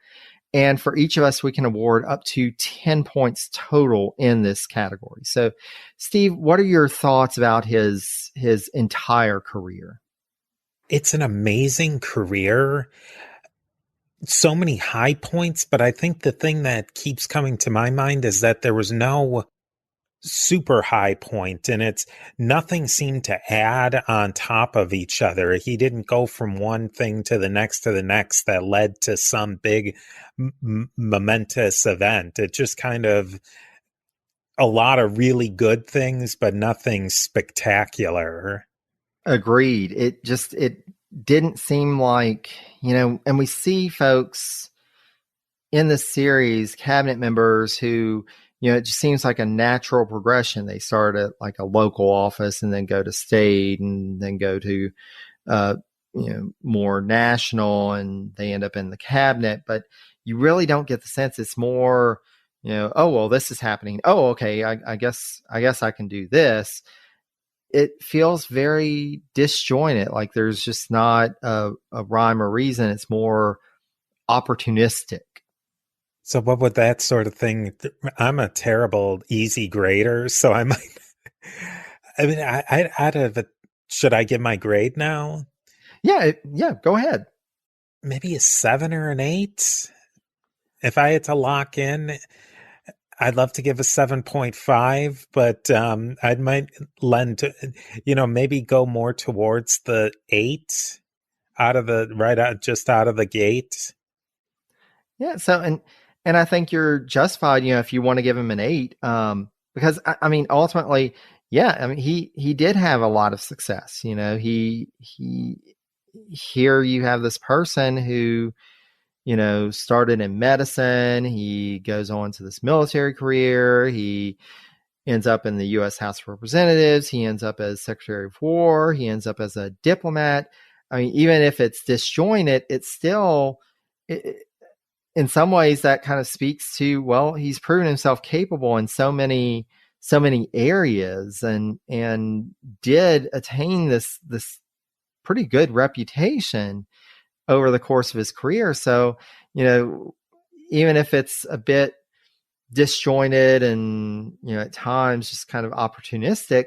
[SPEAKER 1] And for each of us, we can award up to 10 points total in this category. So Steve, what are your thoughts about his entire career?
[SPEAKER 2] It's an amazing career. So many high points, but I think the thing that keeps coming to my mind is that there was no super high point, and it's nothing seemed to add on top of each other. He didn't go from one thing to the next that led to some big momentous event. It just kind of a lot of really good things, but nothing spectacular.
[SPEAKER 1] Agreed. It didn't seem like, and we see folks in this series, cabinet members who, it just seems like a natural progression. They start at like a local office and then go to state and then go to, more national, and they end up in the cabinet. But you really don't get the sense. It's more, oh, well, this is happening. Oh, okay. I guess I can do this. It feels very disjointed. Like there's just not a rhyme or reason. It's more opportunistic.
[SPEAKER 2] So what would that sort of thing? I'm a terrible easy grader, so I might. I out of it. Should I give my grade now?
[SPEAKER 1] Yeah. Go ahead.
[SPEAKER 2] Maybe a 7 or an 8. If I had to lock in, I'd love to give a 7.5, but I might lend to, maybe go more towards the 8 just out of the gate.
[SPEAKER 1] Yeah. So, and I think you're justified, if you want to give him an 8, because ultimately, he did have a lot of success. Here you have this person who, started in medicine. He goes on to this military career. He ends up in the U.S. House of Representatives. He ends up as Secretary of War. He ends up as a diplomat. Even if it's disjointed, it's still, in some ways, that kind of speaks to, well, he's proven himself capable in so many areas, and did attain this pretty good reputation over the course of his career. So, even if it's a bit disjointed and, at times just kind of opportunistic,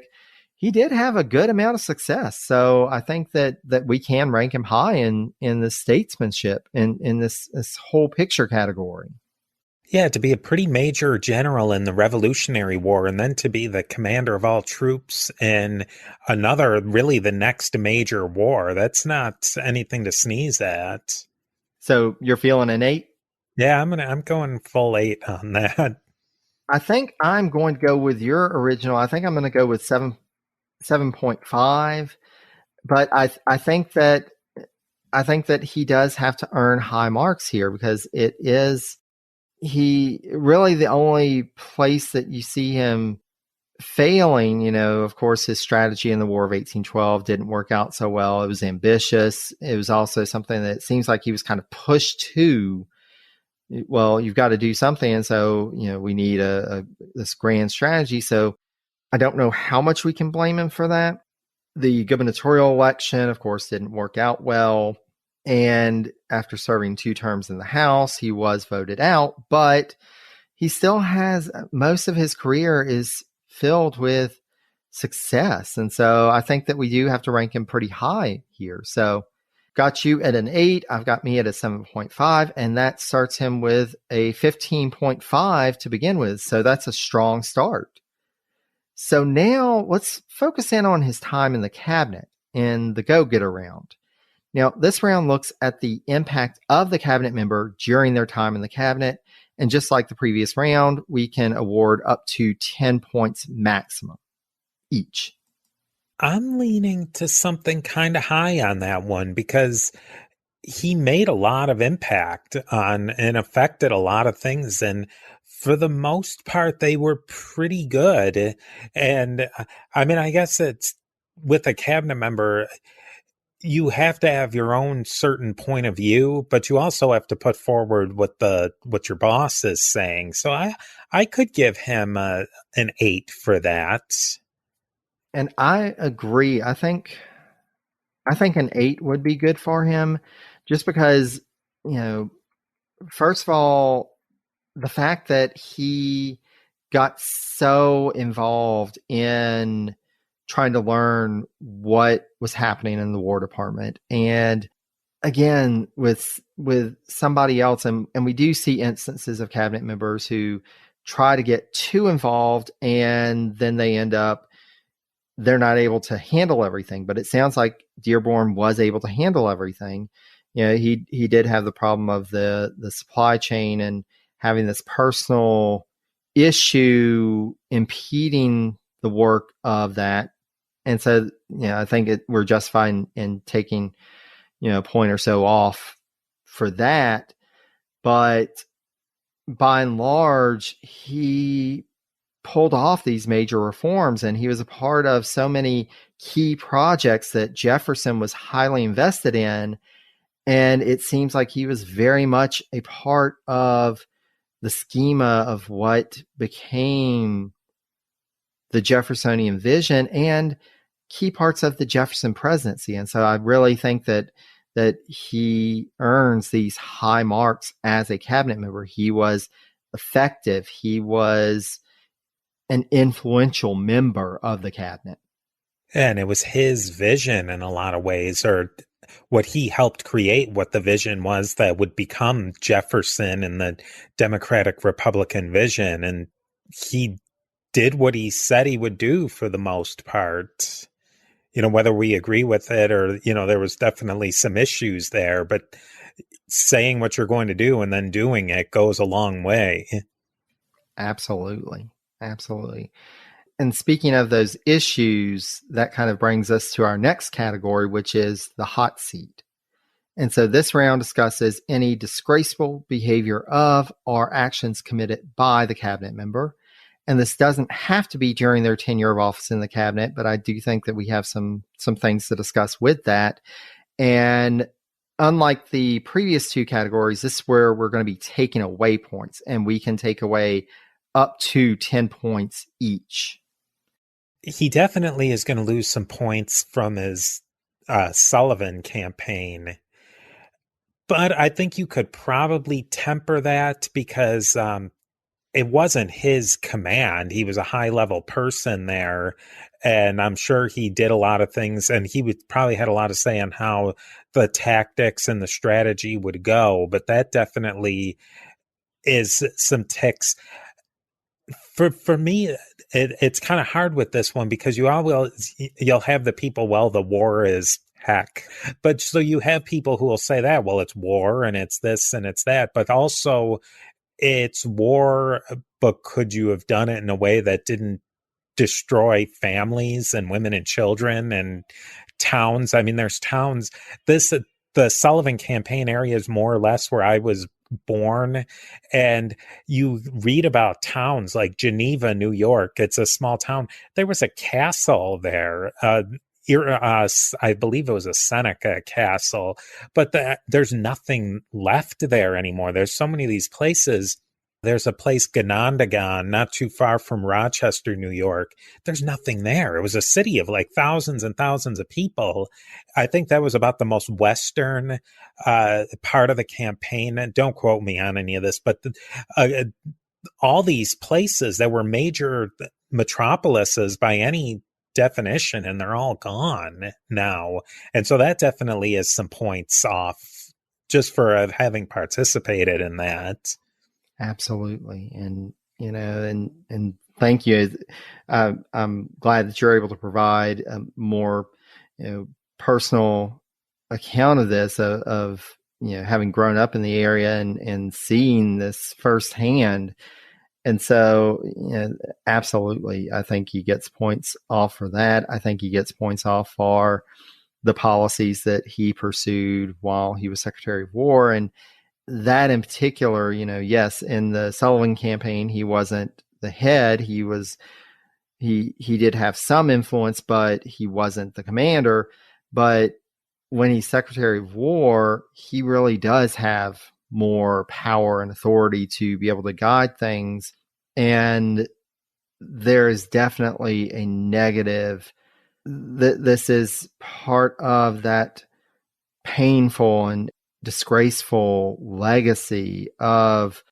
[SPEAKER 1] he did have a good amount of success. So I think that we can rank him high in the statesmanship in this whole picture category.
[SPEAKER 2] Yeah, to be a pretty major general in the Revolutionary War and then to be the commander of all troops in another, really the next major war. That's not anything to sneeze at.
[SPEAKER 1] So you're feeling an 8?
[SPEAKER 2] Yeah, I'm going full 8 on that.
[SPEAKER 1] I think I'm going to go with your original. I think I'm going to go with 7.5, but I think that he does have to earn high marks here because it is he really the only place that you see him failing. Of course, his strategy in the War of 1812 didn't work out so well. It was ambitious. It was also something that seems like he was kind of pushed to. Well, you've got to do something, and so we need this grand strategy. So I don't know how much we can blame him for that. The gubernatorial election, of course, didn't work out well. And after serving 2 terms in the House, he was voted out. But he still has most of his career is filled with success. And so I think that we do have to rank him pretty high here. So got you at an 8. I've got me at a 7.5. And that starts him with a 15.5 to begin with. So that's a strong start. So now let's focus in on his time in the cabinet in the go-getter round. Now, this round looks at the impact of the cabinet member during their time in the cabinet. And just like the previous round, we can award up to 10 points maximum each.
[SPEAKER 2] I'm leaning to something kind of high on that one because he made a lot of impact on and affected a lot of things. And for the most part, they were pretty good. And I mean, I guess it's with a cabinet member, you have to have your own certain point of view, but you also have to put forward what your boss is saying. So I could give him an 8 for that.
[SPEAKER 1] And I agree. I think an 8 would be good for him just because, first of all, the fact that he got so involved in trying to learn what was happening in the War Department. And again, with somebody else, and we do see instances of cabinet members who try to get too involved and then they're not able to handle everything. But it sounds like Dearborn was able to handle everything. He did have the problem of the supply chain and having this personal issue impeding the work of that. And so, I think we're justified in taking, a point or so off for that. But by and large, he pulled off these major reforms, and he was a part of so many key projects that Jefferson was highly invested in. And it seems like he was very much a part of the schema of what became the Jeffersonian vision and key parts of the Jefferson presidency. And so I really think that he earns these high marks as a cabinet member. He was effective. He was an influential member of the cabinet.
[SPEAKER 2] And it was his vision in a lot of ways, or what he helped create, what the vision was that would become Jefferson and the Democratic Republican vision. And he did what he said he would do for the most part. Whether we agree with it or, there was definitely some issues there, but saying what you're going to do and then doing it goes a long way.
[SPEAKER 1] Absolutely. Absolutely. And speaking of those issues, that kind of brings us to our next category, which is the hot seat. And so this round discusses any disgraceful behavior of or actions committed by the cabinet member. And this doesn't have to be during their tenure of office in the cabinet, but I do think that we have some things to discuss with that. And unlike the previous 2 categories, this is where we're going to be taking away points, and we can take away up to 10 points each.
[SPEAKER 2] He definitely is going to lose some points from his Sullivan campaign. But I think you could probably temper that because it wasn't his command. He was a high-level person there, and I'm sure he did a lot of things, and he would probably had a lot to say on how the tactics and the strategy would go. But that definitely is some ticks. For me, it's kind of hard with this one because you'll have the people, well, the war is heck. But so you have people who will say that, well, it's war and it's this and it's that, but also it's war, but could you have done it in a way that didn't destroy families and women and children and towns? I mean, there's towns, the Sullivan campaign area is more or less where I was born, and you read about towns like Geneva, New York. It's a small town. There was a castle there. I believe it was a Seneca castle, but there's nothing left there anymore. There's so many of these places. There's a place, Ganondagan, not too far from Rochester, New York. There's nothing there. It was a city of like thousands and thousands of people. I think that was about the most western part of the campaign. And don't quote me on any of this, but all these places that were major metropolises by any definition, and they're all gone now. And so that definitely is some points off just for having participated in that.
[SPEAKER 1] Absolutely. And, and thank you. I'm glad that you're able to provide a more, personal account of this, of having grown up in the area and seeing this firsthand. And so, absolutely, I think he gets points off for that. I think he gets points off for the policies that he pursued while he was Secretary of War. And that in particular, yes, in the Sullivan campaign, he wasn't the head. He did have some influence, but he wasn't the commander. But when he's Secretary of War, he really does have more power and authority to be able to guide things. And there is definitely a negative. This is part of that painful and disgraceful legacy of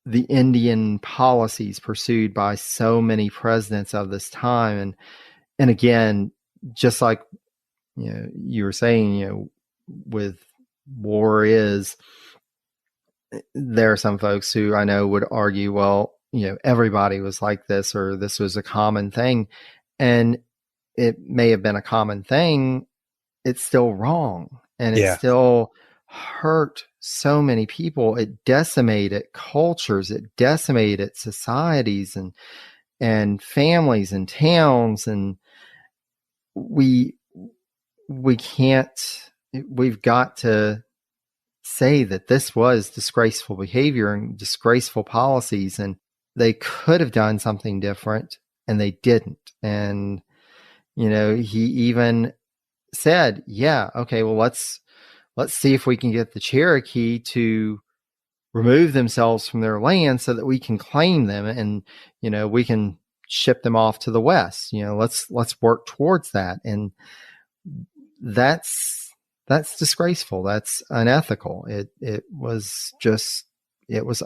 [SPEAKER 1] the Indian policies pursued by so many presidents of this time. And again, just like you were saying, with war there are some folks who I know would argue, well, everybody was like this, or this was a common thing. And it may have been a common thing. It's still wrong. And it still hurt so many people. It decimated cultures. It decimated societies and families and towns. And we've got to say that this was disgraceful behavior and disgraceful policies, and they could have done something different and they didn't. And, he even said, yeah, okay, well, let's see if we can get the Cherokee to remove themselves from their land so that we can claim them and, we can ship them off to the West. Let's work towards that. And that's disgraceful. That's unethical. It was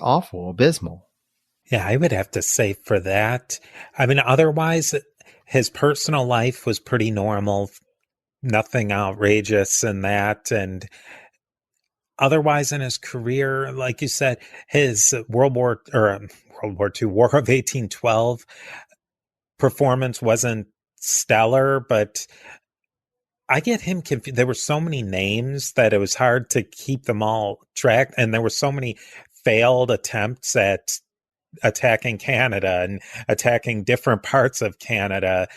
[SPEAKER 1] awful, abysmal.
[SPEAKER 2] Yeah, I would have to say for that. I mean, otherwise, his personal life was pretty normal. Nothing outrageous in that. And otherwise in his career, like you said, his World War II, War of 1812 performance wasn't stellar, but I get him confused. There were so many names that it was hard to keep them all tracked. And there were so many failed attempts at attacking Canada and attacking different parts of Canada.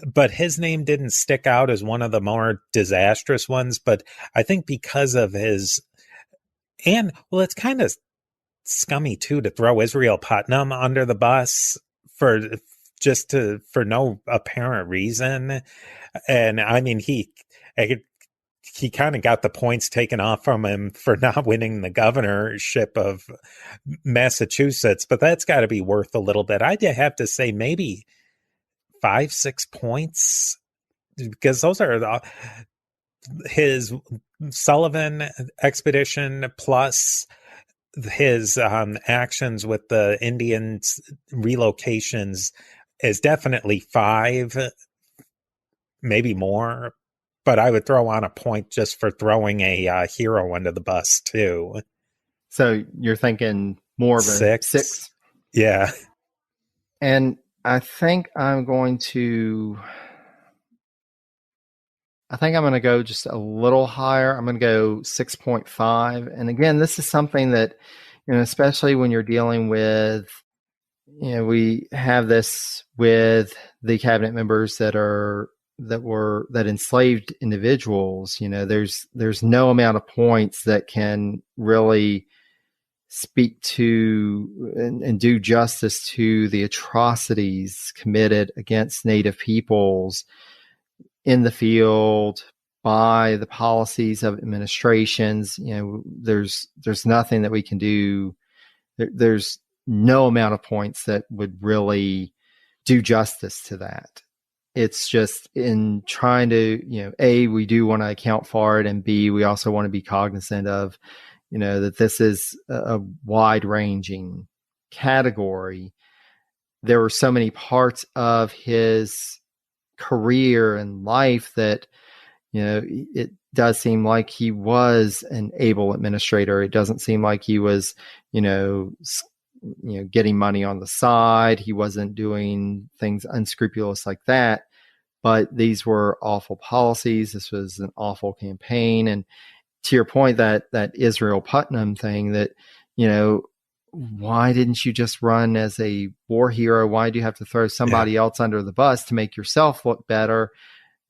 [SPEAKER 2] But his name didn't stick out as one of the more disastrous ones. But I think because of it's kind of scummy too to throw Israel Putnam under the bus for no apparent reason. And I mean, he kind of got the points taken off from him for not winning the governorship of Massachusetts, but that's got to be worth a little bit. I'd have to say maybe 5-6 points, because those are his Sullivan expedition plus his actions with the Indians relocations is definitely 5, maybe more. But I would throw on a point just for throwing a hero under the bus too.
[SPEAKER 1] So you're thinking more of a
[SPEAKER 2] Six.
[SPEAKER 1] 6.
[SPEAKER 2] Yeah.
[SPEAKER 1] And I think I'm going to go just a little higher. I'm going to go 6.5. And again, this is something that, especially when you're dealing with, we have this with the cabinet members that enslaved individuals. There's no amount of points that can really speak to and do justice to the atrocities committed against Native peoples in the field by the policies of administrations. There's nothing that we can do. There's no amount of points that would really do justice to that. It's just in trying to, A, we do want to account for it, and B, we also want to be cognizant of, that this is a wide-ranging category. There were so many parts of his career and life that, it does seem like he was an able administrator. It doesn't seem like he was, getting money on the side. He wasn't doing things unscrupulous like that. But these were awful policies. This was an awful campaign. And to your point, that Israel Putnam thing, that, why didn't you just run as a war hero? Why do you have to throw somebody else under the bus to make yourself look better?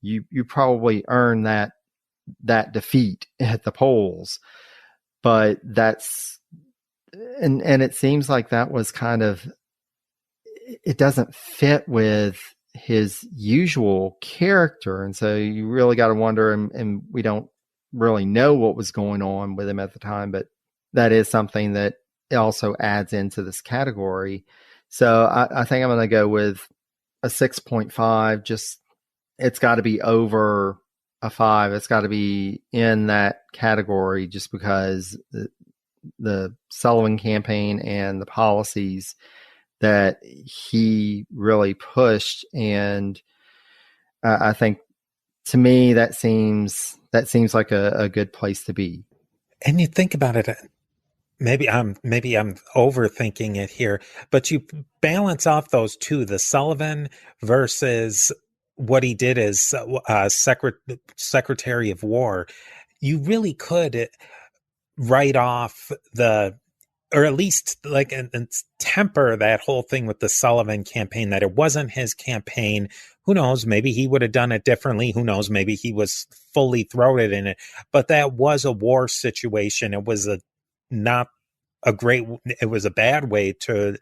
[SPEAKER 1] You probably earned that defeat at the polls. But that's, and it seems like that was kind of, it doesn't fit with his usual character. And so you really got to wonder, and we don't really know what was going on with him at the time, but that is something that also adds into this category. So I think I'm going to go with a 6.5. Just, it's got to be over a 5. It's got to be in that category, just because the Sullivan campaign and the policies that he really pushed. And I think, to me, that seems like a good place to be.
[SPEAKER 2] And you think about it, maybe I'm overthinking it here, but you balance off those two, the Sullivan versus what he did as Secretary of War. You really could write off or at least and temper that whole thing with the Sullivan campaign, that it wasn't his campaign. Who knows? Maybe he would have done it differently. Who knows? Maybe he was fully throated in it. But that was a war situation. It was it was a bad way to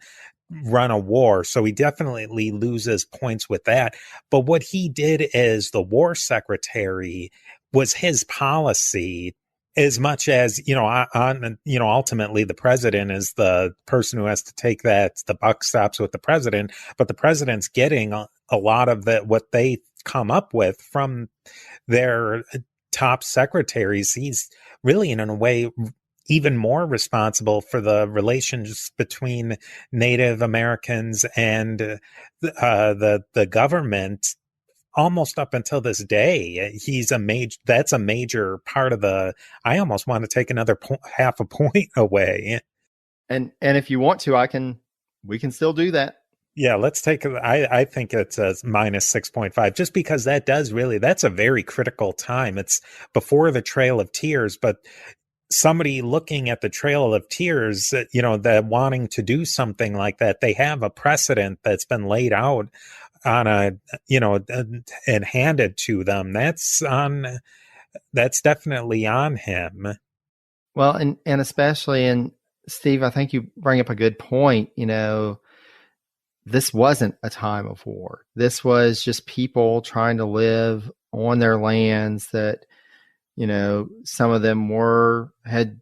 [SPEAKER 2] run a war. So he definitely loses points with that. But what he did as the war secretary was his policy, as much as, ultimately the president is the person who has to take that. The buck stops with the president, but the president's getting a lot of what they come up with from their top secretaries. He's really, in a way, even more responsible for the relations between Native Americans and the government. Almost up until this day, that's a major part of I almost want to take another half a point away.
[SPEAKER 1] And if you want to, we can still do that.
[SPEAKER 2] Yeah, let's take I think it's a minus 6.5, just because that's a very critical time. It's before the Trail of Tears, but somebody looking at the Trail of Tears, that wanting to do something like that, they have a precedent that's been laid out on and handed to them. That's definitely on him.
[SPEAKER 1] Well, and especially, and Steve, I think you bring up a good point. This wasn't a time of war. This was just people trying to live on their lands that, some of them had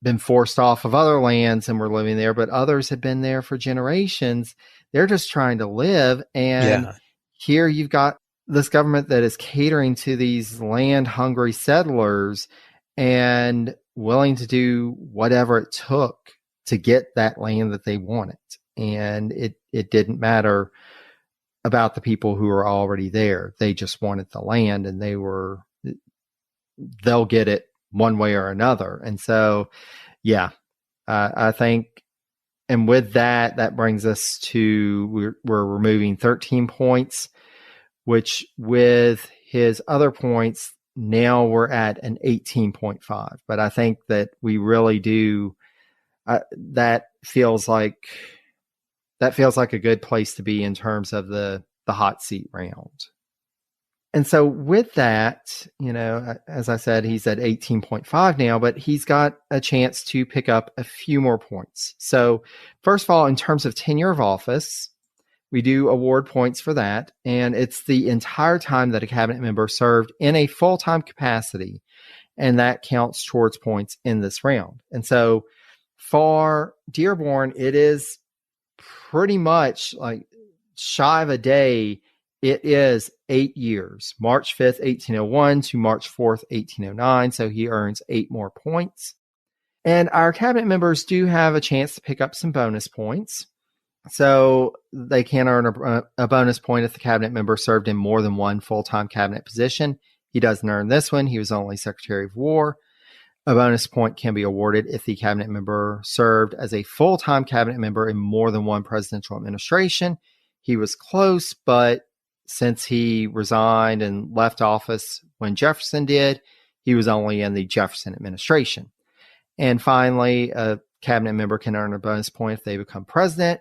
[SPEAKER 1] been forced off of other lands and were living there, but others had been there for generations. They're just trying to live. And here you've got this government that is catering to these land-hungry settlers and willing to do whatever it took to get that land that they wanted. And it didn't matter about the people who were already there. They just wanted the land, and they'll get it one way or another. And so, I think And with that, that brings us to we're removing 13 points, which with his other points, now we're at an 18.5. But I think that we really do, that feels like a good place to be in terms of the hot seat round. And so with that, as I said, he's at 18.5 now, but he's got a chance to pick up a few more points. So first of all, in terms of tenure of office, we do award points for that. And it's the entire time that a cabinet member served in a full-time capacity. And that counts towards points in this round. And so for Dearborn, it is pretty much like shy of a day. It is 8 years, March 5th, 1801 to March 4th, 1809. So he earns 8 more points. And our cabinet members do have a chance to pick up some bonus points. So they can earn a bonus point if the cabinet member served in more than one full-time cabinet position. He doesn't earn this one. He was only Secretary of War. A bonus point can be awarded if the cabinet member served as a full-time cabinet member in more than one presidential administration. He was close, but since he resigned and left office when Jefferson did, he was only in the Jefferson administration. And finally, a cabinet member can earn a bonus point if they become president.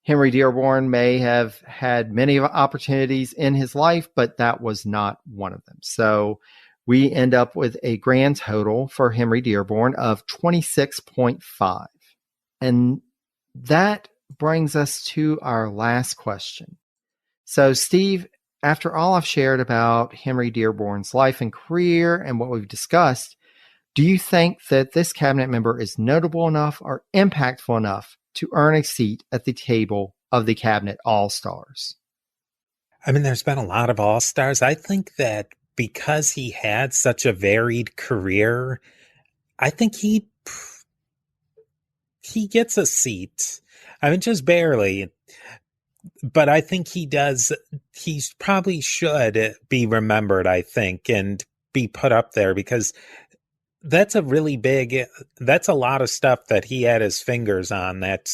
[SPEAKER 1] Henry Dearborn may have had many opportunities in his life, but that was not one of them. So we end up with a grand total for Henry Dearborn of 26.5. And that brings us to our last question. So, Steve, after all I've shared about Henry Dearborn's life and career and what we've discussed, do you think that this cabinet member is notable enough or impactful enough to earn a seat at the table of the cabinet all-stars?
[SPEAKER 2] I mean, there's been a lot of all-stars. I think that because he had such a varied career, I think he gets a seat. I mean, just barely. But I think he does. He probably should be remembered, I think, and be put up there because that's a lot of stuff that he had his fingers on that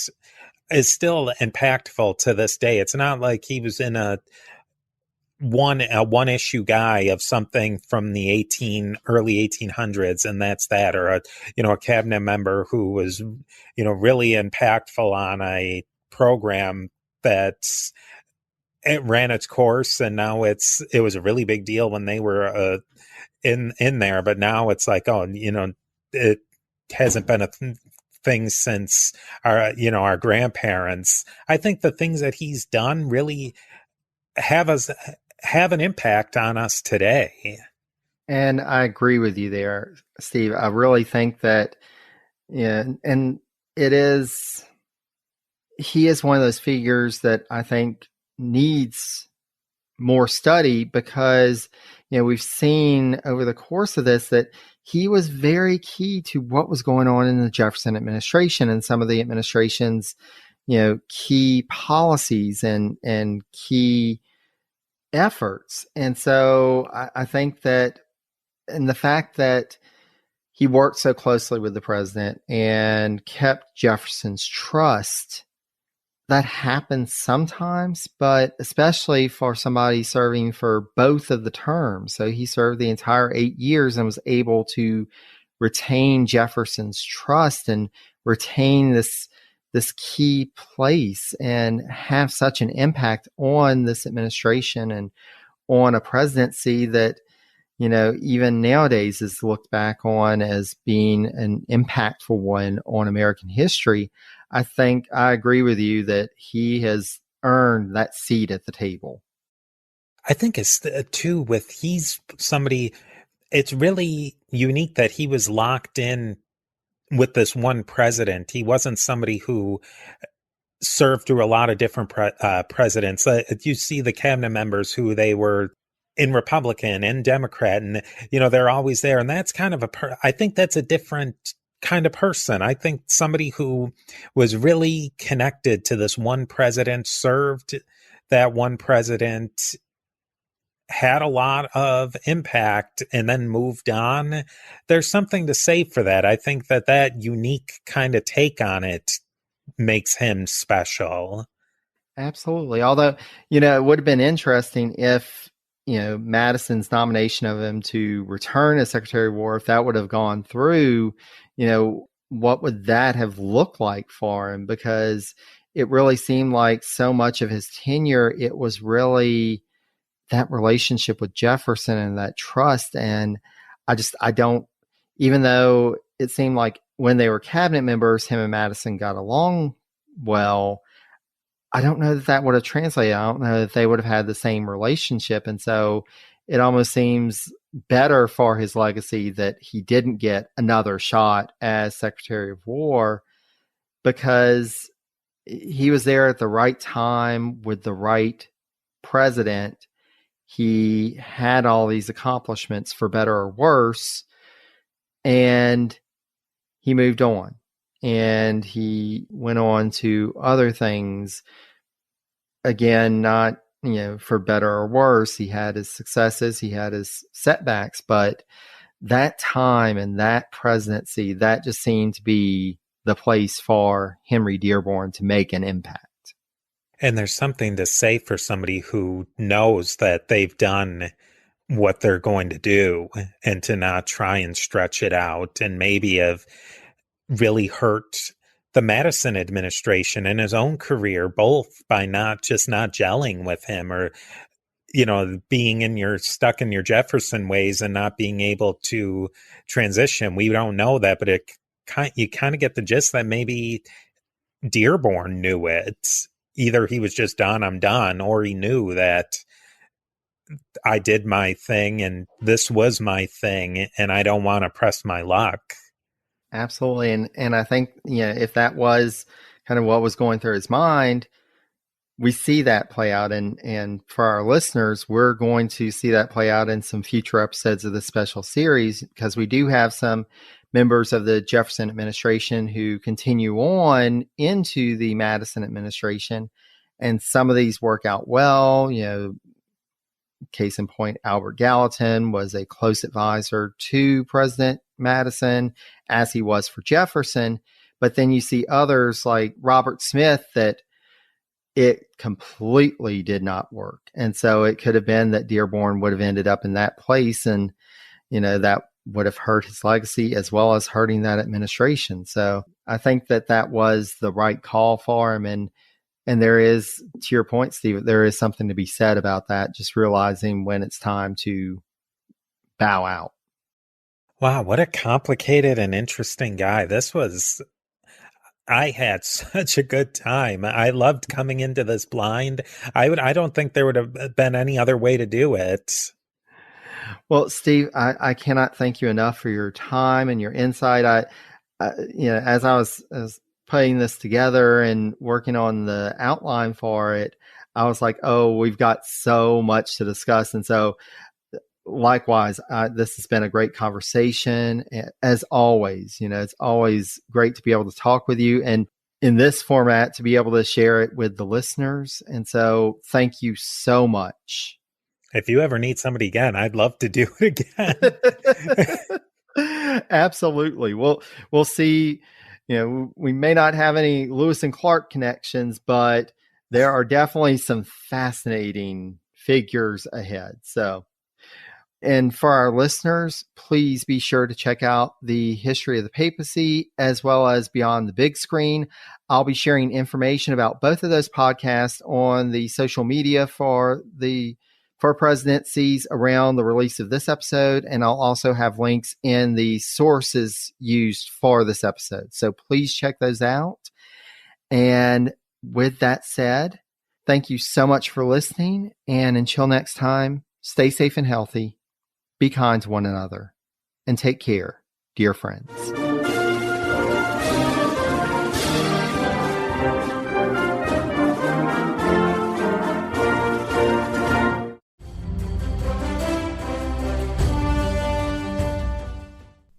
[SPEAKER 2] is still impactful to this day. It's not like he was in a one issue guy of something from the early 1800s, and that's that, or a cabinet member who was, really impactful on a program that it ran its course, and now it was a really big deal when they were in there, but now it's like, it hasn't been a thing since our grandparents. I think the things that he's done really have an impact on us today.
[SPEAKER 1] And I agree with you there, Steve. I really think that, and he is one of those figures that I think needs more study because, we've seen over the course of this that he was very key to what was going on in the Jefferson administration and some of the administration's, key policies and key efforts. And so I think that, and the fact that he worked so closely with the president and kept Jefferson's trust, that happens sometimes, but especially for somebody serving for both of the terms. So he served the entire 8 years and was able to retain Jefferson's trust and retain this key place and have such an impact on this administration and on a presidency that, even nowadays is looked back on as being an impactful one on American history. I think I agree with you that he has earned that seat at the table.
[SPEAKER 2] I think it's too he's somebody, it's really unique that he was locked in with this one president. He wasn't somebody who served through a lot of different presidents. You see the cabinet members who they were in Republican and Democrat, and they're always there. And that's kind of I think that's a different kind of person. I think somebody who was really connected to this one president, served that one president, had a lot of impact, and then moved on. There's something to say for that. I think that unique kind of take on it makes him special.
[SPEAKER 1] Absolutely. Although, it would have been interesting if, Madison's nomination of him to return as Secretary of War, if that would have gone through, what would that have looked like for him? Because it really seemed like so much of his tenure, it was really that relationship with Jefferson and that trust. And I don't, even though it seemed like when they were cabinet members, him and Madison got along well, I don't know that would have translated. I don't know that they would have had the same relationship. And so it almost seems better for his legacy that he didn't get another shot as Secretary of War, because he was there at the right time with the right president. He had all these accomplishments for better or worse, and he moved on. And he went on to other things. Again, not, for better or worse. He had his successes, he had his setbacks, but that time and that presidency, that just seemed to be the place for Henry Dearborn to make an impact.
[SPEAKER 2] And there's something to say for somebody who knows that they've done what they're going to do and to not try and stretch it out and maybe have really hurt the Madison administration and his own career, both by not gelling with him, or, being stuck in your Jefferson ways and not being able to transition. We don't know that, but you kind of get the gist that maybe Dearborn knew it. Either he was just done, I'm done, or he knew that I did my thing and this was my thing and I don't want to press my luck.
[SPEAKER 1] Absolutely. And I think, if that was kind of what was going through his mind, we see that play out. And for our listeners, we're going to see that play out in some future episodes of this special series, because we do have some members of the Jefferson administration who continue on into the Madison administration. And some of these work out well. Case in point, Albert Gallatin was a close advisor to President Madison, as he was for Jefferson. But then you see others like Robert Smith that it completely did not work. And so it could have been that Dearborn would have ended up in that place, and, that would have hurt his legacy as well as hurting that administration. So I think that was the right call for him. And there is, to your point, Steve, there is something to be said about that, just realizing when it's time to bow out.
[SPEAKER 2] Wow, what a complicated and interesting guy. I had such a good time. I loved coming into this blind. I don't think there would have been any other way to do it.
[SPEAKER 1] Well, Steve, I cannot thank you enough for your time and your insight. As I was putting this together and working on the outline for it, I was like, oh, we've got so much to discuss. And so likewise, this has been a great conversation. As always, it's always great to be able to talk with you, and in this format, to be able to share it with the listeners. And so thank you so much.
[SPEAKER 2] If you ever need somebody again, I'd love to do it
[SPEAKER 1] again. Absolutely. We'll see. We may not have any Lewis and Clark connections, but there are definitely some fascinating figures ahead. So, and for our listeners, please be sure to check out the History of the Papacy as well as Beyond the Big Screen. I'll be sharing information about both of those podcasts on the social media for presidencies around the release of this episode. And I'll also have links in the sources used for this episode. So please check those out. And with that said, thank you so much for listening. And until next time, stay safe and healthy, be kind to one another, and take care, dear friends.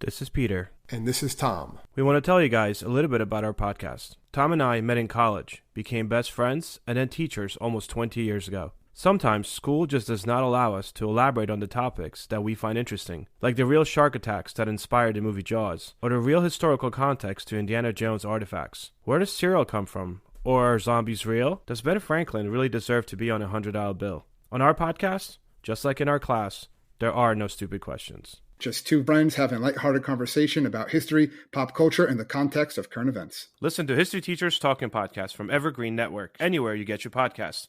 [SPEAKER 5] This is Peter.
[SPEAKER 6] And this is Tom.
[SPEAKER 5] We want to tell you guys a little bit about our podcast. Tom and I met in college, became best friends, and then teachers almost 20 years ago. Sometimes school just does not allow us to elaborate on the topics that we find interesting, like the real shark attacks that inspired the movie Jaws, or the real historical context to Indiana Jones artifacts. Where does cereal come from? Or are zombies real? Does Ben Franklin really deserve to be on a $100 bill? On our podcast, just like in our class, there are no stupid questions.
[SPEAKER 6] Just two friends having a lighthearted conversation about history, pop culture, and the context of current events.
[SPEAKER 5] Listen to History Teachers Talking Podcast from Evergreen Network, anywhere you get your podcasts.